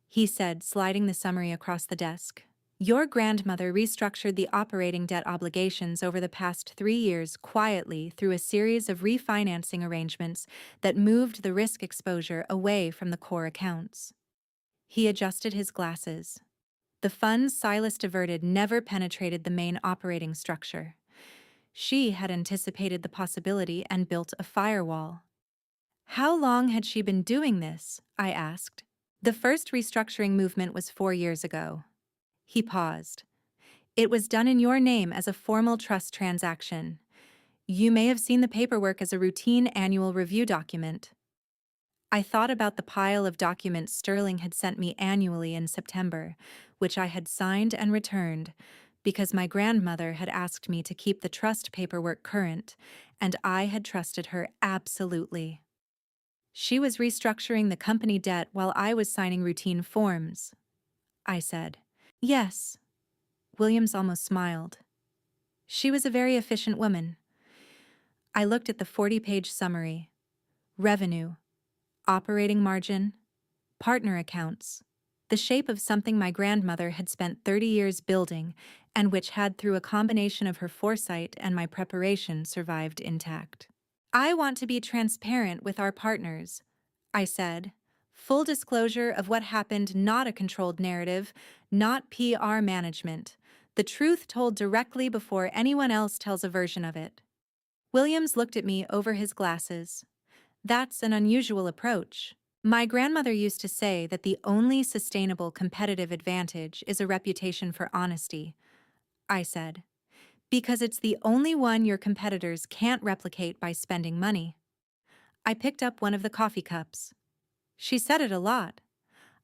he said, sliding the summary across the desk. Your grandmother restructured the operating debt obligations over the past 3 years quietly through a series of refinancing arrangements that moved the risk exposure away from the core accounts. He adjusted his glasses. The funds Silas diverted never penetrated the main operating structure. She had anticipated the possibility and built a firewall. How long had she been doing this? I asked. The first restructuring movement was 4 years ago. He paused. It was done in your name as a formal trust transaction. You may have seen the paperwork as a routine annual review document. I thought about the pile of documents Sterling had sent me annually in September, which I had signed and returned, because my grandmother had asked me to keep the trust paperwork current, and I had trusted her absolutely. She was restructuring the company debt while I was signing routine forms, I said. Yes. Williams almost smiled. She was a very efficient woman. I looked at the 40-page summary. Revenue, operating margin, partner accounts. The shape of something my grandmother had spent 30 years building and which had, through a combination of her foresight and my preparation, survived intact. I want to be transparent with our partners, I said. Full disclosure of what happened, not a controlled narrative, not PR management. The truth told directly before anyone else tells a version of it. Williams looked at me over his glasses. That's an unusual approach. My grandmother used to say that the only sustainable competitive advantage is a reputation for honesty, I said, because it's the only one your competitors can't replicate by spending money. I picked up one of the coffee cups. She said it a lot.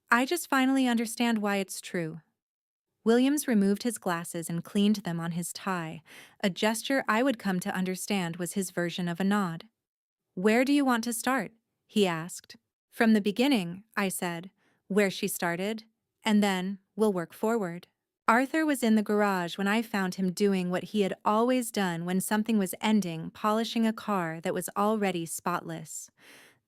I just finally understand why it's true. Williams removed his glasses and cleaned them on his tie, a gesture I would come to understand was his version of a nod. Where do you want to start? He asked. From the beginning, I said, where she started, and then we'll work forward. Arthur was in the garage when I found him doing what he had always done when something was ending, polishing a car that was already spotless.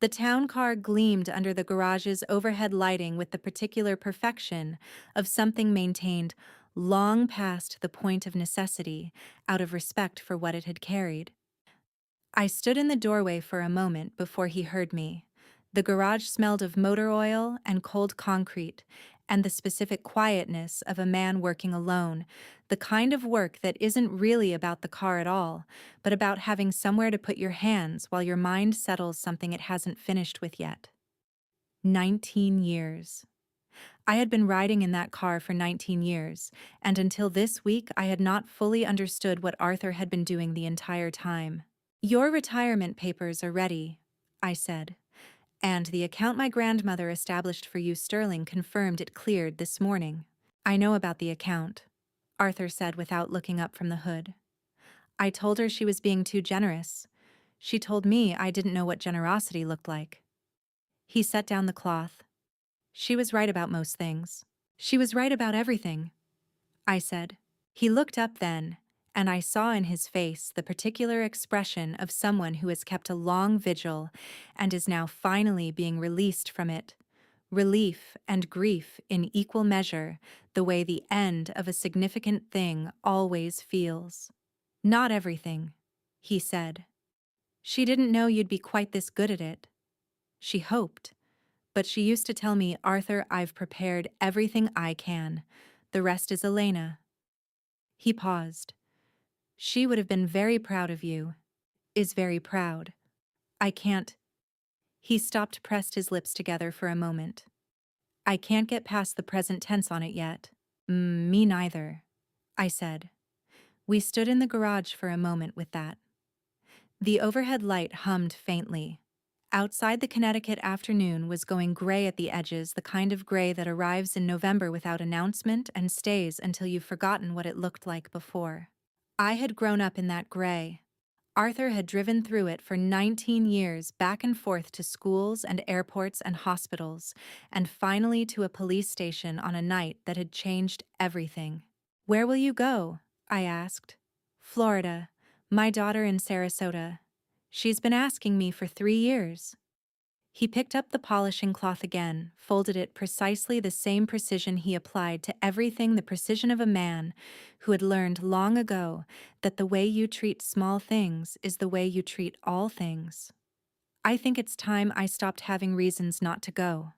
The town car gleamed under the garage's overhead lighting with the particular perfection of something maintained long past the point of necessity, out of respect for what it had carried. I stood in the doorway for a moment before he heard me. The garage smelled of motor oil and cold concrete, and the specific quietness of a man working alone, the kind of work that isn't really about the car at all, but about having somewhere to put your hands while your mind settles something it hasn't finished with yet. 19 years. I had been riding in that car for 19 years, and until this week I had not fully understood what Arthur had been doing the entire time. Your retirement papers are ready, I said. And the account my grandmother established for you, Sterling, confirmed it cleared this morning. I know about the account, Arthur said without looking up from the hood. I told her she was being too generous. She told me I didn't know what generosity looked like. He set down the cloth. She was right about most things. She was right about everything, I said. He looked up then, and I saw in his face the particular expression of someone who has kept a long vigil and is now finally being released from it. Relief and grief in equal measure, the way the end of a significant thing always feels. Not everything, he said. She didn't know you'd be quite this good at it. She hoped, but she used to tell me, Arthur, I've prepared everything I can. The rest is Elena. He paused. She would have been very proud of you. Is very proud. I can't. He stopped, pressed his lips together for a moment. I can't get past the present tense on it yet. Me neither, I said. We stood in the garage for a moment with that. The overhead light hummed faintly. Outside, the Connecticut afternoon was going gray at the edges, the kind of gray that arrives in November without announcement and stays until you've forgotten what it looked like before. I had grown up in that gray. Arthur had driven through it for 19 years, back and forth to schools and airports and hospitals, and finally to a police station on a night that had changed everything. Where will you go? I asked. Florida. My daughter in Sarasota. She's been asking me for 3 years. He picked up the polishing cloth again, folded it precisely the same precision he applied to everything, the precision of a man who had learned long ago that the way you treat small things is the way you treat all things. I think it's time I stopped having reasons not to go.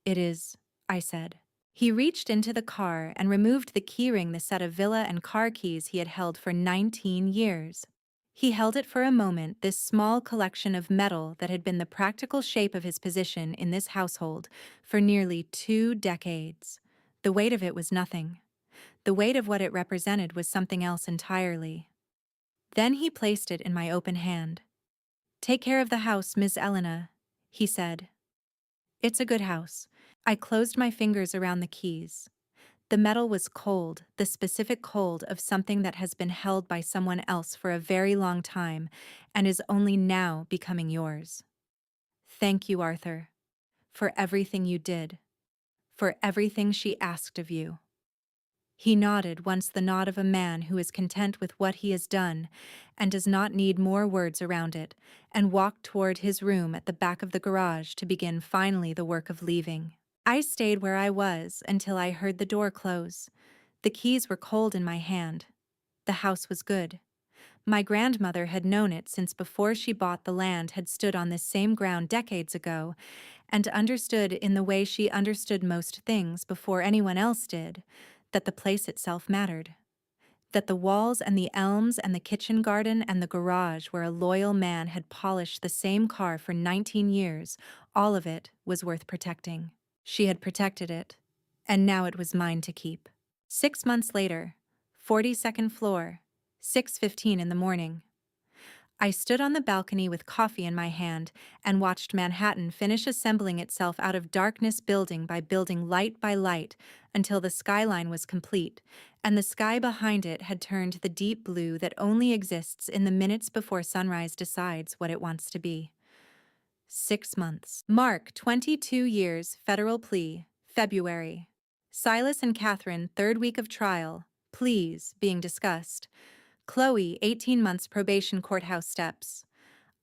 It is, I said. He reached into the car and removed the keyring, the set of villa and car keys he had held for 19 years. He held it for a moment, this small collection of metal that had been the practical shape of his position in this household for nearly 2 decades. The weight of it was nothing. The weight of what it represented was something else entirely. Then he placed it in my open hand. Take care of the house, Miss Elena, he said. It's a good house. I closed my fingers around the keys. The metal was cold, the specific cold of something that has been held by someone else for a very long time and is only now becoming yours. Thank you, Arthur, for everything you did, for everything she asked of you. He nodded, once the nod of a man who is content with what he has done and does not need more words around it, and walked toward his room at the back of the garage to begin finally the work of leaving. I stayed where I was until I heard the door close. The keys were cold in my hand. The house was good. My grandmother had known it since before she bought the land, had stood on this same ground decades ago, and understood in the way she understood most things before anyone else did, that the place itself mattered. That the walls and the elms and the kitchen garden and the garage where a loyal man had polished the same car for 19 years, all of it was worth protecting. She had protected it, and now it was mine to keep. 6 months later, 42nd floor, 6:15 in the morning. I stood on the balcony with coffee in my hand and watched Manhattan finish assembling itself out of darkness, building by building, light by light, until the skyline was complete, and the sky behind it had turned the deep blue that only exists in the minutes before sunrise decides what it wants to be. 6 months. Mark, 22 years, federal plea, February. Silas and Catherine, 3rd week of trial, pleas being discussed. Chloe, 18 months probation, courthouse steps.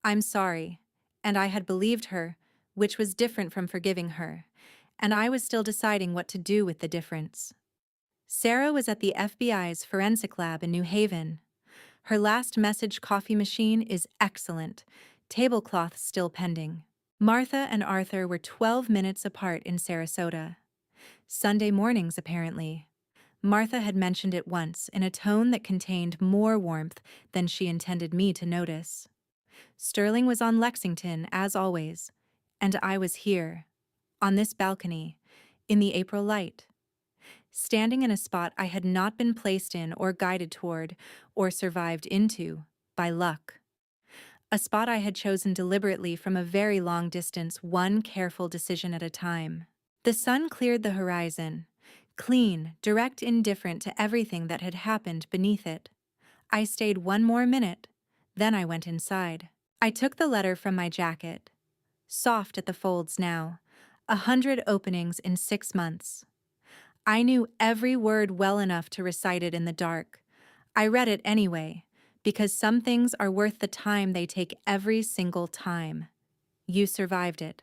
I'm sorry, and I had believed her, which was different from forgiving her, and I was still deciding what to do with the difference. Sarah was at the FBI's forensic lab in New Haven. Her last message coffee machine is excellent. Tablecloth still pending. Martha and Arthur were 12 minutes apart in Sarasota. Sunday mornings, apparently. Martha had mentioned it once in a tone that contained more warmth than she intended me to notice. Sterling was on Lexington, as always, and I was here, on this balcony, in the April light, standing in a spot I had not been placed in or guided toward or survived into by luck. A spot I had chosen deliberately from a very long distance, one careful decision at a time. The sun cleared the horizon, clean, direct, indifferent to everything that had happened beneath it. I stayed 1 more minute, then I went inside. I took the letter from my jacket. Soft at the folds now, 100 openings in 6 months. I knew every word well enough to recite it in the dark. I read it anyway, because some things are worth the time they take every single time. You survived it.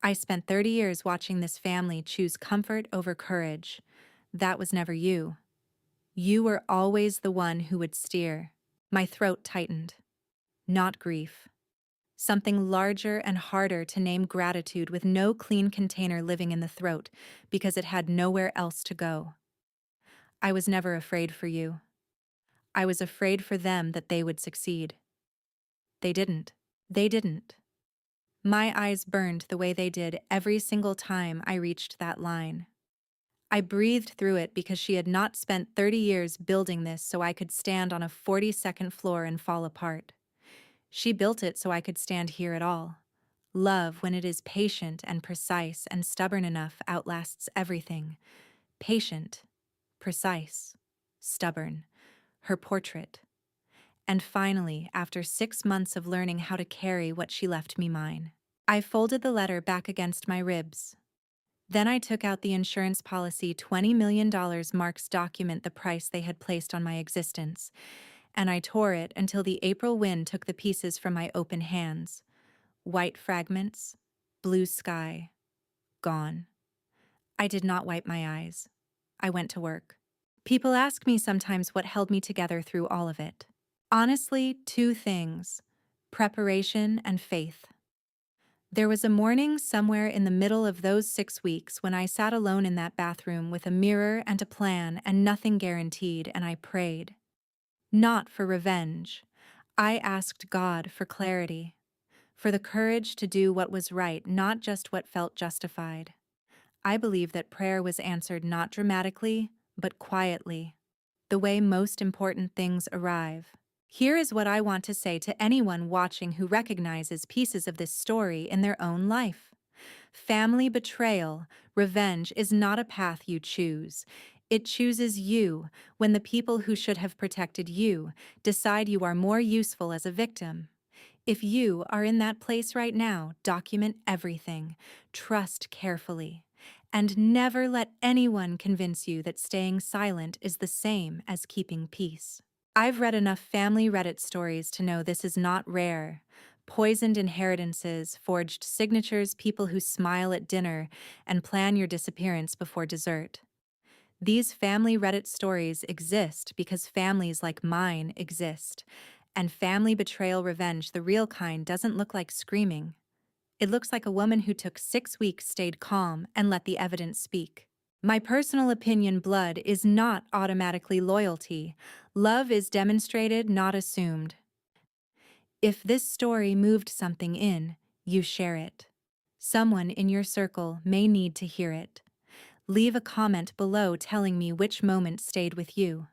I spent 30 years watching this family choose comfort over courage. That was never you. You were always the one who would steer. My throat tightened. Not grief. Something larger and harder to name, gratitude, with no clean container living in the throat because it had nowhere else to go. I was never afraid for you. I was afraid for them that they would succeed. They didn't. They didn't. My eyes burned the way they did every single time I reached that line. I breathed through it because she had not spent 30 years building this so I could stand on a 42nd floor and fall apart. She built it so I could stand here at all. Love, when it is patient and precise and stubborn enough, outlasts everything. Patient, precise, stubborn. Her portrait. And finally, after 6 months of learning how to carry what she left me mine, I folded the letter back against my ribs. Then I took out the insurance policy $20 million marks document the price they had placed on my existence, and I tore it until the April wind took the pieces from my open hands. White fragments, blue sky, gone. I did not wipe my eyes. I went to work. People ask me sometimes what held me together through all of it. Honestly, two things: preparation and faith. There was a morning somewhere in the middle of those 6 weeks when I sat alone in that bathroom with a mirror and a plan and nothing guaranteed, and I prayed. Not for revenge. I asked God for clarity, for the courage to do what was right, not just what felt justified. I believe that prayer was answered not dramatically, but quietly, the way most important things arrive. Here is what I want to say to anyone watching who recognizes pieces of this story in their own life. Family betrayal, revenge, is not a path you choose. It chooses you when the people who should have protected you decide you are more useful as a victim. If you are in that place right now, document everything, trust carefully, and never let anyone convince you that staying silent is the same as keeping peace. I've read enough family Reddit stories to know this is not rare. Poisoned inheritances, forged signatures, people who smile at dinner and plan your disappearance before dessert. These family Reddit stories exist because families like mine exist. And family betrayal revenge, the real kind, doesn't look like screaming. It looks like a woman who took 6 weeks, stayed calm, and let the evidence speak. My personal opinion: blood is not automatically loyalty. Love is demonstrated, not assumed. If this story moved something in, you share it. Someone in your circle may need to hear it. Leave a comment below telling me which moment stayed with you.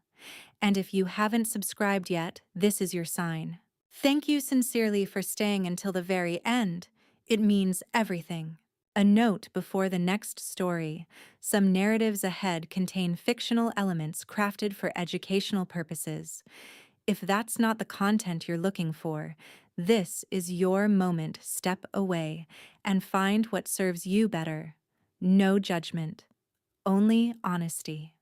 And if you haven't subscribed yet, this is your sign. Thank you sincerely for staying until the very end. It means everything. A note before the next story: some narratives ahead contain fictional elements crafted for educational purposes. If that's not the content you're looking for, this is your moment. Step away and find what serves you better. No judgment, only honesty.